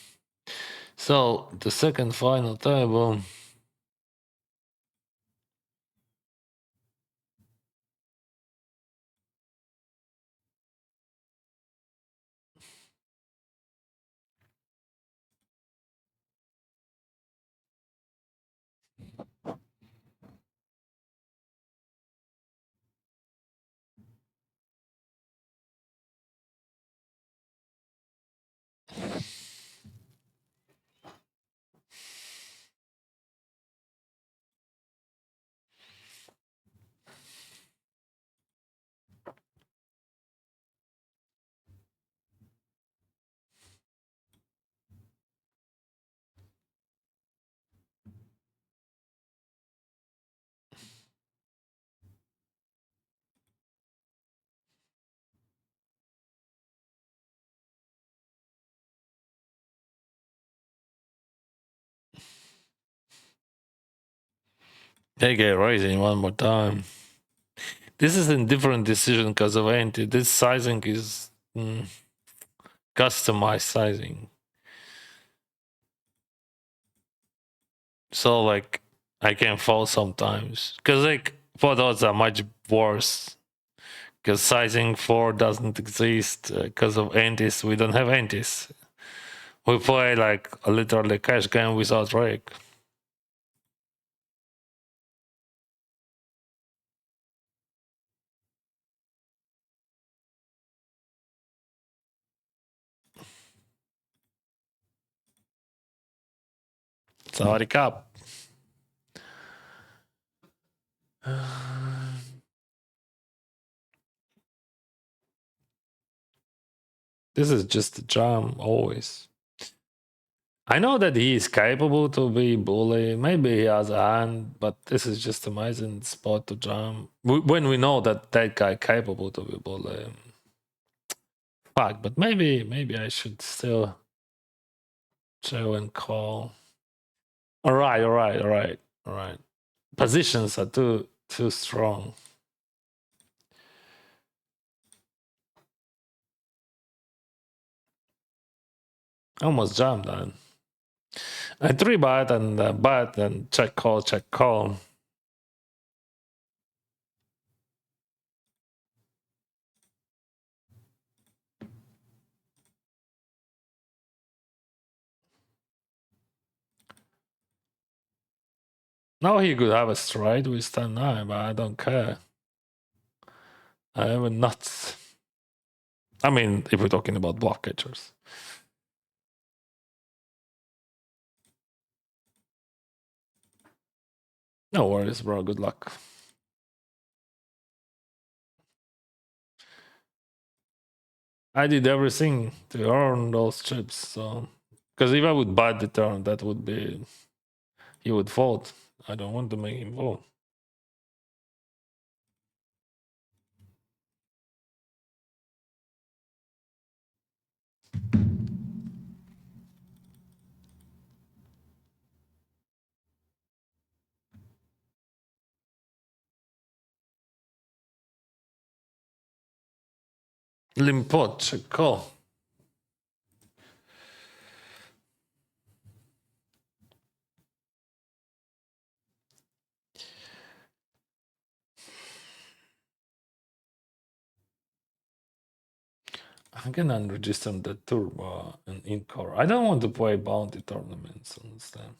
So the second final table. They get raising one more time. This is a different decision because of anti. This sizing is customized sizing. So like I can fall sometimes because like pot odds are much worse because sizing 4 doesn't exist because of antis. We don't have antis. We play like a literally cash game without rake. Sorry, cup. This is just a jam always. I know that he is capable to be bully. Maybe he has a hand, but this is just amazing spot to jam. When we know that that guy capable to be bully. Fuck, but maybe I should still chill and call. All right. Positions are too strong. Almost jammed then. I 3-bet and bet and check call, check call. Now he could have a stride with 10-9, but I don't care. I am nuts. I mean, if we're talking about block catchers. No worries, bro. Good luck. I did everything to earn those chips, so because if I would buy the turn, that would be he would fold. I don't want to make him fold. Limpot, check call. I can unregister the turbo and in-core. I don't want to play bounty tournaments, understand?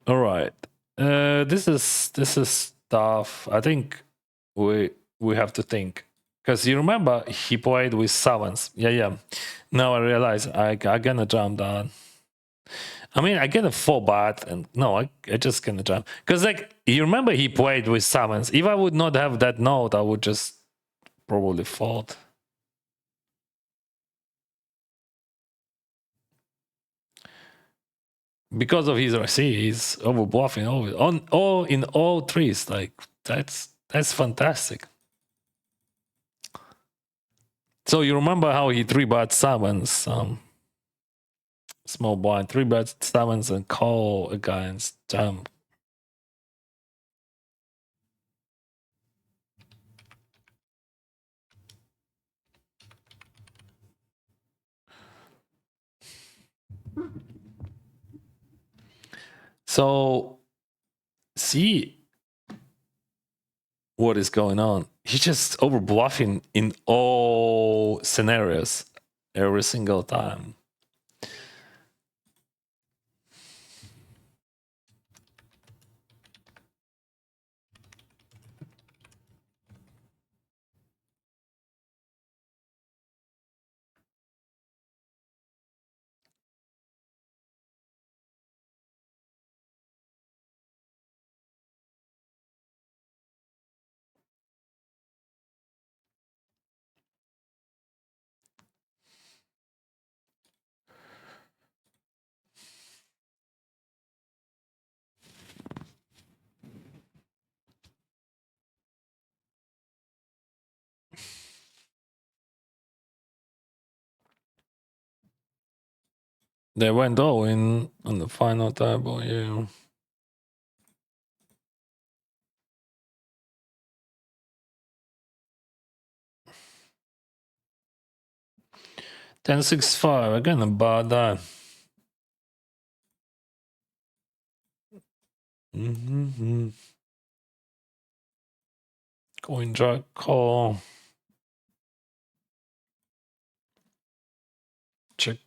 All right. This is tough. I think we have to think because you remember he played with sevens. Yeah. Now I realize I gonna jump down. I mean, I get a full bat, and no, I just gonna jump because like you remember he played with sevens. If I would not have that note, I would just probably fold. Because of his RC, he's over bluffing on all in all threes. Like that's fantastic. So you remember how he three bet sevens, small blind three bet sevens and call against jump. So see what is going on. He's just over bluffing in all scenarios every single time. They went all in on the final table, yeah. Ten six five again about that. Mm-hmm. Coin drag call. Check.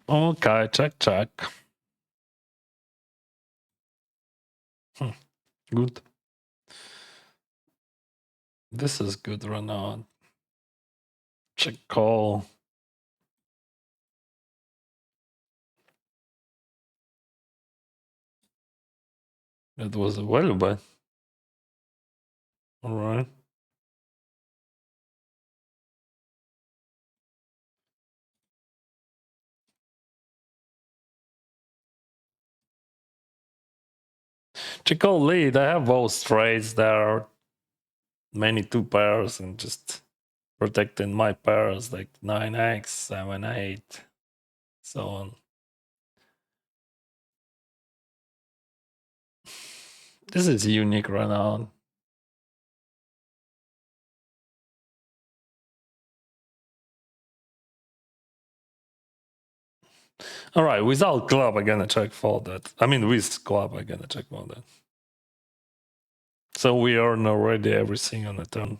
Okay, check. Good. This is good run out. Check call. It was a well bet. All right. Check call lead. I have both straights. There are many two pairs and just protecting my pairs like 9x, 7-8, so on. This is a unique run out. All right, without club, I'm gonna check fold that. I mean, with club, I'm gonna check fold that. So we earn already everything on the turn.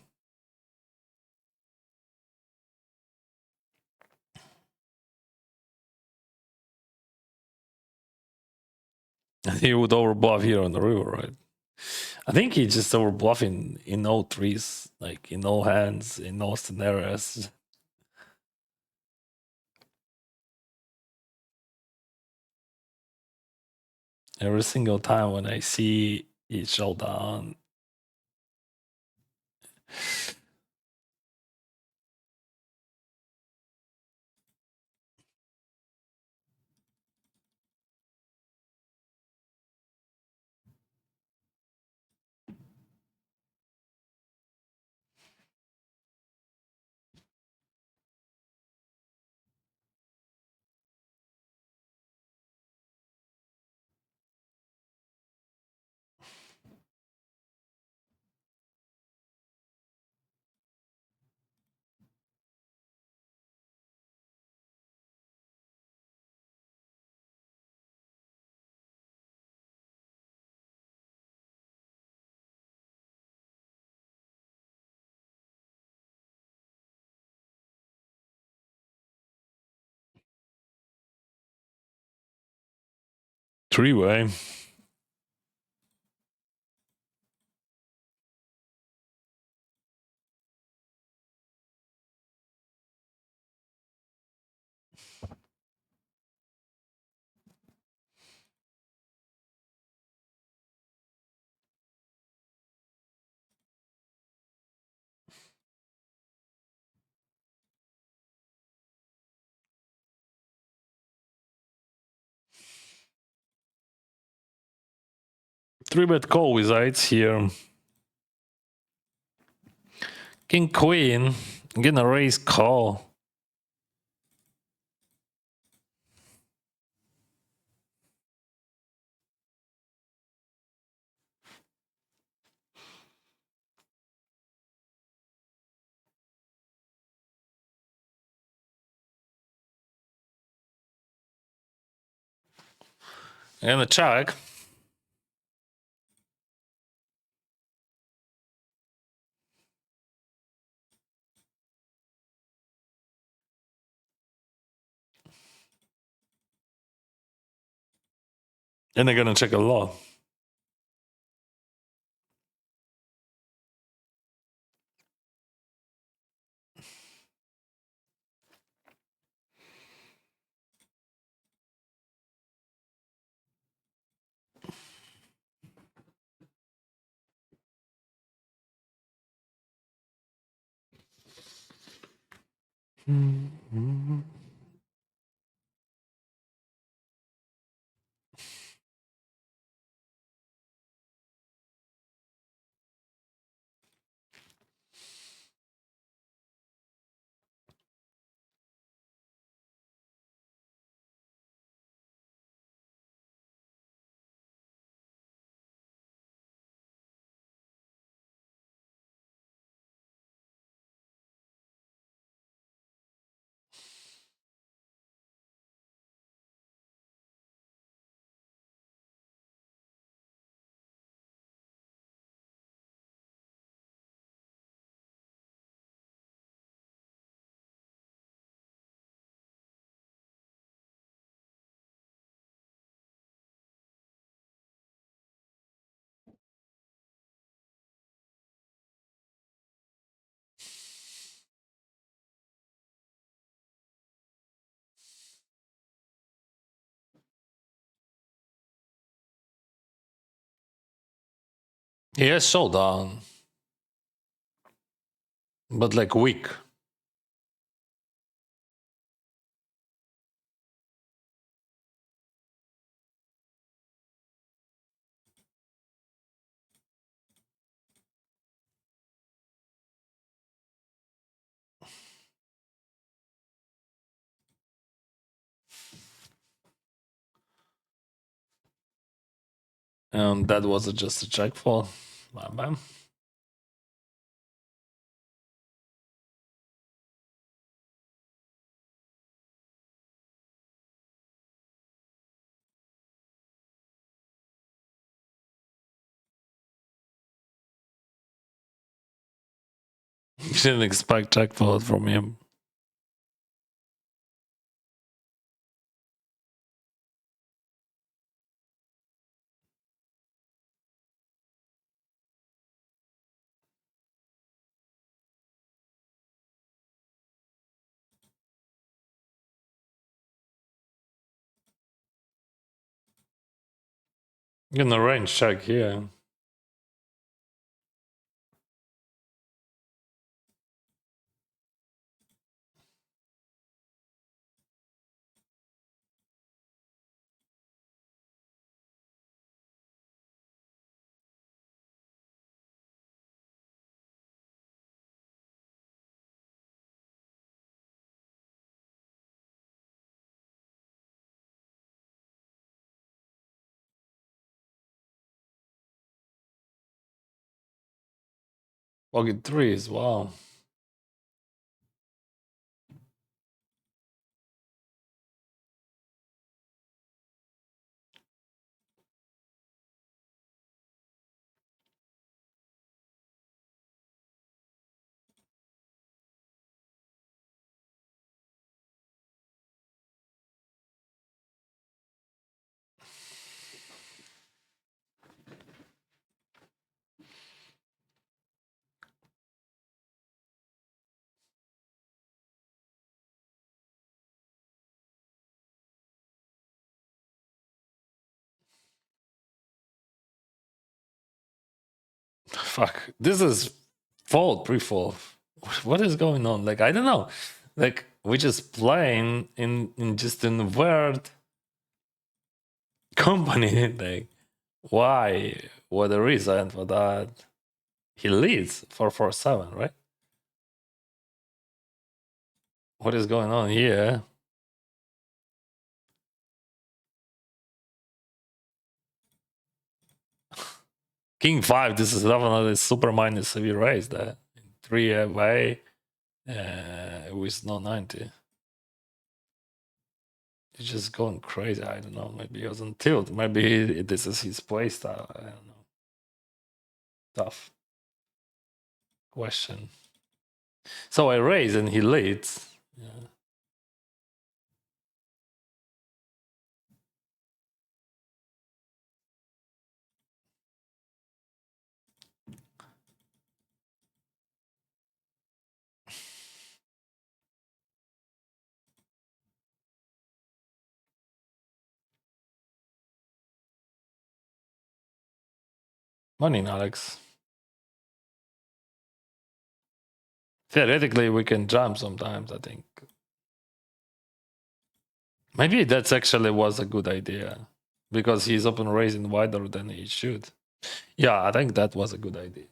He would overbluff here on the river, right? I think he just overbluffing in all threes, like in all hands, in all scenarios. Every single time when I see it showdown. Three-way. Three-bet call with eights here. King queen. Gonna raise call. And a check. And they're gonna check a lot. He has showdown. But like weak. And that was just a check for. Bam bam. Didn't expect jackpot from him. Gonna range check here. Pocket threes, wow. Fuck. This is fold, pre-fold. What is going on? Like, I don't know. Like, we just playing in just in weird company. Like, why? What the reason for that? He leads 4-4-7, right? What is going on here? King 5, this is definitely super minus severe raise there. 3 away with no 90. He's just going crazy. I don't know. Maybe he was on tilt. Maybe this is his play style. I don't know. Tough question. So I raise and he leads. Yeah. Morning, Alex. Theoretically, we can jump sometimes, I think. Maybe that's actually was a good idea because he's open raising wider than he should. Yeah, I think that was a good idea.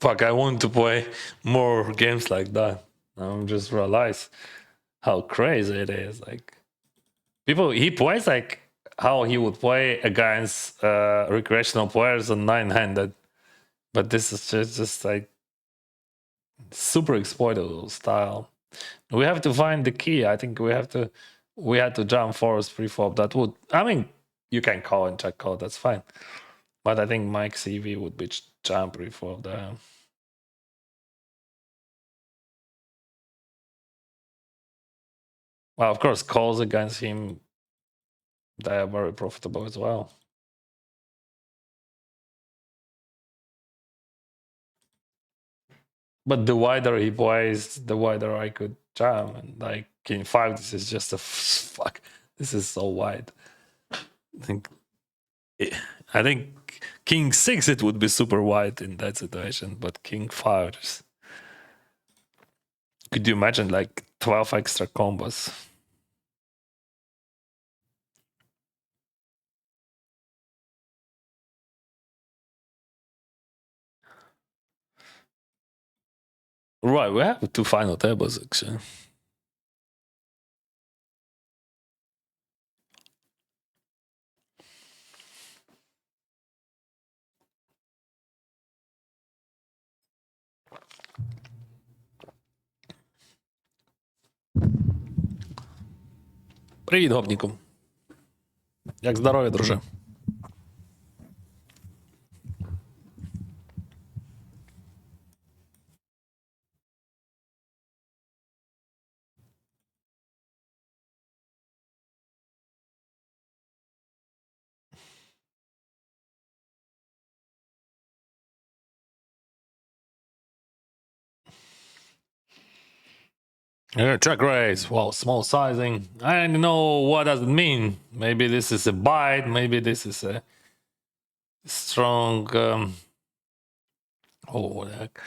Fuck, I want to play more games like that. I just realize how crazy it is. Like people, he plays like how he would play against recreational players on 9-handed, but this is just like super exploitable style. We have to find the key. I think we had to jump force pre-flop. That would, I mean, you can call and check call. That's fine. But I think Mike CV would be jump pre-flop there. Well, of course, calls against him, they are very profitable as well. But the wider he plays, the wider I could jam. And like King 5, this is just a fuck. This is so wide. I think I think King 6 it would be super wide in that situation, but King 5 is... Could you imagine like 12 extra combos? Right, we have 2 final tables actually. Привіт, гопніку. Як здоров'я, друже? Check raise. Wow, small sizing. I don't know what does it mean. Maybe this is a bite. Maybe this is a strong. Oh, what the heck?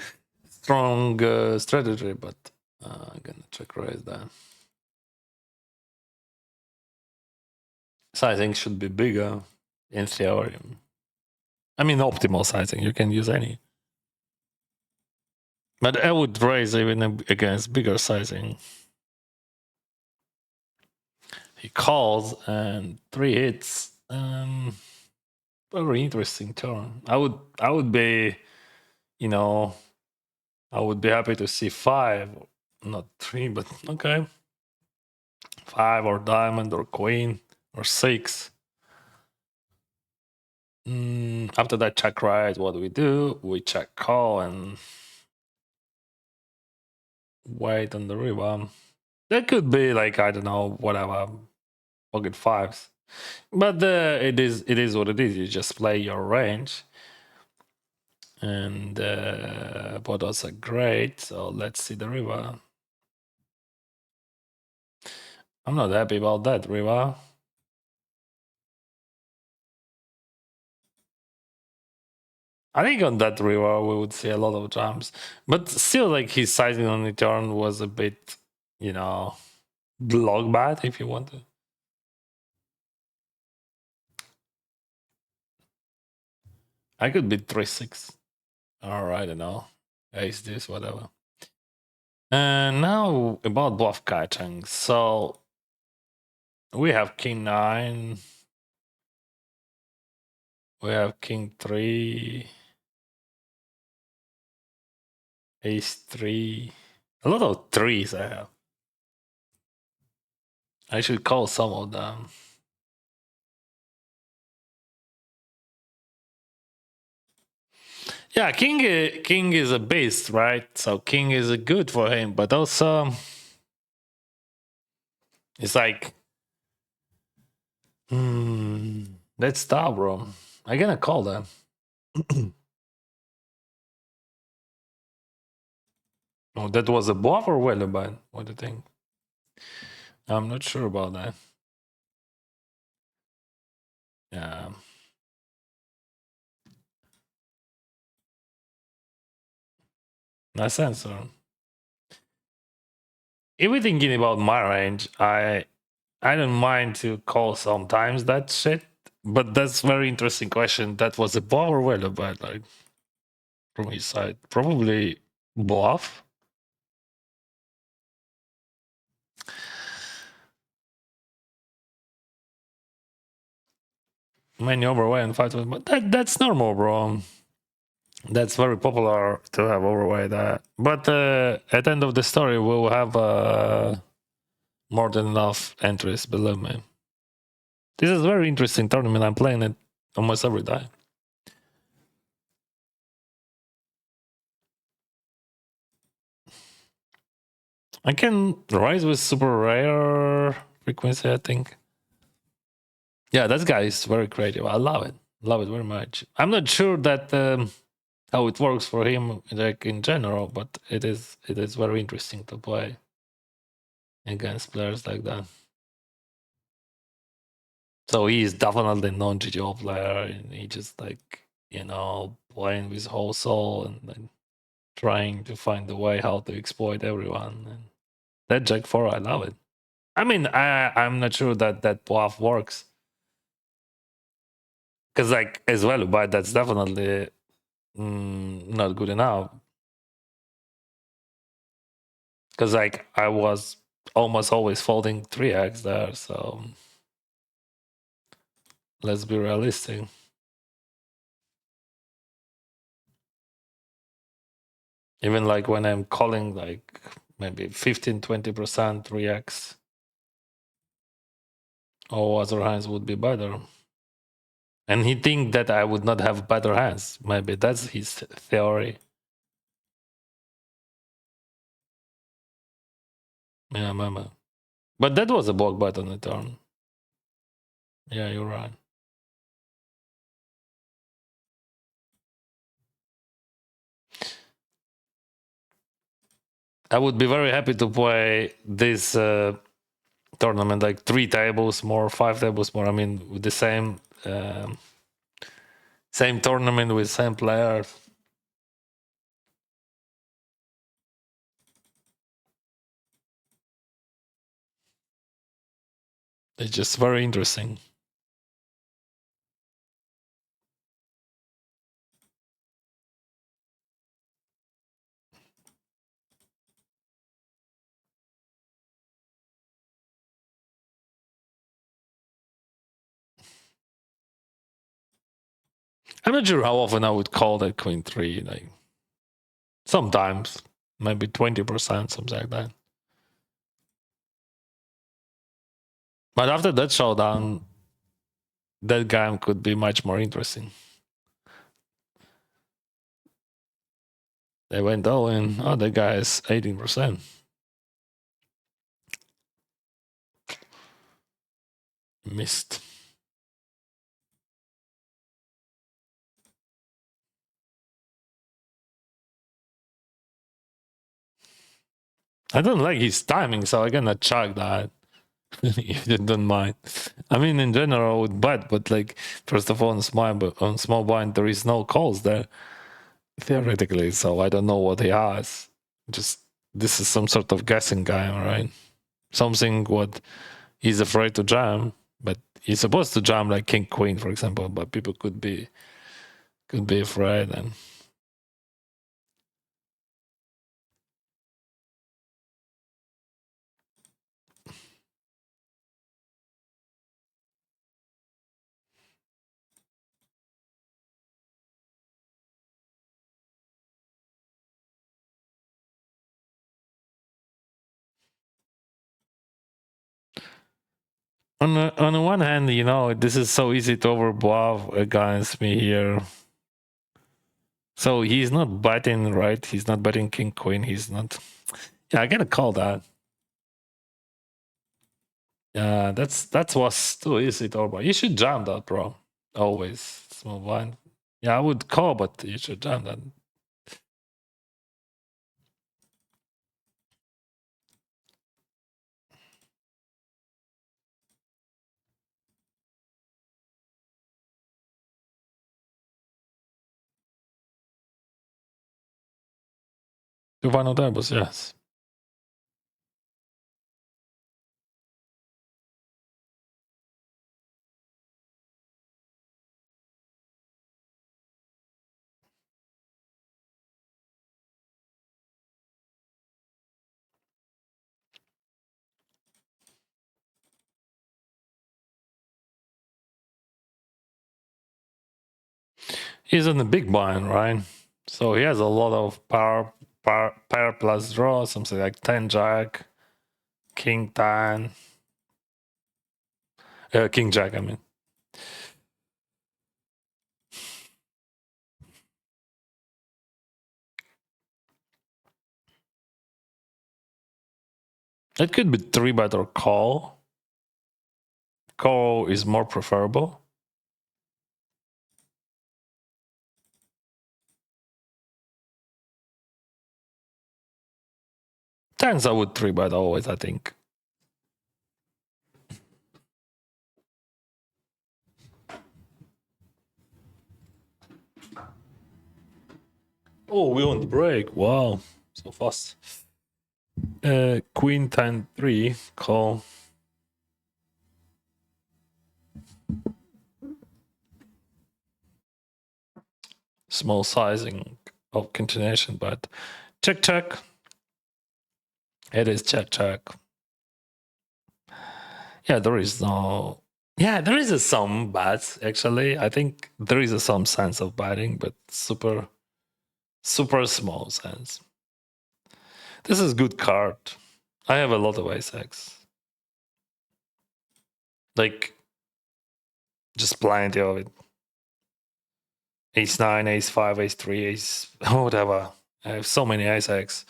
Strong strategy, but I'm gonna check raise that. Sizing should be bigger in theory. I mean, optimal sizing. You can use any. But I would raise even against bigger sizing. He calls and 3 hits. Very interesting turn. I would be, you know, I would be happy to see 5, not 3, but okay. 5 or diamond or queen or 6. After that check raise, what do? We check call and wait on the river. That could be like, I don't know, whatever, pocket 5s. But it is what it is. You just play your range. And bottles are great. So let's see the river. I'm not happy about that river. I think on that river we would see a lot of jumps, but still, like his sizing on the turn was a bit, block bad if you want to. I could be 3-6. Or I don't know, ace this, whatever. And now about bluff catching. So we have king 9. We have king 3. Ace 3. A lot of 3s I have. I should call some of them. Yeah, king is a beast, right? So king is good for him, but also it's like, that's tough, bro. I'm gonna call them. Oh, that was a bluff or well bad? What do you think? I'm not sure about that. Yeah. Nice answer. If we're thinking about my range, I don't mind to call sometimes that shit, but that's very interesting question. That was a bluff or well bad, like from his side? Probably bluff. Many overweight and fight, but that's normal, bro. That's very popular to have overweight. But at the end of the story, we'll have more than enough entries, believe me. This is a very interesting tournament. I'm playing it almost every day. I can rise with super rare frequency, I think. Yeah, that guy is very creative. I love it. Love it very much. I'm not sure that how it works for him, like in general, but it is very interesting to play against players like that. So he is definitely non-GTO player, and he just like, playing with whole soul and trying to find a way how to exploit everyone. And that Jack 4, I love it. I mean, I'm not sure that bluff works. Because like as well, but that's definitely not good enough. Because like I was almost always folding 3x there, so let's be realistic. Even like when I'm calling like maybe 15-20% 3x, all other hands would be better. And he think that I would not have better hands. Maybe that's his theory. Yeah, maybe. But that was a block button on the turn. Yeah, you're right. I would be very happy to play this tournament like 3 tables more, 5 tables more. I mean, with the same tournament with same players. It's just very interesting. I'm not sure how often I would call that queen 3. Like sometimes, maybe 20%, something like that. But after that showdown, that game could be much more interesting. They went all in. Oh, that guy is 18%. Missed. I don't like his timing, so I'm gonna chuck that. If you don't mind. I mean, in general, I would bet, but like, first of all, on small blind, there is no calls there theoretically, so I don't know what he has. Just this is some sort of guessing game, right? Something what he's afraid to jam, but he's supposed to jam like king queen, for example. But people could be afraid and. On the one hand, you know, this is so easy to overbluff against me here. So he's not betting, right? He's not betting king queen. He's not. Yeah, I gotta call that. Yeah, that was too easy to overbluff. You should jam that, bro. Always small blind. Yeah, I would call, but you should jam that. Two final tables, yes. He's on the big blind, right? So he has a lot of pair plus draw, something like 10 jack, king 10, king jack, I mean. It could be 3-bet or call. Call is more preferable. Tens I would 3-bet always, I think. Oh, we on the break. Wow. So fast. Queen 10-3, call. Small sizing of continuation, but check, check. It is check, check. Yeah, there is no. Yeah, there is some bats actually. I think there is some sense of batting, but super small sense. This is good card. I have a lot of ace-x. Like, just plenty of it. Ace-9, ace-5, ace-3, ace... whatever. I have so many ace-x.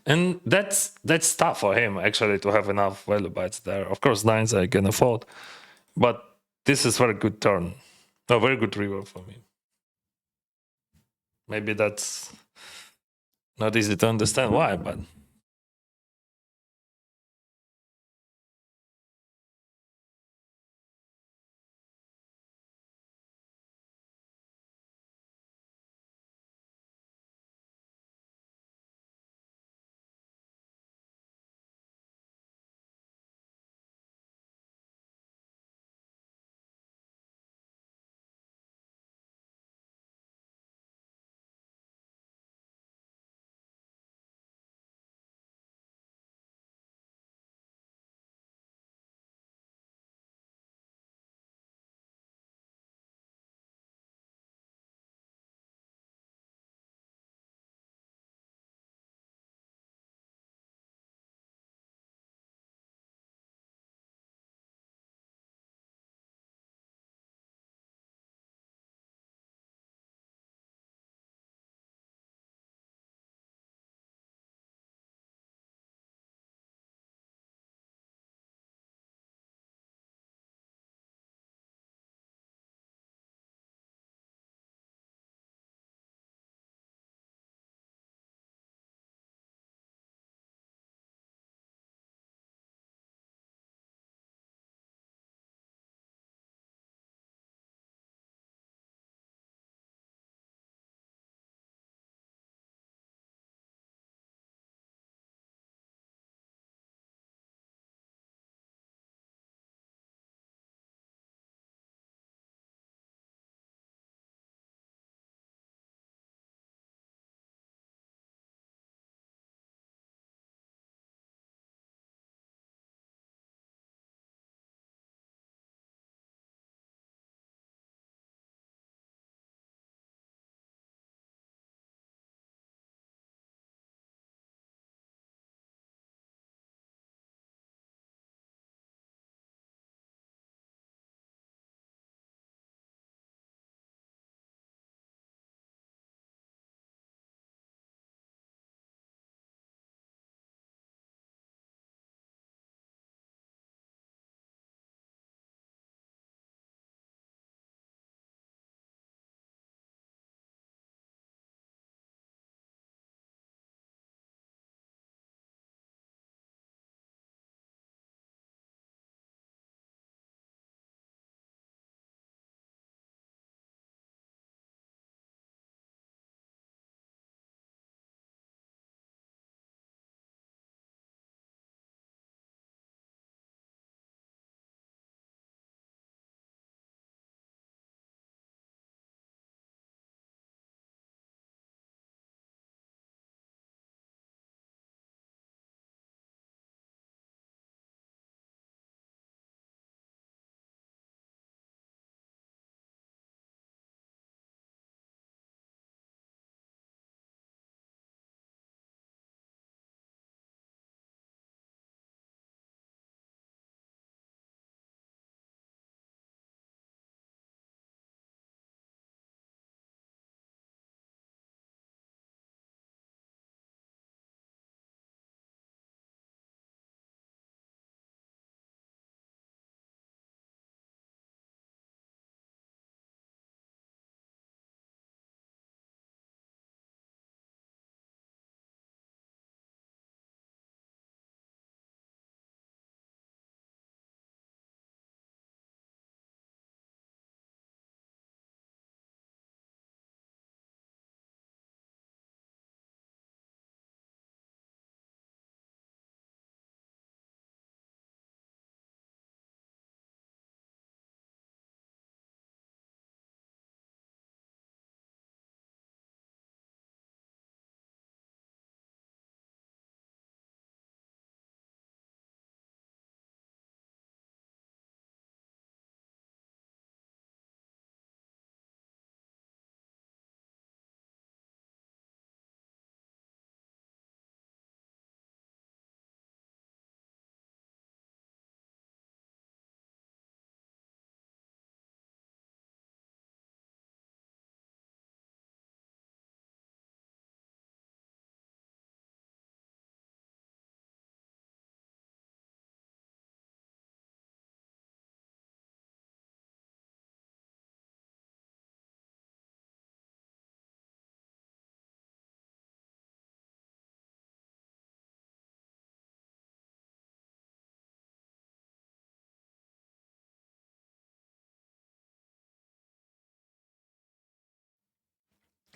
And that's tough for him, actually, to have enough value bets there. Of course, 9s I can afford. But this is very good turn. A very good river for me. Maybe that's not easy to understand why, but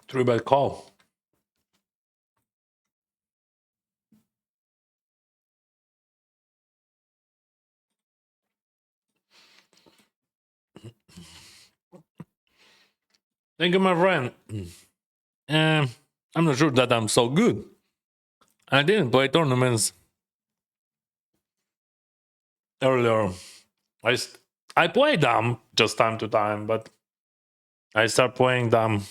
3-bet call. Thank you, my friend. I'm not sure that I'm so good. I didn't play tournaments earlier. I, I play them just time to time, but I start playing them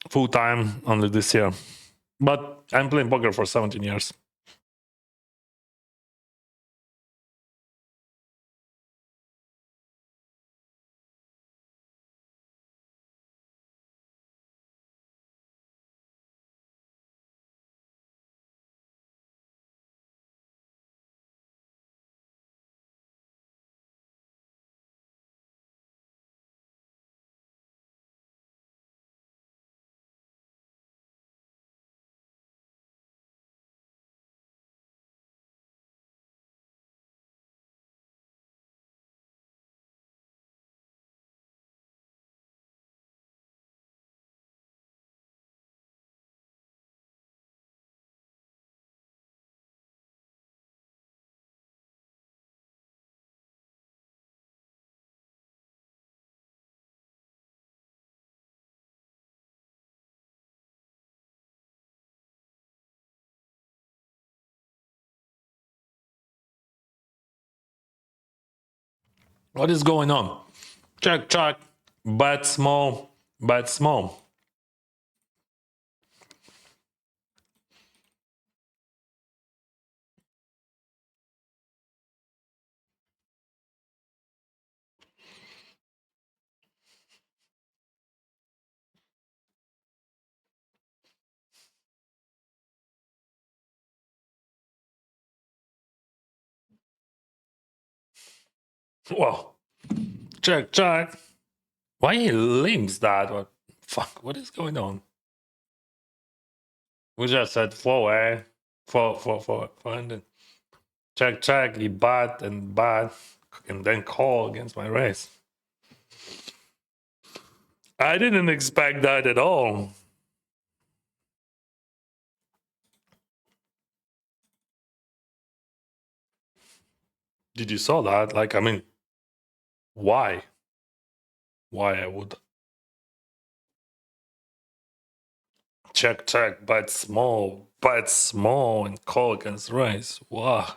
full time only this year. But I'm playing poker for 17 years. What is going on? Check, check. Bet small, bet small. Whoa. Check, check. Why he limps that? What? Fuck, what is going on? We just said 4, 4, and then check, check, he bat, and then call against my race. I didn't expect that at all. Did you saw that? Like, I mean, why? Why I would check, check, bet small, and call against race. Wow.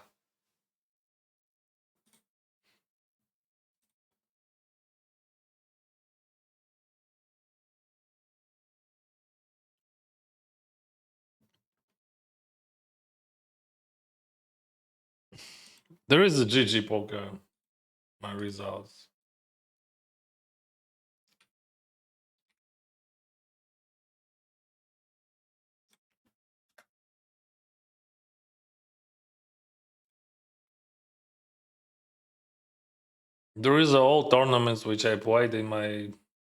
There is a GG poker. My results. There is all tournaments which I played in my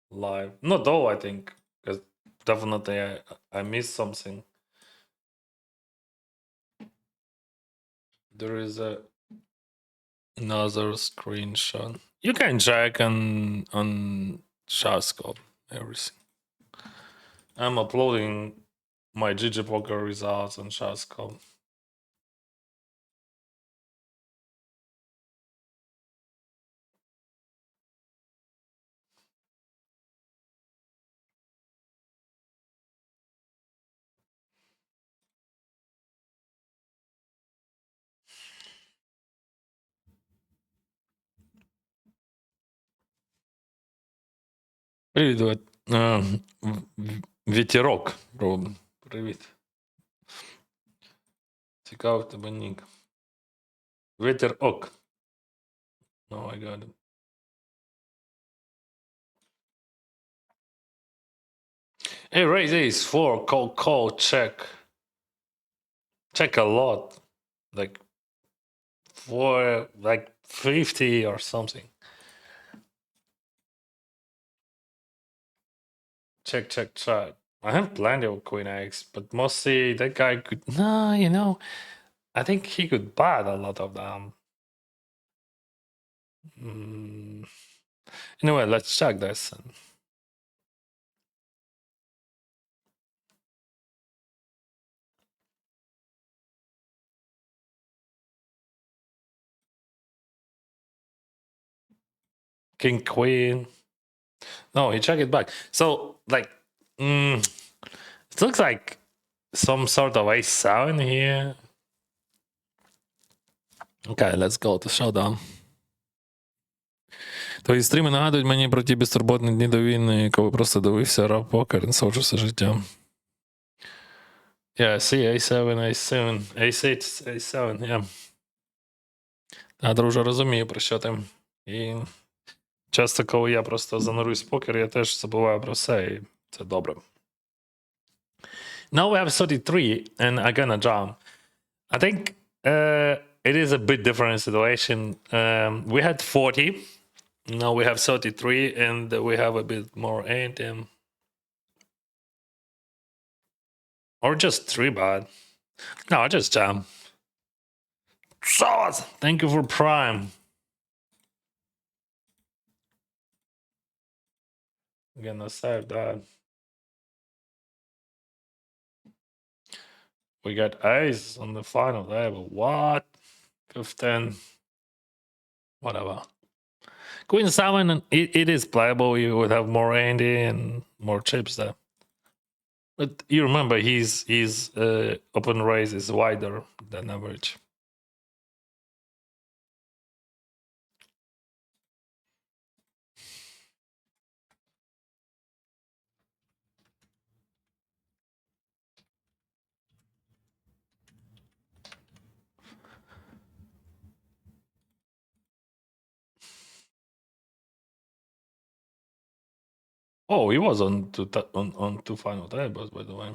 life. Not all, I think, because definitely I missed something. There is another screenshot. You can check on Shascope everything. I'm uploading my GG poker results on Shascope. Привіт, Ветерок. Привіт. Цікавий тебе нік. Ветерок. No, I got it. Hey, raise ace 4, call, check. Check a lot. Like 4, like 50 or something. Check, check, check. I have plenty of queen X, but mostly that guy could. No, I think he could bat a lot of them. Anyway, let's check this. King Queen. No, he checked it back. So like, it looks like some sort of ace-7 here. Okay, let's go to showdown. Твої стріми нагадують мені про ті безтурботні дні до війни, коли просто дивився рап покер і насолоджувався все життя. Yeah, see, A7, A7, A6, A7, yeah. А, друже, розумію, про що ти. І часто, коли я просто занурюсь в покер, я теж забуваю про все, і це добре. Now we have 33, and I'm gonna jump. I think it is a bit different situation. We had 40, now we have 33, and we have a bit more ante. Or just 3 bad. No, I just jump. Sauce! Thank you for Prime. I'm gonna save that. We got ace on the final table. What? 15. Whatever. Queen 7, it is playable. You would have more ante and more chips there. But you remember his open raise is wider than average. Oh, he was on two final tables, by the way.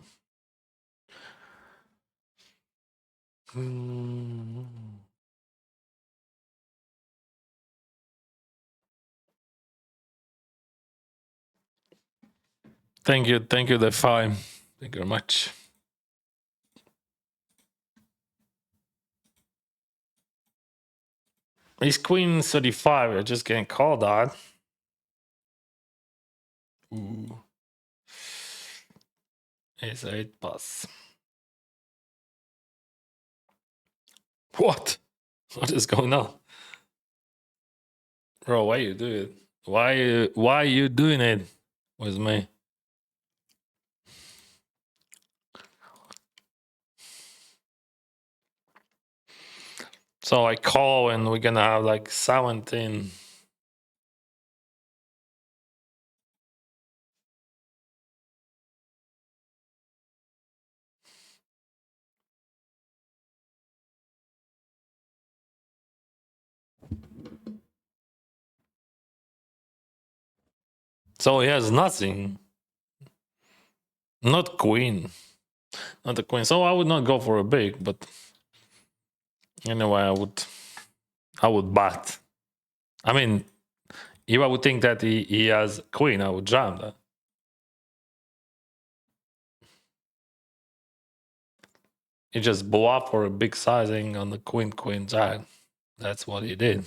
Thank you, Defy. Thank you very much. He's Queen 35. I just can't call that. Ooh. Ace 8 pass. What? What is going on? Bro, why you do it? Why you doing it with me? So I call and we're gonna have like 17. So he has nothing. Not queen. Not a queen. So I would not go for a big, but anyway, I would bat. I mean, if I would think that he has queen, I would jam that. He just blew up for a big sizing on the queen jack. That's what he did.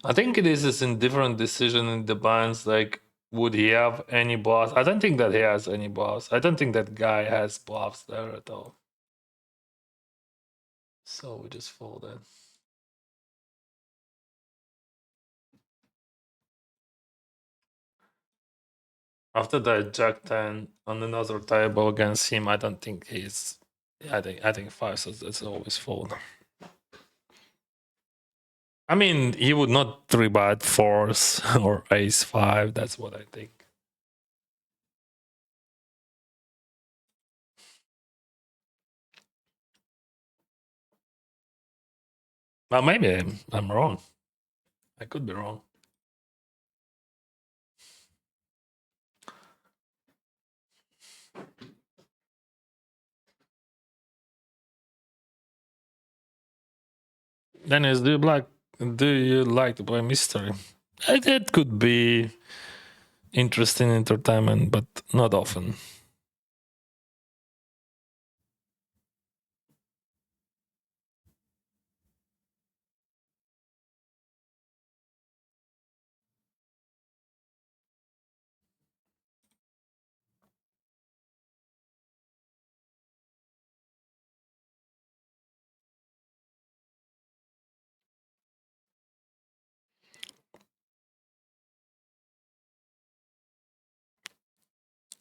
I think it is a indifferent decision in the bands. Like, would he have any bluffs? I don't think that he has any bluffs. I don't think that guy has bluffs there at all. So we just folded. After that Jack 10 on another table against him, I don't think he's. I think 5, so that's always fold. I mean, he would not 3-bet 4s or ace 5. That's what I think. Well, maybe I'm wrong. I could be wrong. Dennis, do you like to play mystery? It could be interesting entertainment, but not often.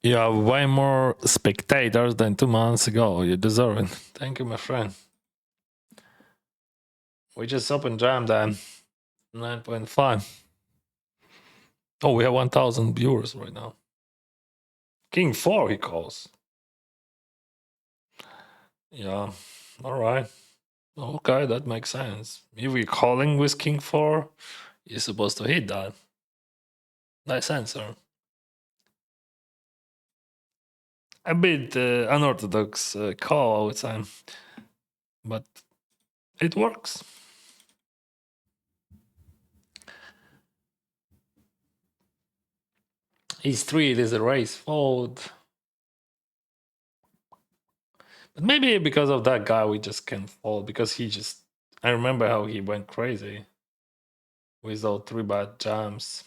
You have way more spectators than 2 months ago. You deserve it. Thank you, my friend. We just opened Jam then. 9.5. Oh, we have 1,000 viewers right now. King 4, he calls. Yeah. All right. Okay, that makes sense. If you're calling with King 4, you're supposed to hit that. Nice answer. A bit unorthodox call, I would say. But it works. E3, it is a race fold. But maybe because of that guy, we just can't fold because he just. I remember how he went crazy with all 3 bad jams.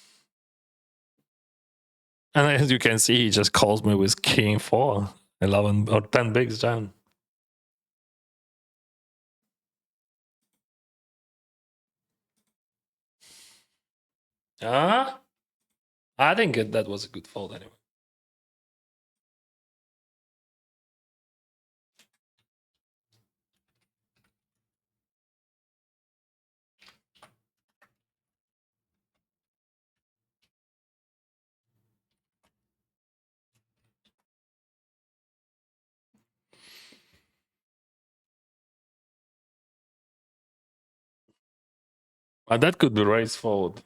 And as you can see, he just calls me with King 4, 11 or 10 bigs jam. I think that was a good fold anyway. That could be raise fold.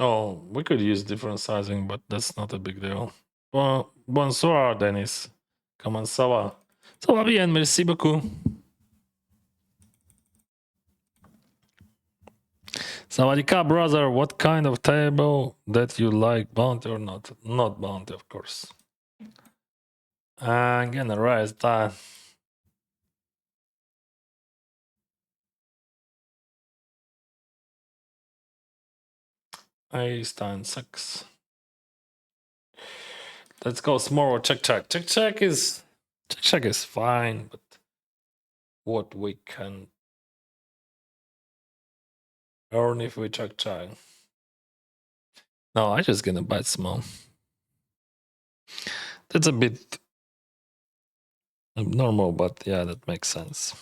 Oh, we could use different sizing, but that's not a big deal. Bonsoir, Dennis. Comment ça va? Ça va bien, merci beaucoup. Sawadika, brother, what kind of table that you like, bounty or not? Not bounty, of course. I'm gonna raise that. Ace 10 6. Let's go small check check. Check is fine, but what we can earn if we check check. No, I just gonna bet small. That's a bit abnormal, but yeah, that makes sense.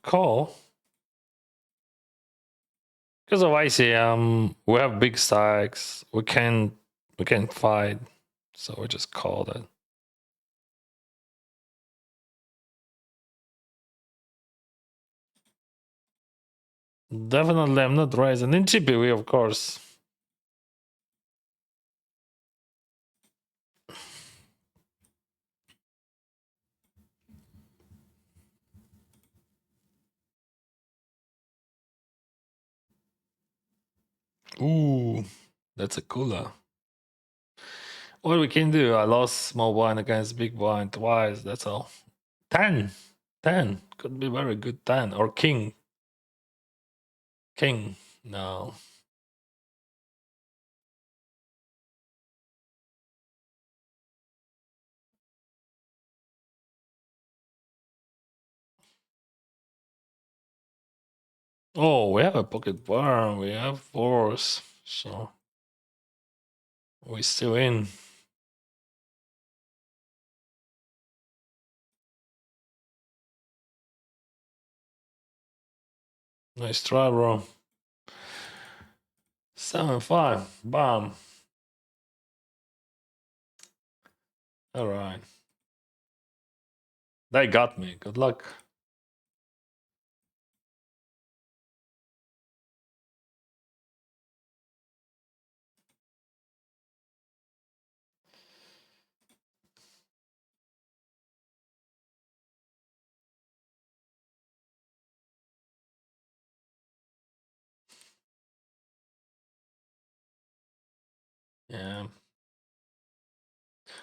Call. Because of ICM, we have big stacks. We can fight, so we just call that. Definitely, I'm not raising in GPW, of course. Ooh, that's a cooler. What we can do? I lost small blind against big blind twice. That's all. 10. 10 could be very good. 10 or king. King. No. Oh, we have a pocket bar. We have fours. So we still in. Nice try, bro. 7-5. Bam. All right. They got me. Good luck. Yeah.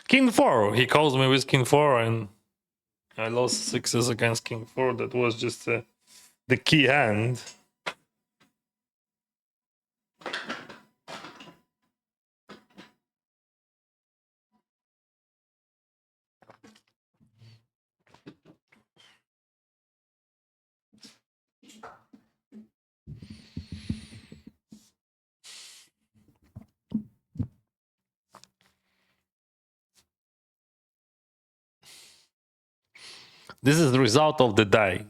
King 4. He calls me with King 4, and I lost 6s against King 4. That was just the key hand. This is the result of the day.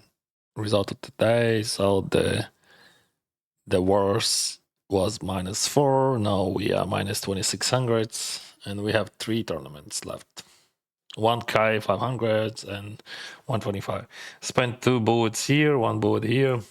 Result of the day. So the worst was -4. Now we are -2600, and we have 3 tournaments left. 1K 500 and 125. Spent 2 boots here, 1 boot here.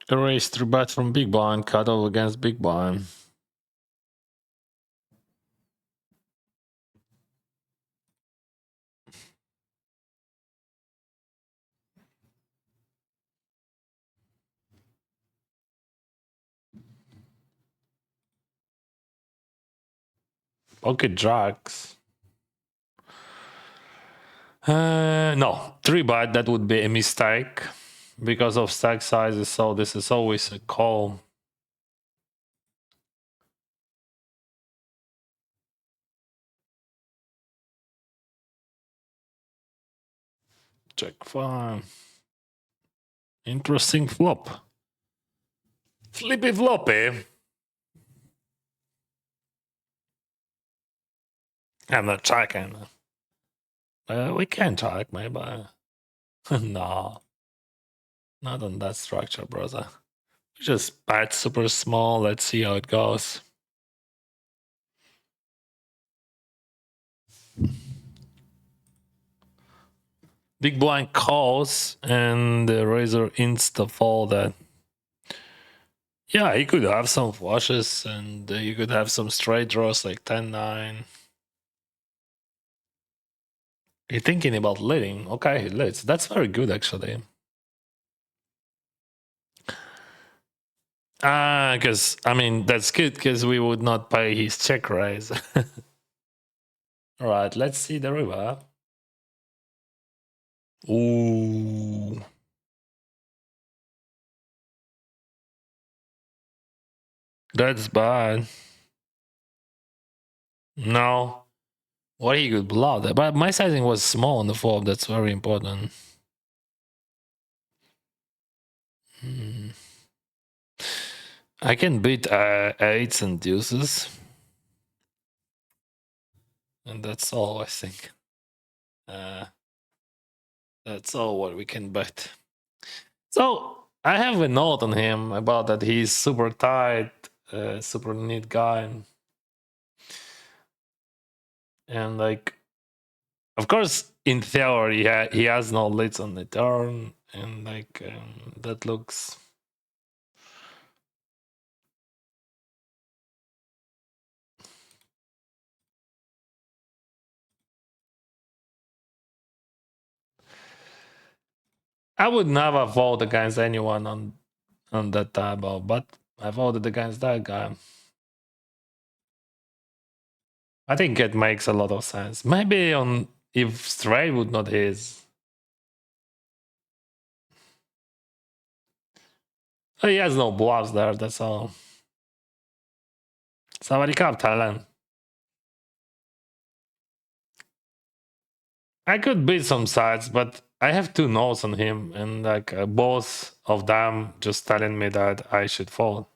Erase 3 bet from big blind, cut off against big blind. Pocket jacks. No, 3 bet, that would be a mistake because of stack sizes. So this is always a call. Check 5. Interesting flop. Flippy floppy. I'm not checking. We can check, maybe. No. Not on that structure, brother. Just bet super small. Let's see how it goes. Big blind calls and the razor insta fold that. Yeah, he could have some flushes and you could have some straight draws like 10-9. You're thinking about leading. Okay, he leads. That's very good, actually. Because, I mean, that's good because we would not pay his check raise. All right, let's see the river. Ooh. That's bad. No. What he could blow that. But my sizing was small on the fold. That's very important. I can beat 8s and deuces. And that's all, I think. That's all what we can bet. So I have a note on him about that he's super tight, super neat guy. And like, of course, in theory, he has no leads on the turn. And like, that looks... I would never vote against anyone on that table, but I voted against that guy. I think it makes a lot of sense. Maybe on if straight would not his. He has no bluffs there, that's all. Somebody come talent. I could beat some sides, but I have 2 no's on him, and like both of them just telling me that I should fold.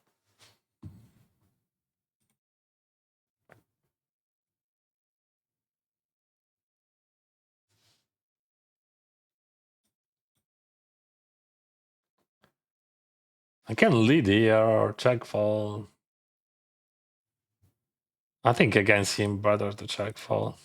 I can lead here or check fall. I think against him better to check fall.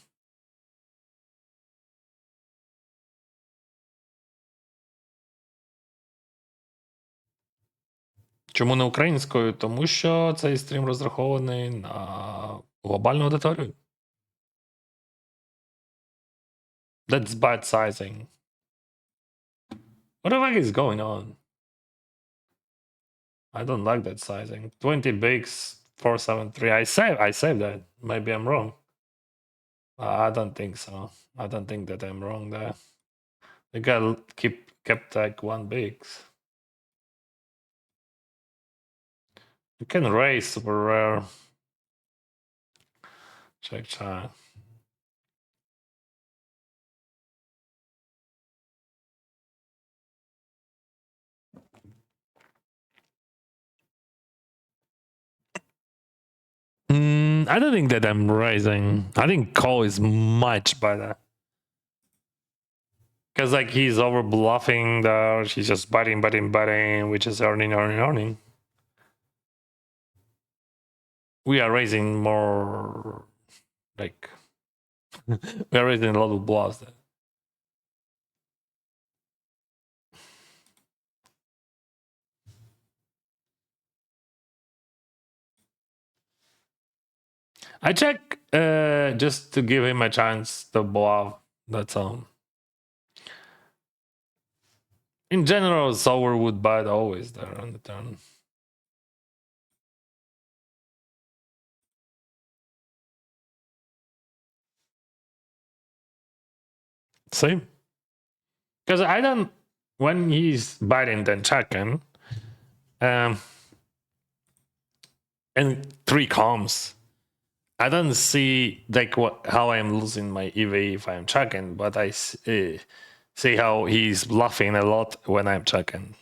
Чому не українською? Тому що цей стрім розрахований на глобальну аудиторію. That's bad sizing. What the fuck is going on? I don't like that sizing. 20 bigs, 473. I saved that. Maybe I'm wrong. I don't think so. I don't think that I'm wrong there. You gotta kept like one bigs. You can raise super rare. Check chat. I don't think that I'm raising. I think call is much better. Because like he's over bluffing there, she's just betting, which is earning. We are raising more, like we are raising a lot of bluffs there. I check just to give him a chance to bluff. That's all. In general, solver would bet always there on the turn. See? Because I don't, when he's betting then checking, and 3 comes, I don't see like how I'm losing my EV if I'm checking, but I see how he's bluffing a lot when I'm checking.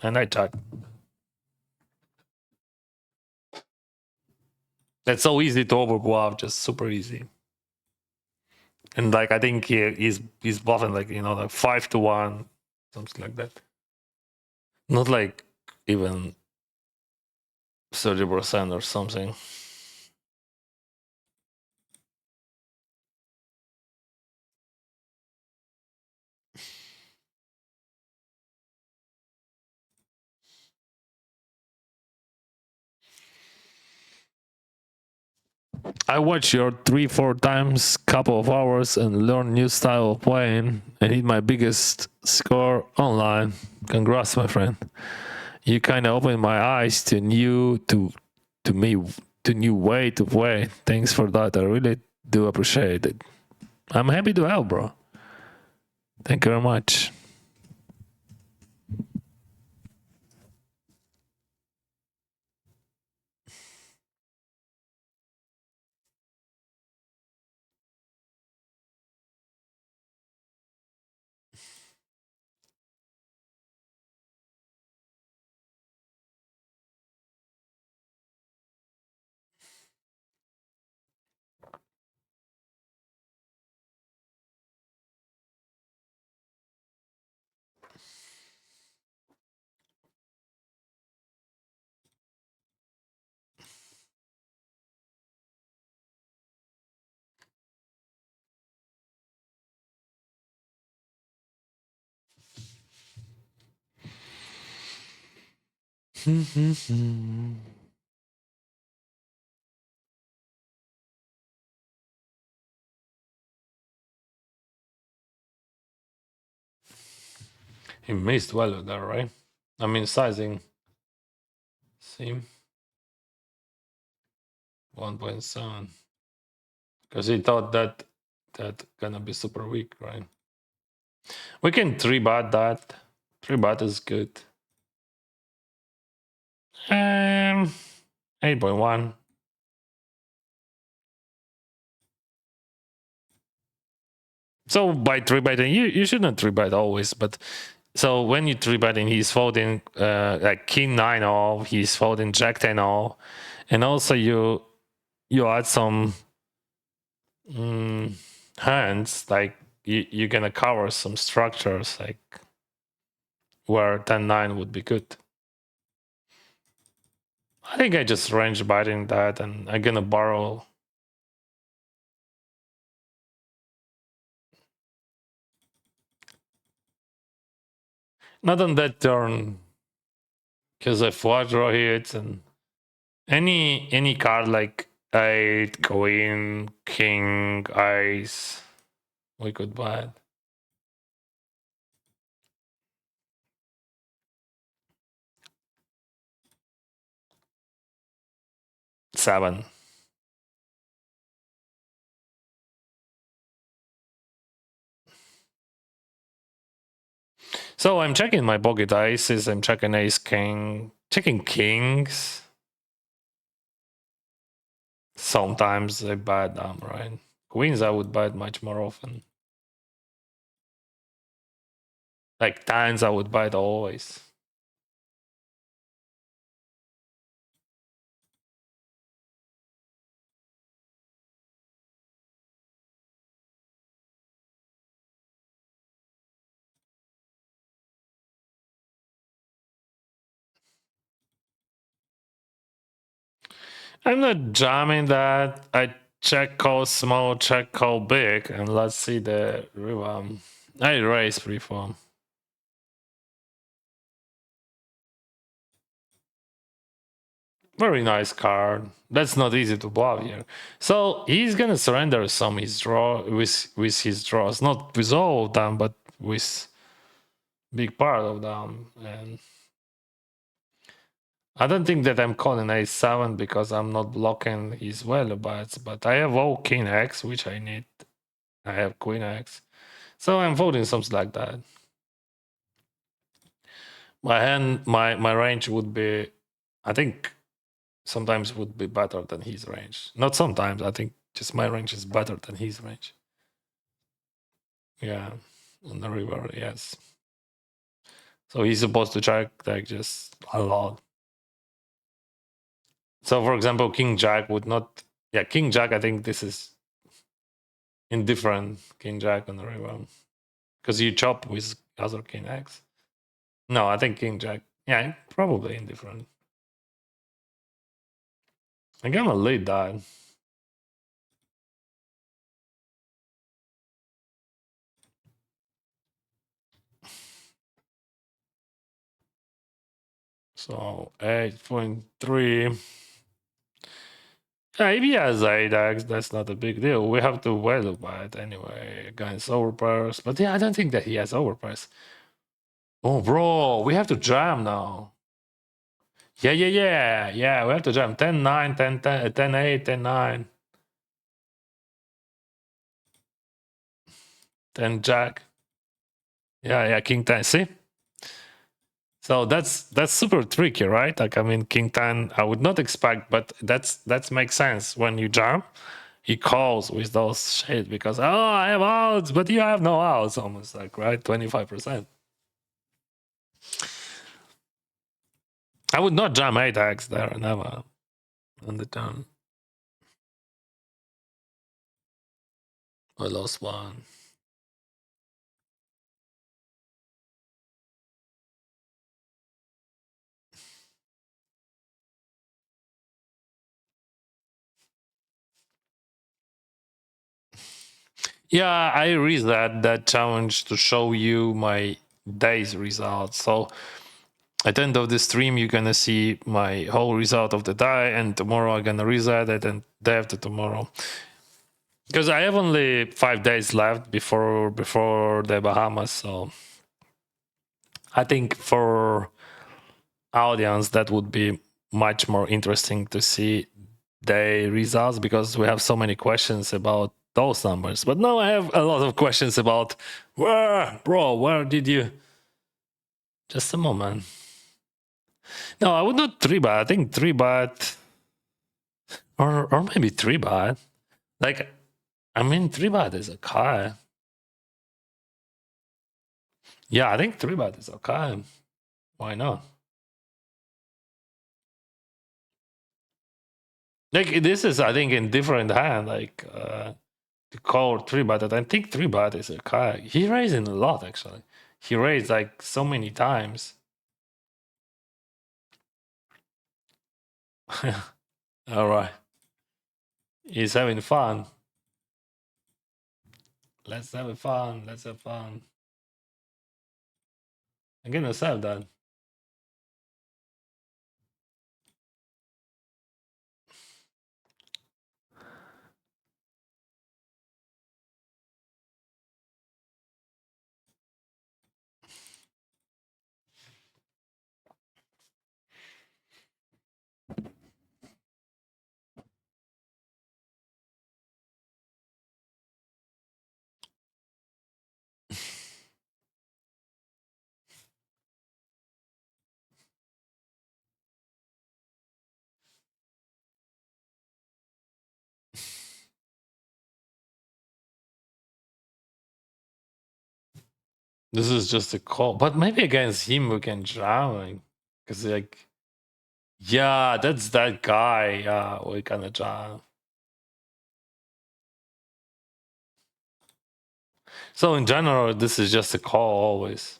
And I check. It's so easy to overbluff, just super easy. And like I think he's bluffing like like 5 to 1, something like that. Not like even 30% or something. I watched your 3-4 times, couple of hours, and learn new style of playing, and hit my biggest score online. Congrats, my friend. You kind of opened my eyes to new way to play. Thanks for that. I really do appreciate it. I'm happy to help, bro. Thank you very much. He missed value there, right? I mean, sizing. See? 1.7. Because he thought that gonna be super weak, right? We can 3-bet that. 3-bet is good. 8.1. So by 3-betting, you shouldn't 3-bet always, but so when you 3-betting, he's folding like king 9 off, he's folding jack 10 off, and also you add some hands like you're gonna cover some structures like where 10-9 would be good. I think I just range biting that, and I'm gonna borrow. Not on that turn, because if flush draw hits and any card like 8, queen, king, ace, we could buy it. Seven. So I'm checking my pocket aces, I'm checking ace king, checking kings. Sometimes I bite them, right? Queens I would bite much more often. Like tens I would bite always. I'm not jamming that. I check call small, check call big, and let's see the rebound. I raise freeform. Very nice card. That's not easy to bluff here. So he's gonna surrender some his draw with his draws, not with all of them, but with big part of them. And I don't think that I'm calling a7 because I'm not blocking his value bets, but I have all king x, which I need. I have queen x. So I'm folding something like that. My hand, my range would be, I think sometimes would be better than his range. Not sometimes, I think just my range is better than his range. Yeah, on the river, yes. So he's supposed to check like just a lot. So for example, King Jack would not, yeah, King Jack, I think this is indifferent, King Jack on the river. Because you chop with other King X. No, I think King Jack, yeah, probably indifferent. I'm gonna lead that. So 8.3. Yeah, if he has 8x, that's not a big deal. We have to value by it anyway against overpairs. But yeah, I don't think that he has overpairs. Oh, bro, we have to jam now. Yeah, we have to jam 10 9, 10 10, 10 8, 10 9, 10 jack. Yeah, king 10. See? So that's super tricky, right? Like, I mean, king 10, I would not expect, but that makes sense when you jam. He calls with those shit because, oh, I have outs, but you have no outs, almost like, right? 25%. I would not jam 8x there, never on the turn. I lost one. Yeah, I read that challenge to show you my day's results. So at the end of the stream, you're gonna see my whole result of the day, and tomorrow I'm gonna reset it, and day after tomorrow. Because I have only 5 days left before the Bahamas, so I think for audience that would be much more interesting to see the results because we have so many questions about those numbers. But now I have a lot of questions about where did you? Just a moment. No, I would not 3-bet. I think 3-bet or maybe 3-bet. Like, I mean, 3-bet is okay. Yeah, I think 3-bet is okay. Why not? Like, this is, I think, in different hand. Like, to call 3-bet. I think 3-bet is okay. He's raising a lot, actually. He raised like so many times. All right. He's having fun. Let's have fun. Let's have fun. I'm gonna save that. This is just a call, but maybe against him we can jam, because like, yeah, that's that guy. Yeah, we can jam. So in general, this is just a call always.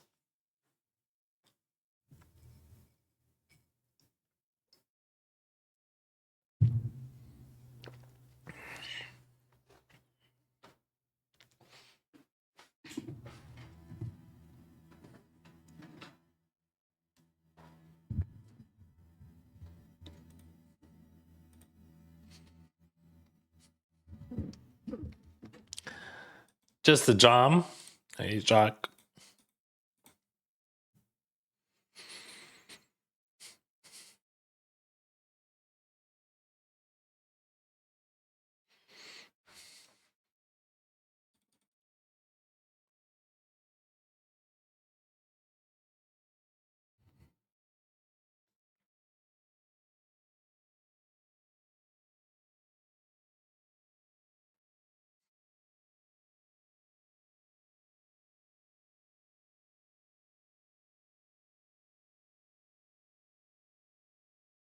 Just a jam. Hey, Jack.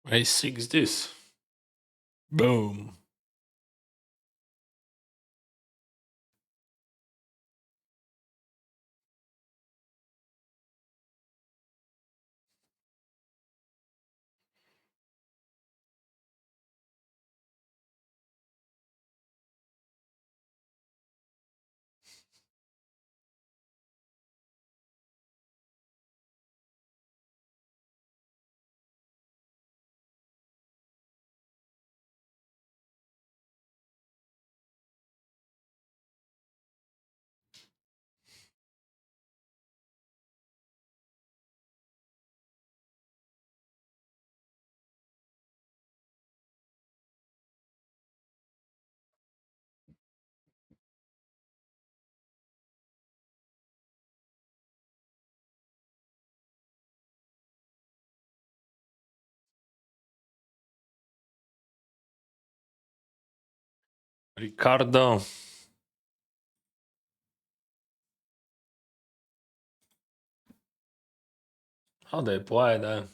Hey, six this. Boom. Ricardo. How they play that?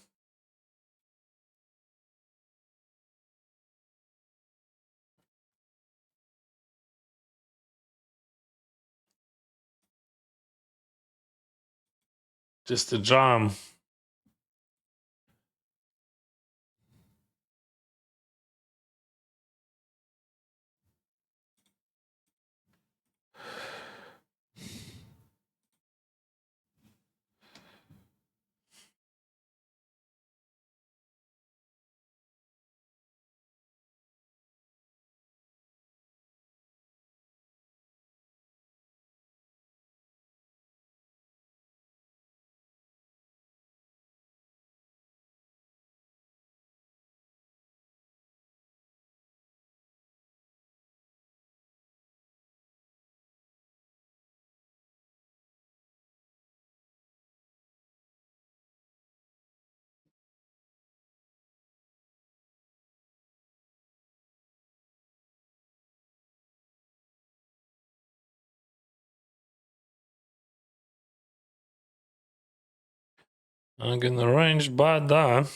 Just a jam. I'm gonna range bad that.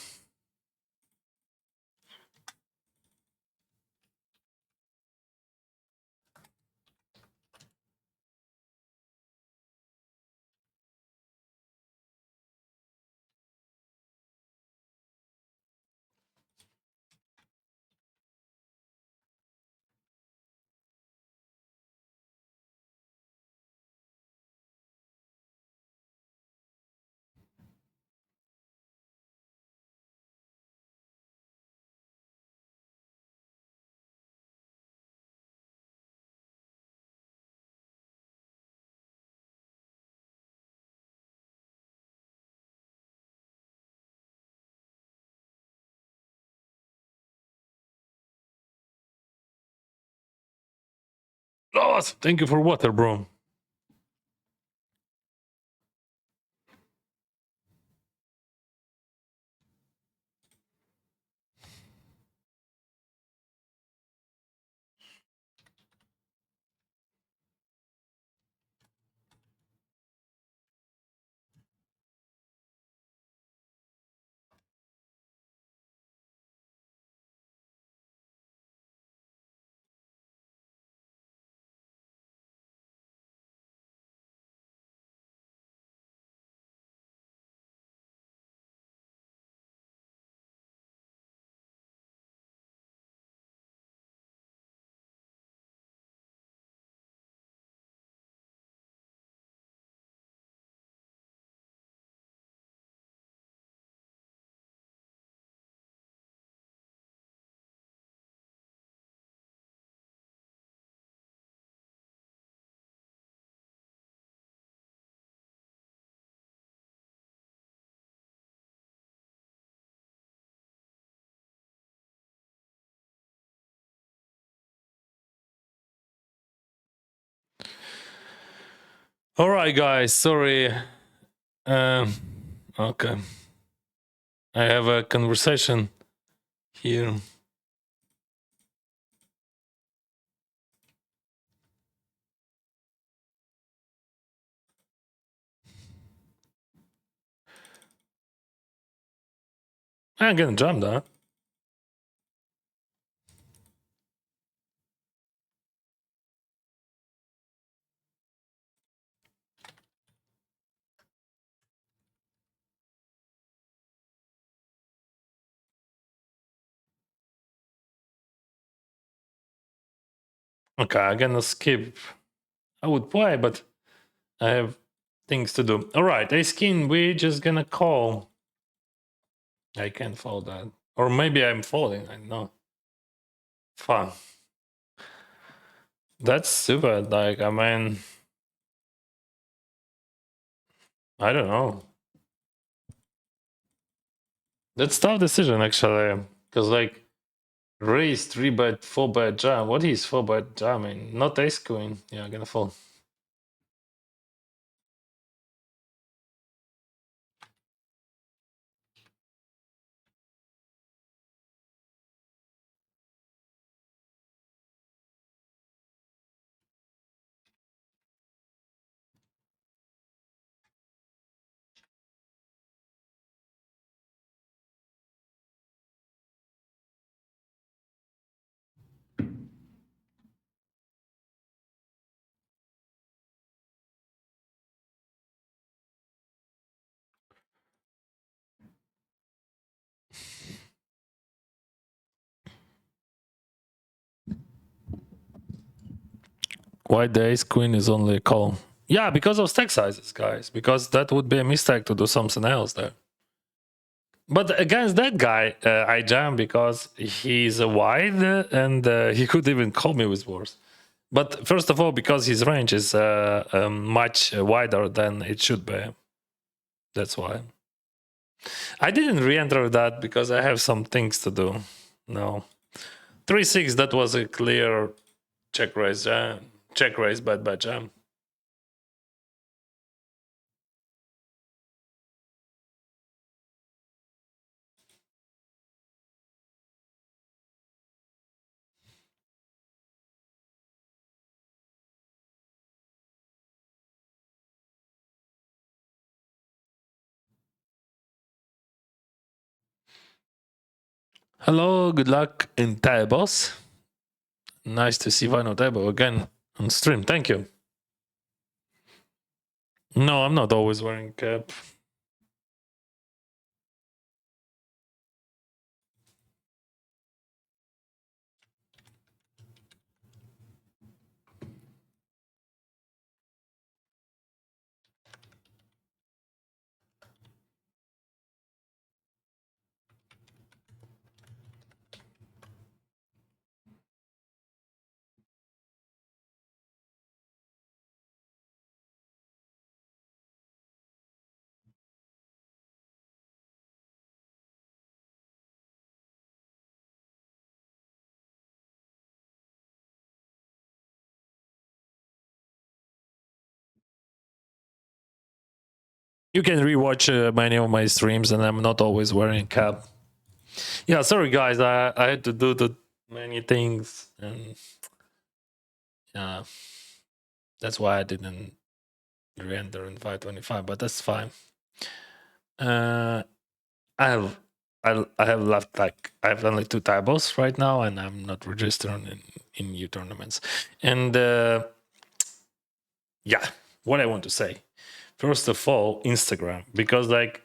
Awesome. Thank you for water, bro. All right, guys. Sorry. Um, okay. I have a conversation here. I'm gonna jump that. Okay, I'm gonna skip. I would play, but I have things to do. All right, Ace King, we just gonna call. I can't fold that. Or maybe I'm folding. I don't know. Fun. That's super. Like, I mean, I don't know. That's tough decision actually. Because like raise 3-bet, 4-bet jam. What is 4-bet jamming? Not ace queen. Yeah, I'm gonna fold. Why the ace queen is only a call? Yeah, because of stack sizes, guys. Because that would be a mistake to do something else there. But against that guy, I jam because he's wide and he could even call me with worse. But first of all, because his range is much wider than it should be. That's why. I didn't re-enter that because I have some things to do. No. 3-6, that was a clear check raise jam. Check raise, bad jam. Hello, good luck in tables. Nice to see Vino Table again on stream. Thank you. No, I'm not always wearing cap. You can rewatch many of my streams, and I'm not always wearing cap. Yeah, sorry guys, I had to do the many things, and yeah, that's why I didn't re-enter in 525. But that's fine. I have I have left like I have only 2 tables right now, and I'm not registered in new tournaments. And yeah, what I want to say, first of all, Instagram, because like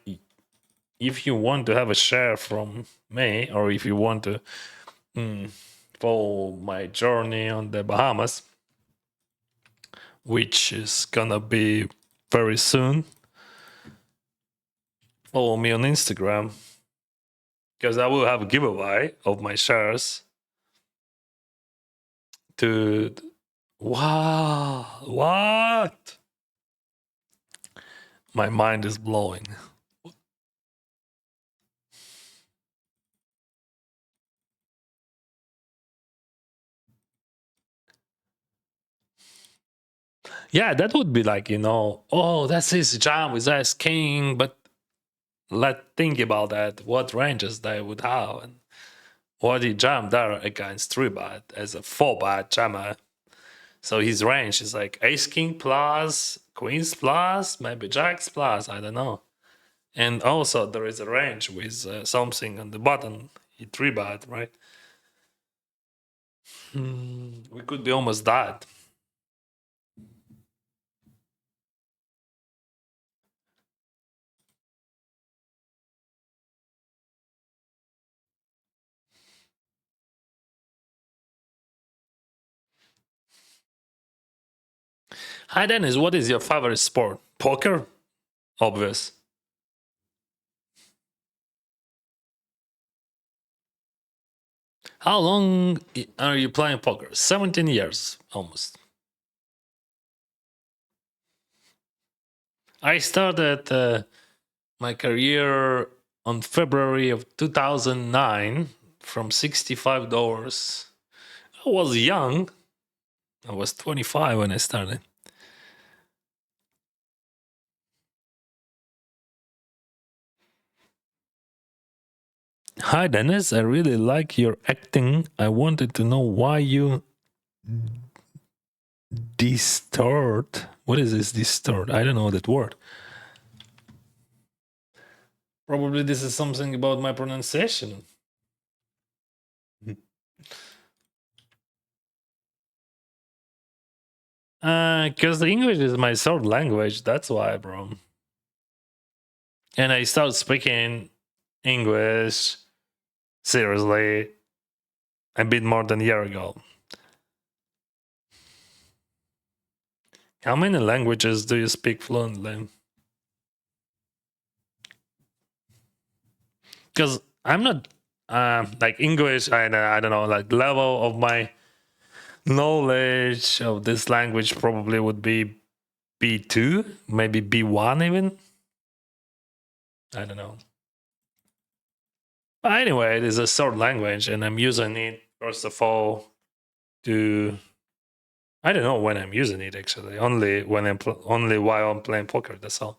if you want to have a share from me, or if you want to follow my journey on the Bahamas, which is gonna be very soon, follow me on Instagram, because I will have a giveaway of my shares to. Wow, what? My mind is blowing. Yeah, that would be like, oh, that's his jam with Ice King, but think about that. What ranges they would have, and what he jammed there against 3-bat as a 4-bat jammer. So his range is like Ace King plus, Queens plus, maybe Jacks plus, I don't know. And also there is a range with something on the button, he 3-bat, right? We could be almost that. Hi Dennis, what is your favorite sport? Poker? Obvious. How long are you playing poker? 17 years, almost. I started my career on February of 2009 from $65. I was young. I was 25 when I started. Hi Dennis, I really like your acting. I wanted to know why you distort. What is this distort? I don't know that word. Probably this is something about my pronunciation. Because the English is my third language. That's why, bro. And I started speaking English seriously a bit more than a year ago. How many languages do you speak fluently? Because I'm not like English. I don't know, like level of my knowledge of this language probably would be B2, maybe B1 even. I don't know. But anyway, it is a third language, and I'm using it first of all to. I don't know when I'm using it actually. Only when only while I'm playing poker. That's all.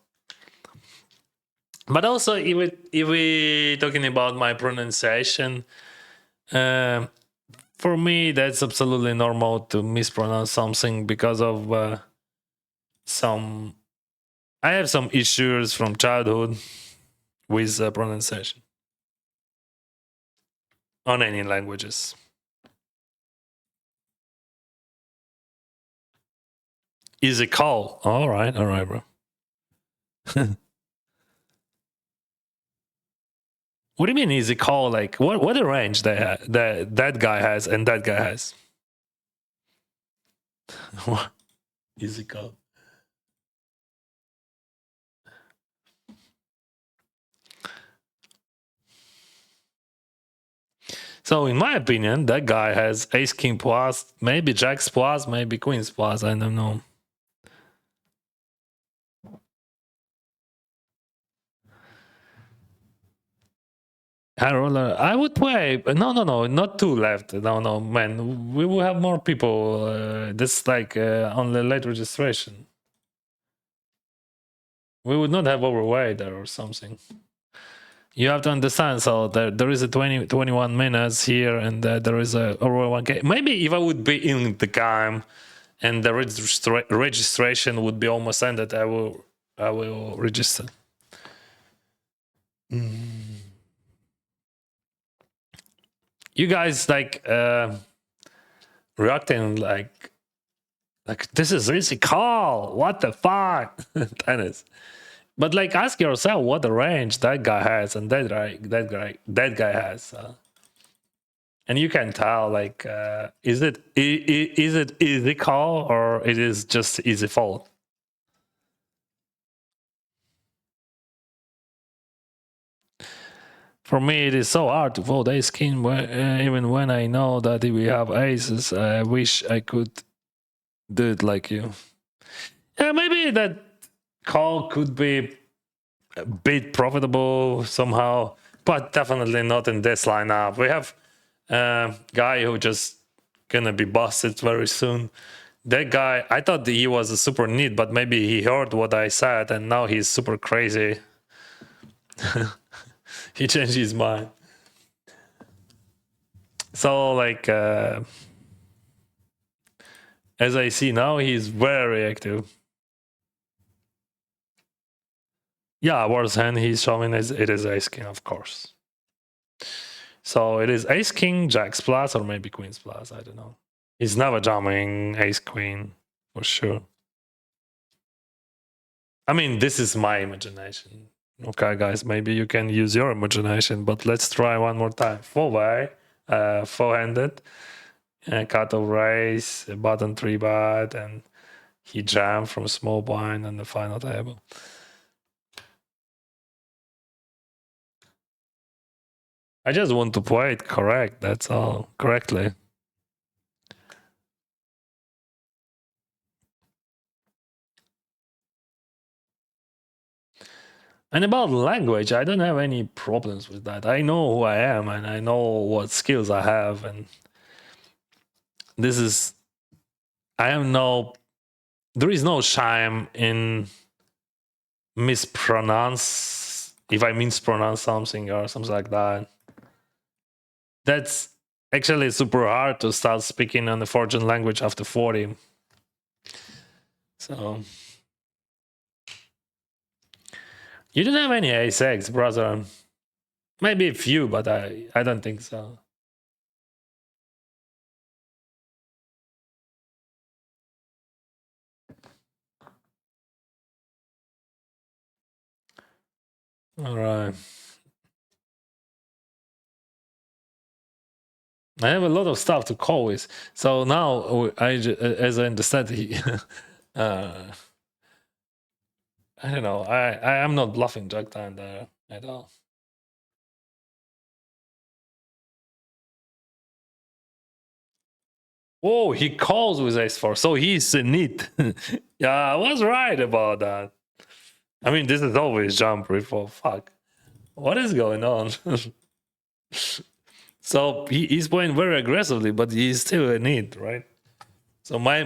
But also, if we talking about my pronunciation, for me that's absolutely normal to mispronounce something because of some. I have some issues from childhood with pronunciation on any languages. Easy call. All right, bro. What do you mean easy call? Like what a range that guy has and that guy has? Easy call. So in my opinion, that guy has Ace King plus, maybe Jacks plus, maybe Queens plus. I don't know. I would play. No, not 2 left. No, man. We will have more people. This like on the late registration. We would not have overweight there or something. You have to understand. So there is a 21 minutes here, and there is a over 1K. Maybe if I would be in the game, and the registration would be almost ended, I will register. You guys like reacting like this is easy call. What the fuck, tennis. But like, ask yourself what the range that guy has and that guy has, and you can tell like, is it easy call or it is just easy fold? For me, it is so hard to fold ace king, even when I know that we have aces. I wish I could do it like you. Yeah, maybe that call could be a bit profitable somehow, but definitely not in this lineup. We have a guy who just gonna be busted very soon. That guy, I thought he was a super neat, but maybe he heard what I said and now he's super crazy. He changed his mind. So like, as I see now, he's very active. Yeah, worse hand he's showing is it is ace king, of course. So it is ace king, jacks plus, or maybe queens plus. I don't know. He's never jamming ace queen for sure. I mean, this is my imagination. Okay, guys, maybe you can use your imagination, but let's try one more time. Four way, four-handed, cut of raise, button 3-bet, and he jammed from small blind on the final table. I just want to play it correct, that's all, correctly. And about language, I don't have any problems with that. I know who I am and I know what skills I have, and this is, there is no shame in mispronounce, if I mispronounce something or something like that. That's actually super hard to start speaking on the foreign language after 40. So you don't have any ace-x, brother. Maybe a few, but I don't think so. All right. I have a lot of stuff to call with. So now, as I understand, I don't know. I am not bluffing Jack time there at all. Oh, he calls with ace-4, so he's a neat. Yeah, I was right about that. I mean, this is always jump before. Fuck. What is going on? So he's playing very aggressively, but he's still a need, right? So my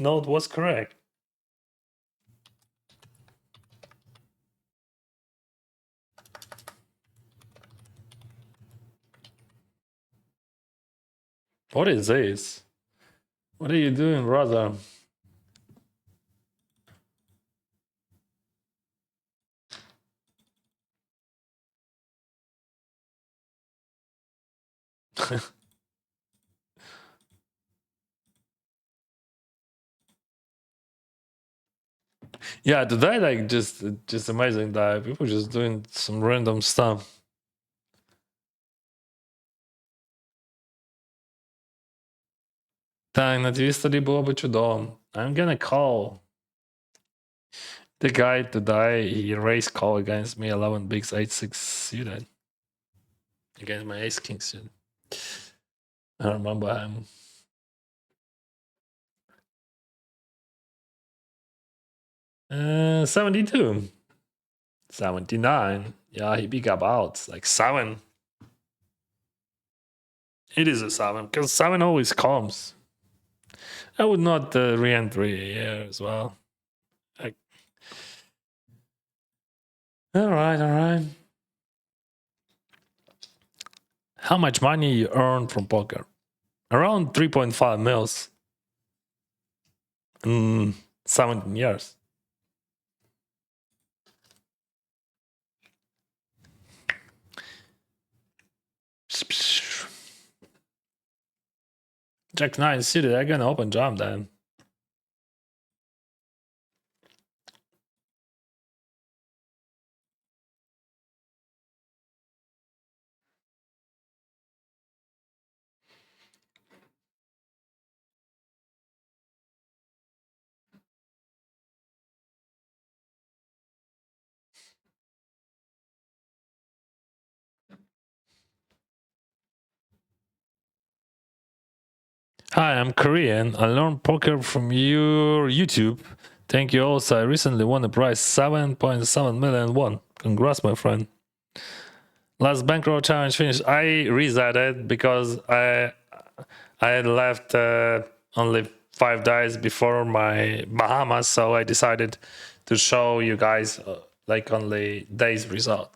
note was correct. What is this? What are you doing, brother? Yeah, today like just amazing that people just doing some random stuff. Так, на твій столі було би чудово. I'm gonna call. The guy today, he raised call against me 11 bigs 8-6 suited. Against my ace king suited. I remember him. Uh, 72. 79. Yeah, he big up outs. Like 7. It is a 7. Because 7 always comes. I would not re-entry here as well. All right, all right. How much money you earn from poker? Around 3.5 mils in 17 years. Jack 9 City, they're gonna open jam then. Hi, I'm Korean. I learned poker from your YouTube. Thank you also. I recently won the prize 7.7 million won. Congrats, my friend. Last bankroll challenge finished. I reset it because I had left only 5 days before my Bahamas, so I decided to show you guys like only days result.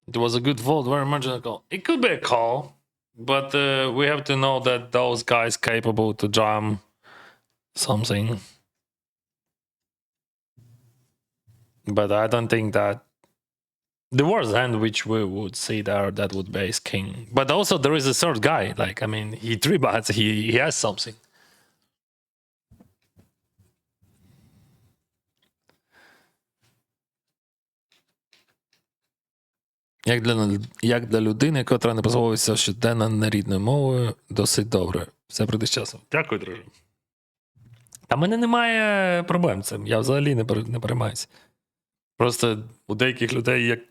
It was a good vote, very marginal call. It could be a call, but we have to know that those guys capable to jam something. But I don't think that the worst hand which we would see there that would be ace king. But also there is a third guy. Like I mean, he 3 bets. He has something. Як для людини, котра не послуговується щоденно нерідною мовою, досить добре. Все прийде з часом. Дякую, друже. Та в мене немає проблем з цим. Я взагалі не переймаюся. Просто у деяких людей,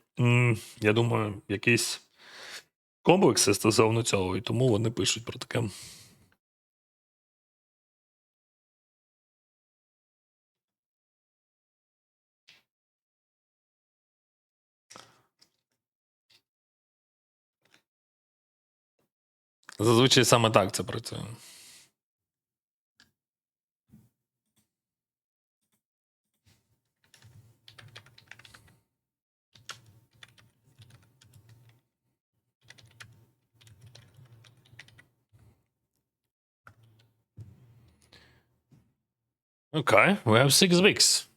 я думаю, якісь комплекси стосовно цього, і тому вони пишуть про таке. Зазвичай саме так це працює. Okay, we have 6 weeks.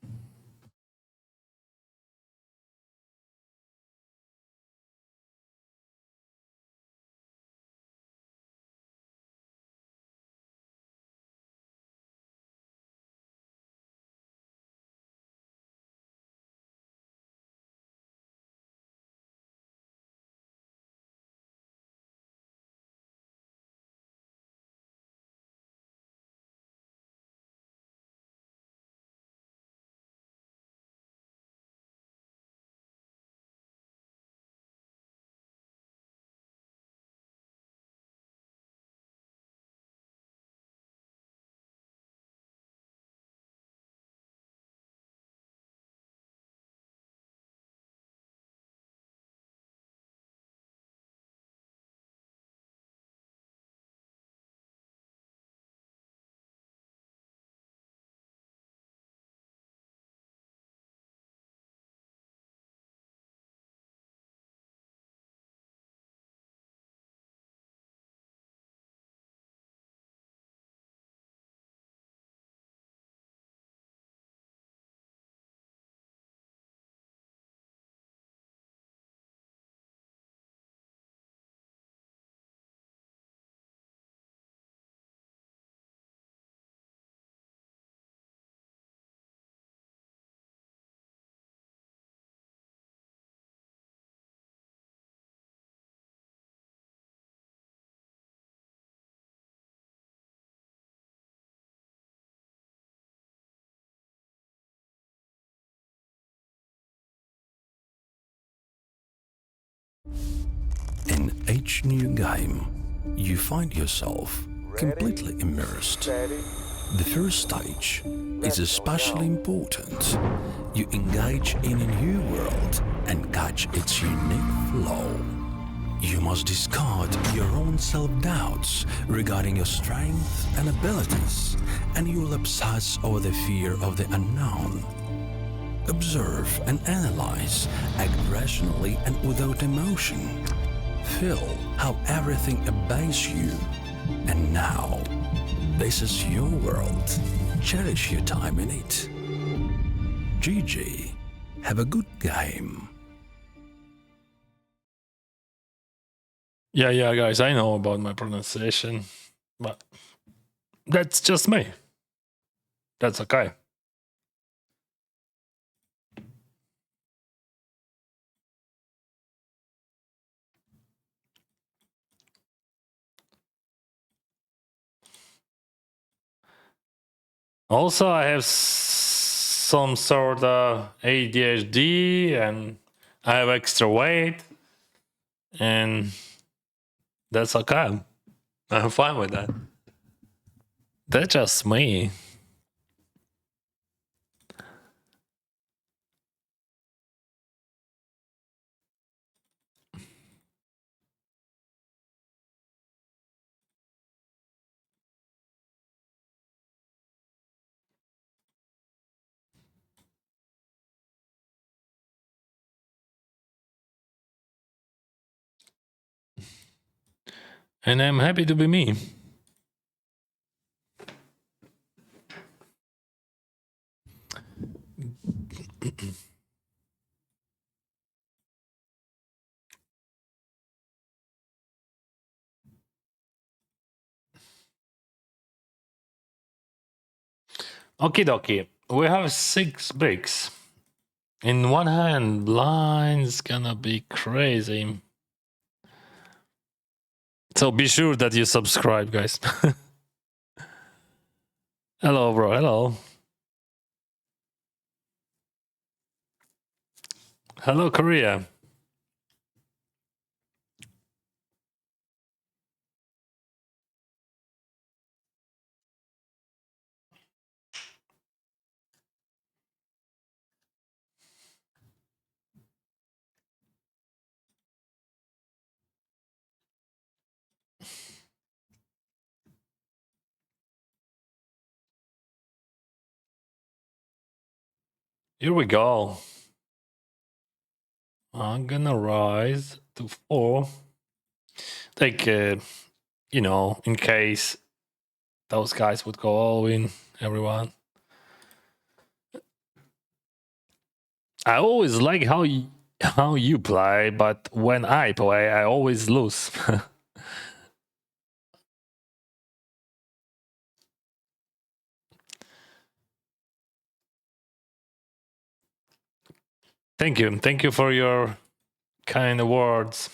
In each new game, you find yourself completely immersed. The first stage is especially important. You engage in a new world and catch its unique flow. You must discard your own self-doubts regarding your strengths and abilities, and you will obsess over the fear of the unknown. Observe and analyze, act rationally and without emotion. Feel how everything obeys you. And now, this is your world. Cherish your time in it. GG. Have a good game. Yeah, guys, I know about my pronunciation, but that's just me. That's okay. Also, I have some sort of ADHD and I have extra weight, and that's okay. I'm fine with that. That's just me. And I'm happy to be me. Okie dokie. We have 6 bigs. In one hand, blind's gonna be crazy. So be sure that you subscribe, guys. Hello, bro. Hello. Hello, Korea. Here we go. I'm gonna rise to 4. Like, you know, in case those guys would go all in, everyone. I always like how you play, but when I play, I always lose. Thank you for your kind words.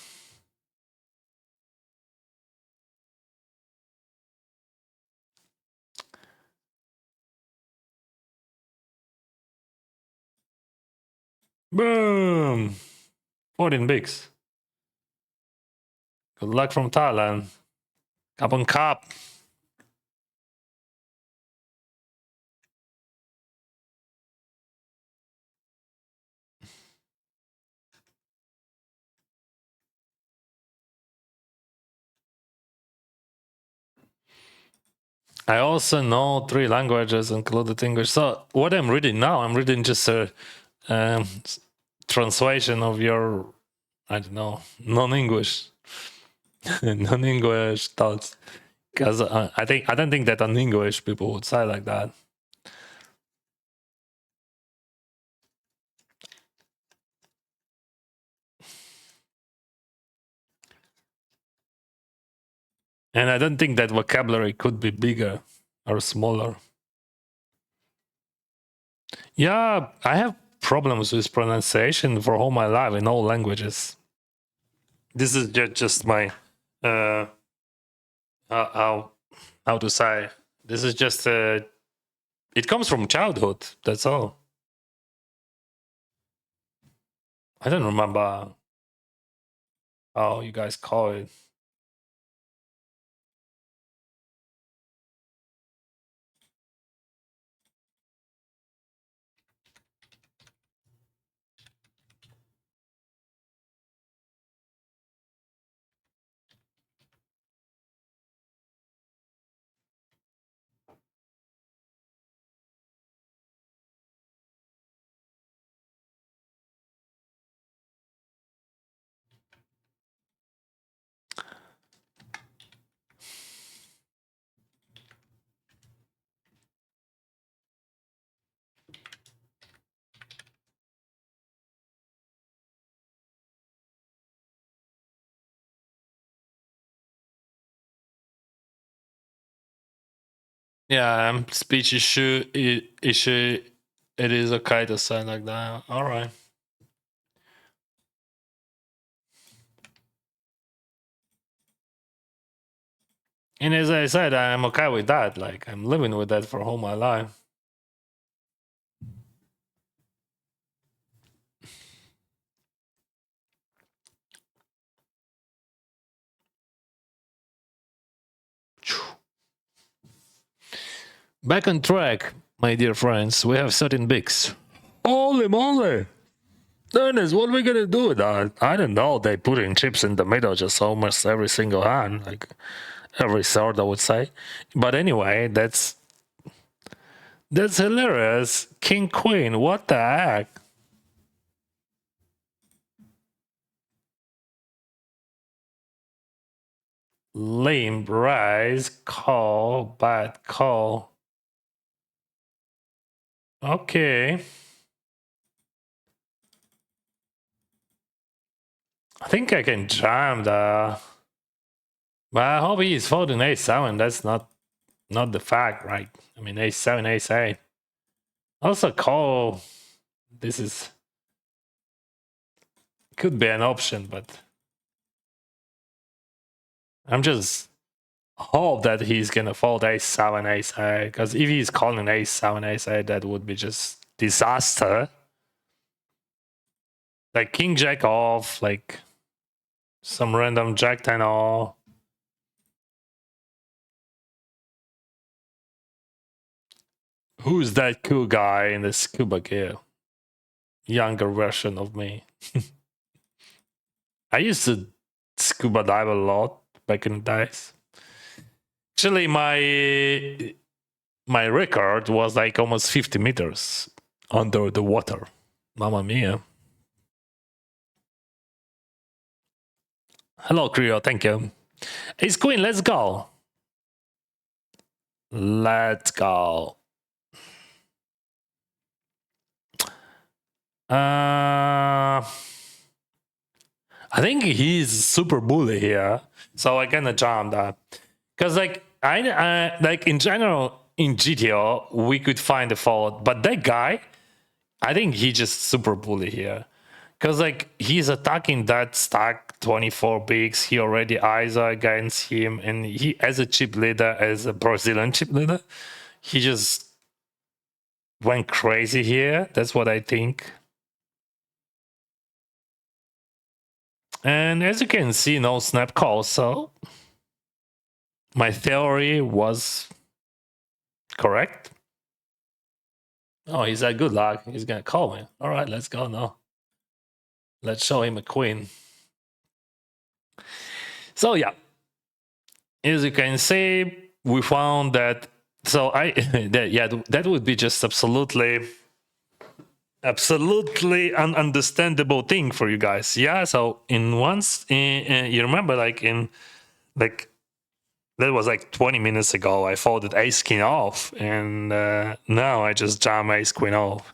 Boom! 14 bigs. Good luck from Thailand. Kapon Cup. I also know 3 languages, included English. So what I'm reading now, I'm reading just a translation of your, I don't know, non-English, non-English thoughts. Because I don't think that on English people would say like that. And I don't think that vocabulary could be bigger or smaller. Yeah, I have problems with pronunciation for all my life in all languages. This is just my how to say. This is just it comes from childhood. That's all. I don't remember Oh, you guys call it. Yeah, speech issue. It is okay to say like that. All right. And as I said, I'm okay with that. Like I'm living with that for all my life. Back on track, my dear friends. We have certain bigs. Holy moly! Dennis, what are we gonna do with that? I don't know. They put in chips in the middle, just almost every single hand, like every sort, I would say. But anyway, that's hilarious. King Queen, what the heck? Lame rise, call, bad call. Okay. I think I can jam the. But I hope he's folding a7. That's not the fact, right? I mean, a7, a8. Also, call. This is could be an option, but I'm just hope that he's gonna fold a7, a8. Because if he's calling a7, a8, that would be just disaster. Like king jack off, like some random jack 10 off. Who's that cool guy in the scuba gear? Younger version of me. I used to scuba dive a lot back in the days. Actually, my record was like almost 50 meters under the water. Mamma mia. Hello, Creo. Thank you. Ace Queen, let's go. Let's go. I think he's super bully here, so I gonna jump that. Cause like I like in general in GTO we could find a fault, but that guy, I think he just super bully here. Cause like he's attacking that stack 24 bigs. He already ISO against him, and he as a chip leader, as a Brazilian chip leader, he just went crazy here. That's what I think. And as you can see, no snap call, so my theory was correct. Oh, he's had good luck. He's gonna call me. All right, let's go now. Let's show him a queen. So yeah, as you can see, we found that. So that would be just absolutely ununderstandable thing for you guys. Yeah. So you remember that was like 20 minutes ago. I folded ace king off, and now I just jam ace queen off.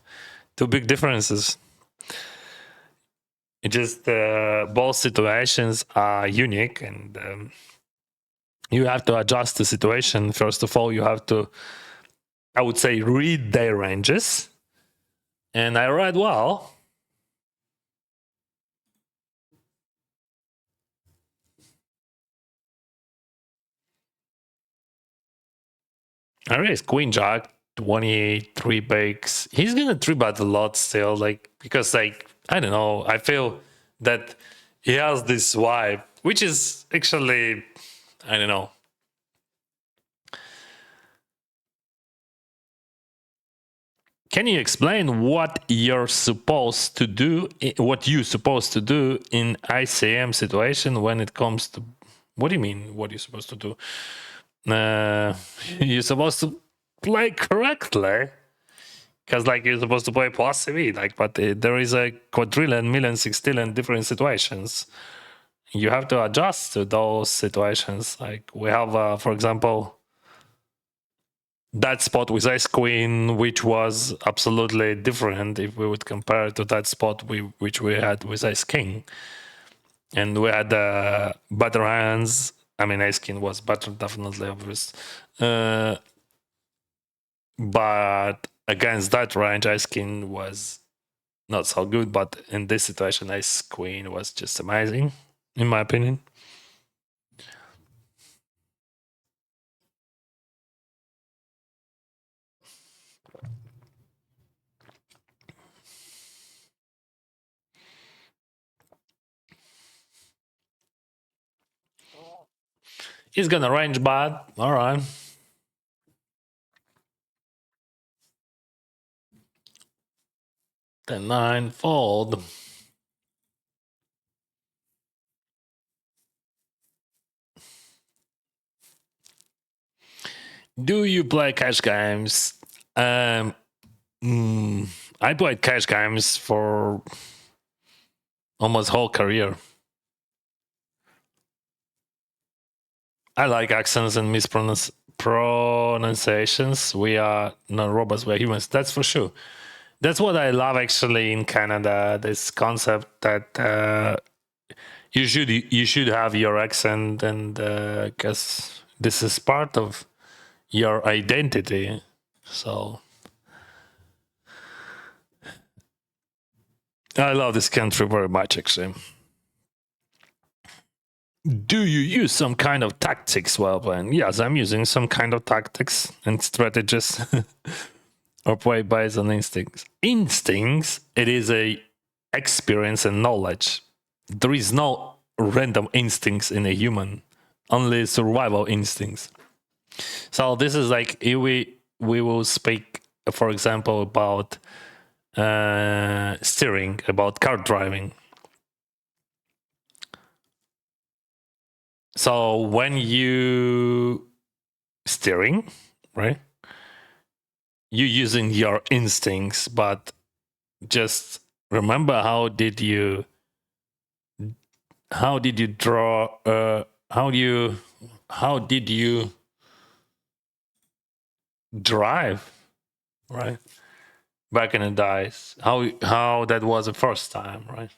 Two big differences. It just both situations are unique, and you have to adjust the situation. First of all, you have to, I would say, read their ranges, and I read well. I raised queen jack, 23 bigs. He's gonna 3-bet a lot still, like because like I don't know. I feel that he has this vibe, which is actually, I don't know. Can you explain what you're supposed to do, what you're supposed to do in ICM situation when it comes to, what do you mean, what you're supposed to do? You're supposed to play correctly. Because like you're supposed to play plus CV, like, but there is a quadrillion, million, sextillion different situations. You have to adjust to those situations. Like we have, for example, that spot with Ice Queen, which was absolutely different if we would compare it to that spot which we had with Ice King. And we had better hands. I mean, Ice King was better, definitely, obvious. But against that range, Ice King was not so good. But in this situation, Ice Queen was just amazing, in my opinion. He's gonna range bad. All right. The 9-fold. Do you play cash games? I played cash games for almost whole career. I like accents and mispronunciations. We are not robots, we're humans. That's for sure. That's what I love actually in Canada. This concept that you should have your accent, and because this is part of your identity. So I love this country very much, actually. Do you use some kind of tactics while playing? Yes, I'm using some kind of tactics and strategies or play based on instincts. Instincts, it is a experience and knowledge. There is no random instincts in a human, only survival instincts. So this is like if we will speak, for example, about steering, about car driving. So when you steering, right, you using your instincts, but just remember how did you draw how did you drive, right, back in the days, how that was the first time, right?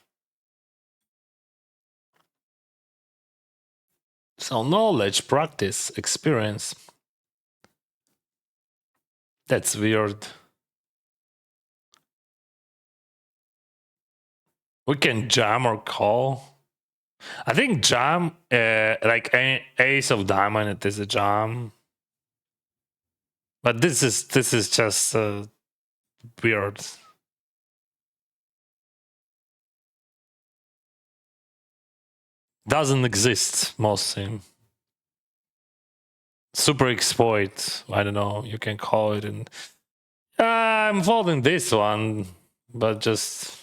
So knowledge, practice, experience. That's weird. We can jam or call. I think jam, like ace of diamond, it is a jam. But this is just weird. Doesn't exist mostly. Super exploit. I don't know. You can call it. And I'm folding this one, but just.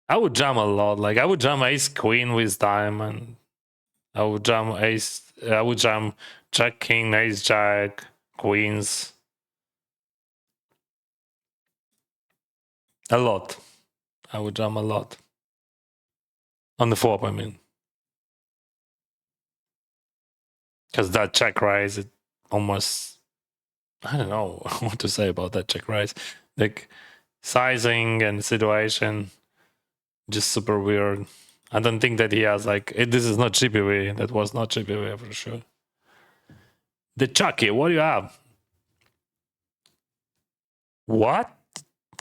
I would jam a lot. Like I would jam ace queen with diamond. I would jam ace. I would jam jack king, ace jack, queens. A lot. I would jam a lot. On the flop, I mean. Because that check raise, it almost. I don't know what to say about that check raise. Like sizing and situation, just super weird. I don't think that he has like this is not GPV. That was not GPV for sure. The Chucky, what do you have? What?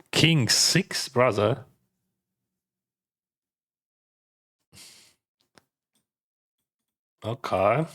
King 6, brother. Okay.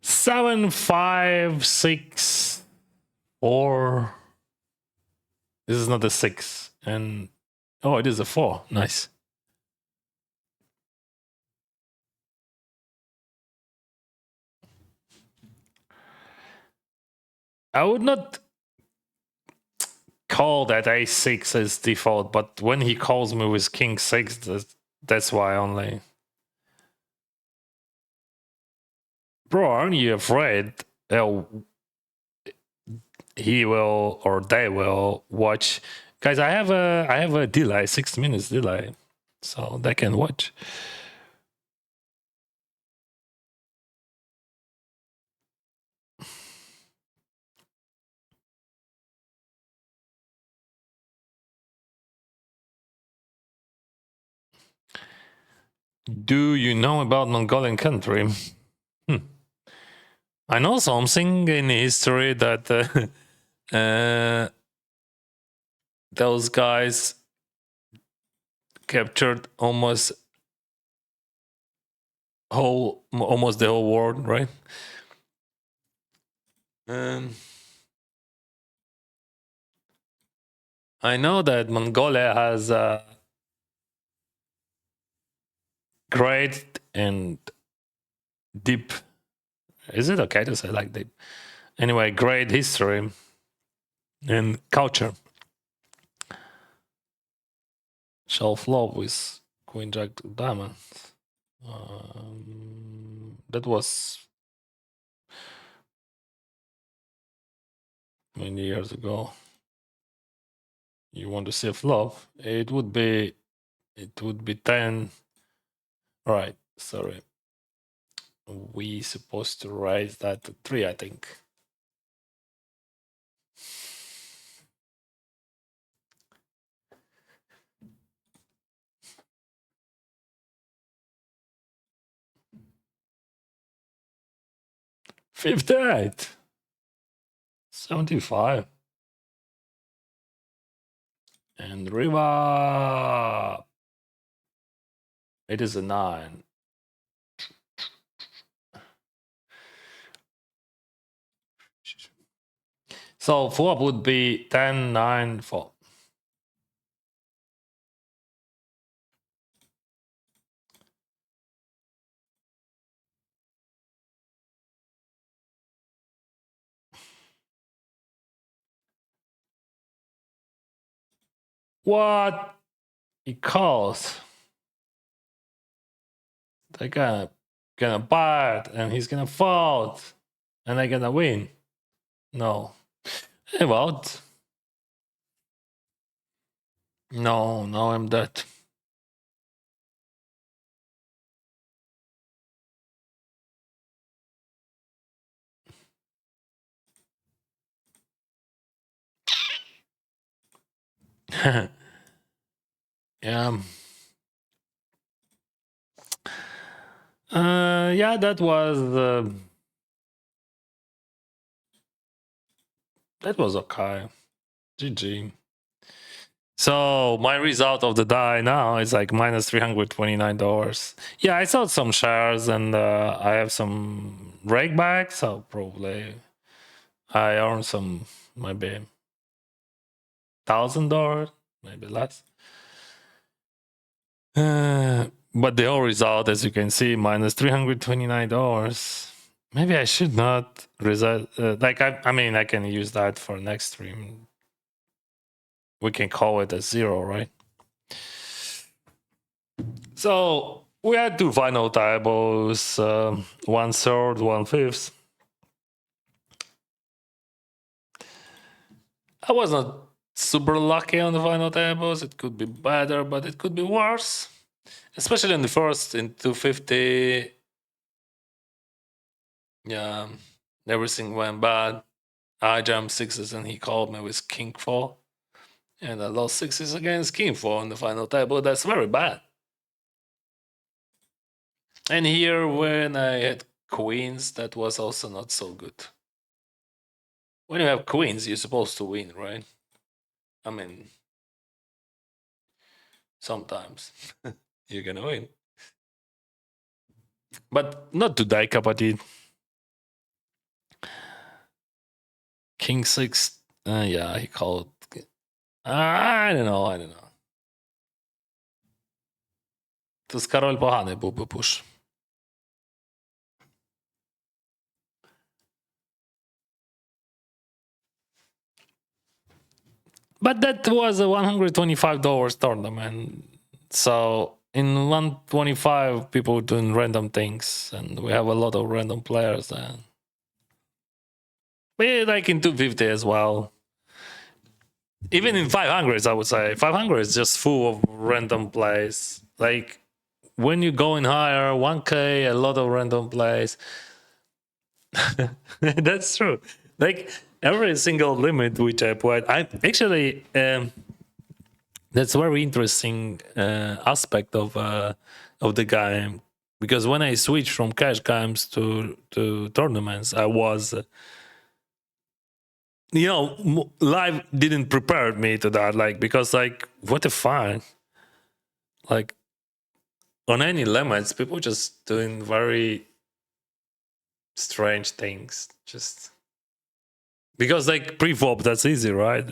7, 5, 6, 4. This is not a 6. And oh, it is a 4. Nice. I would not call that a6 as default, but when he calls me with king 6, that's why only. Bro, aren't you afraid he will or they will watch? Guys, I have a delay, 6 minutes delay, so they can watch. Do you know about Mongolian country? I know something in history that those guys captured almost the whole world, right? I know that Mongolia has great and deep. Is it okay to say like deep? Anyway, great history and culture. Shelf love with Queen Jack Diamond. That was many years ago. You want to see love? It would be 10. All right, sorry. We supposed to raise that to 3, I think. $58, $75, and Riva. It is a 9. So flop would be 10, 9, 4. What? He calls. They're gonna buy it, and he's gonna fold, and they're gonna win. No. Hey, what? No, I'm dead. Yeah. Yeah, that was okay. GG. So my result of the die now is like minus $329. Yeah, I sold some shares and I have some rake back, so probably I earn some maybe $1,000, maybe less. But the whole result, as you can see, minus $329. Maybe I should not result. I mean, I can use that for next stream. We can call it a 0, right? So we had 2 final tables, 1/3, 1/5. I was not super lucky on the final tables. It could be better, but it could be worse. Especially in the first, in 250. Yeah, everything went bad. I jumped 6s and he called me with king 4. And I lost 6s against king 4 on the final table. That's very bad. And here, when I had queens, that was also not so good. When you have queens, you're supposed to win, right? I mean, sometimes you're gonna win. But not today, kapatid. King 6. Yeah, he called. I don't know. Тут король поганий був би пуш. But that was a $125 tournament. So in 125, people doing random things, and we have a lot of random players. And we like in 250 as well. Even in 500s, I would say 500 is just full of random plays. Like when you go in higher, 1K, a lot of random plays. That's true. Like every single limit which I put, I actually that's very interesting aspect of the game, because when I switched from cash games to tournaments, I was live didn't prepare me to that, like, because like what the fuck, like on any limits people just doing very strange things, just because like pre-flop that's easy, right?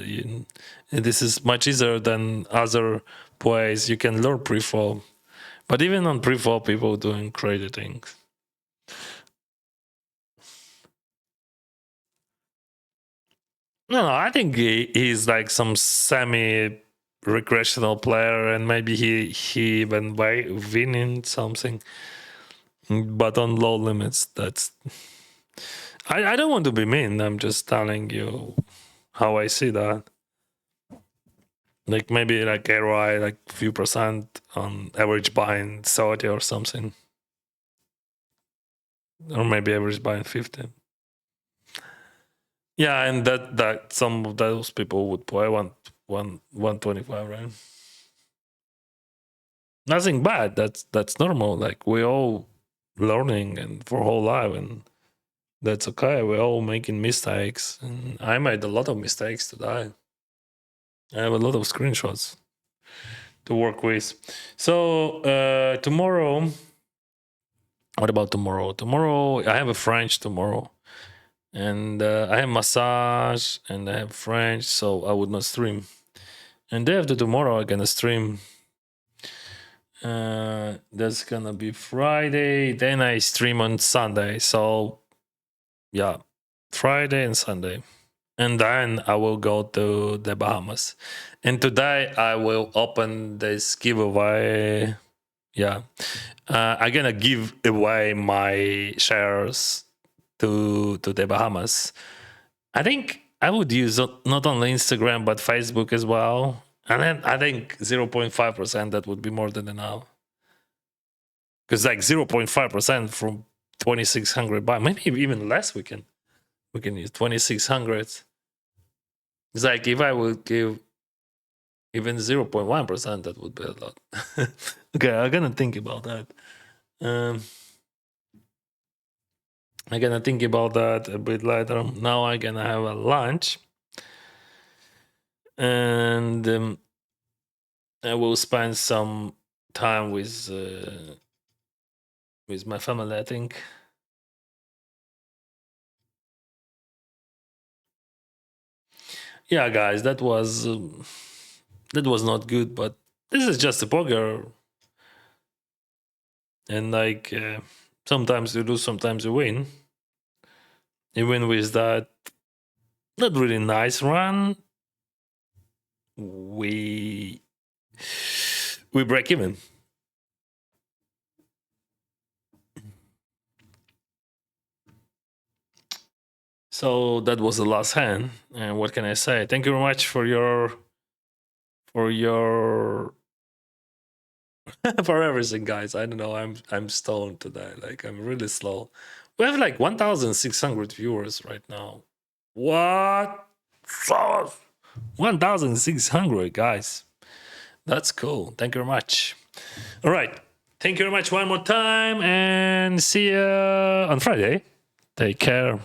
This is much easier than other ways you can learn pre-flop, but even on pre-flop people doing crazy things. No, I think he's like some semi recreational player, and maybe he even winning something, but on low limits. That's I don't want to be mean. I'm just telling you how I see that. Like maybe like ROI like few percent on average buying 30 or something, or maybe average buying 50. Yeah, and that some of those people would play 125, right? Nothing bad. That's normal. Like we all learning and for whole life, and that's okay. We're all making mistakes, and I made a lot of mistakes today. I have a lot of screenshots to work with. So tomorrow, what about tomorrow? Tomorrow I have a French tomorrow, and I have massage and I have French, so I would not stream. And day after tomorrow I'm gonna stream. That's gonna be Friday. Then I stream on Sunday. So yeah, Friday and Sunday. And then I will go to the Bahamas. And today I will open this giveaway. Yeah. I'm gonna give away my shares to the Bahamas. I think I would use not only Instagram but Facebook as well. And then I think 0.5%, that would be more than enough. Because like 0.5% from 2,600 buy, maybe even less, we can use 2,600. It's like if I would give even 0.1%, that would be a lot. Okay, I'm gonna think about that. I'm gonna think about that a bit later. Now I'm gonna have a lunch, and I will spend some time with my family, I think. Yeah, guys, that was not good, but this is just a poker, and like sometimes you lose, sometimes you win. Even with that not really nice run, we break even. So that was the last hand, and what can I say? Thank you very much for your for everything, guys. I don't know. I'm stoned today. Like I'm really slow. We have like 1,600 viewers right now. What? 1,600 guys. That's cool. Thank you very much. All right. Thank you very much one more time, and see you on Friday. Take care.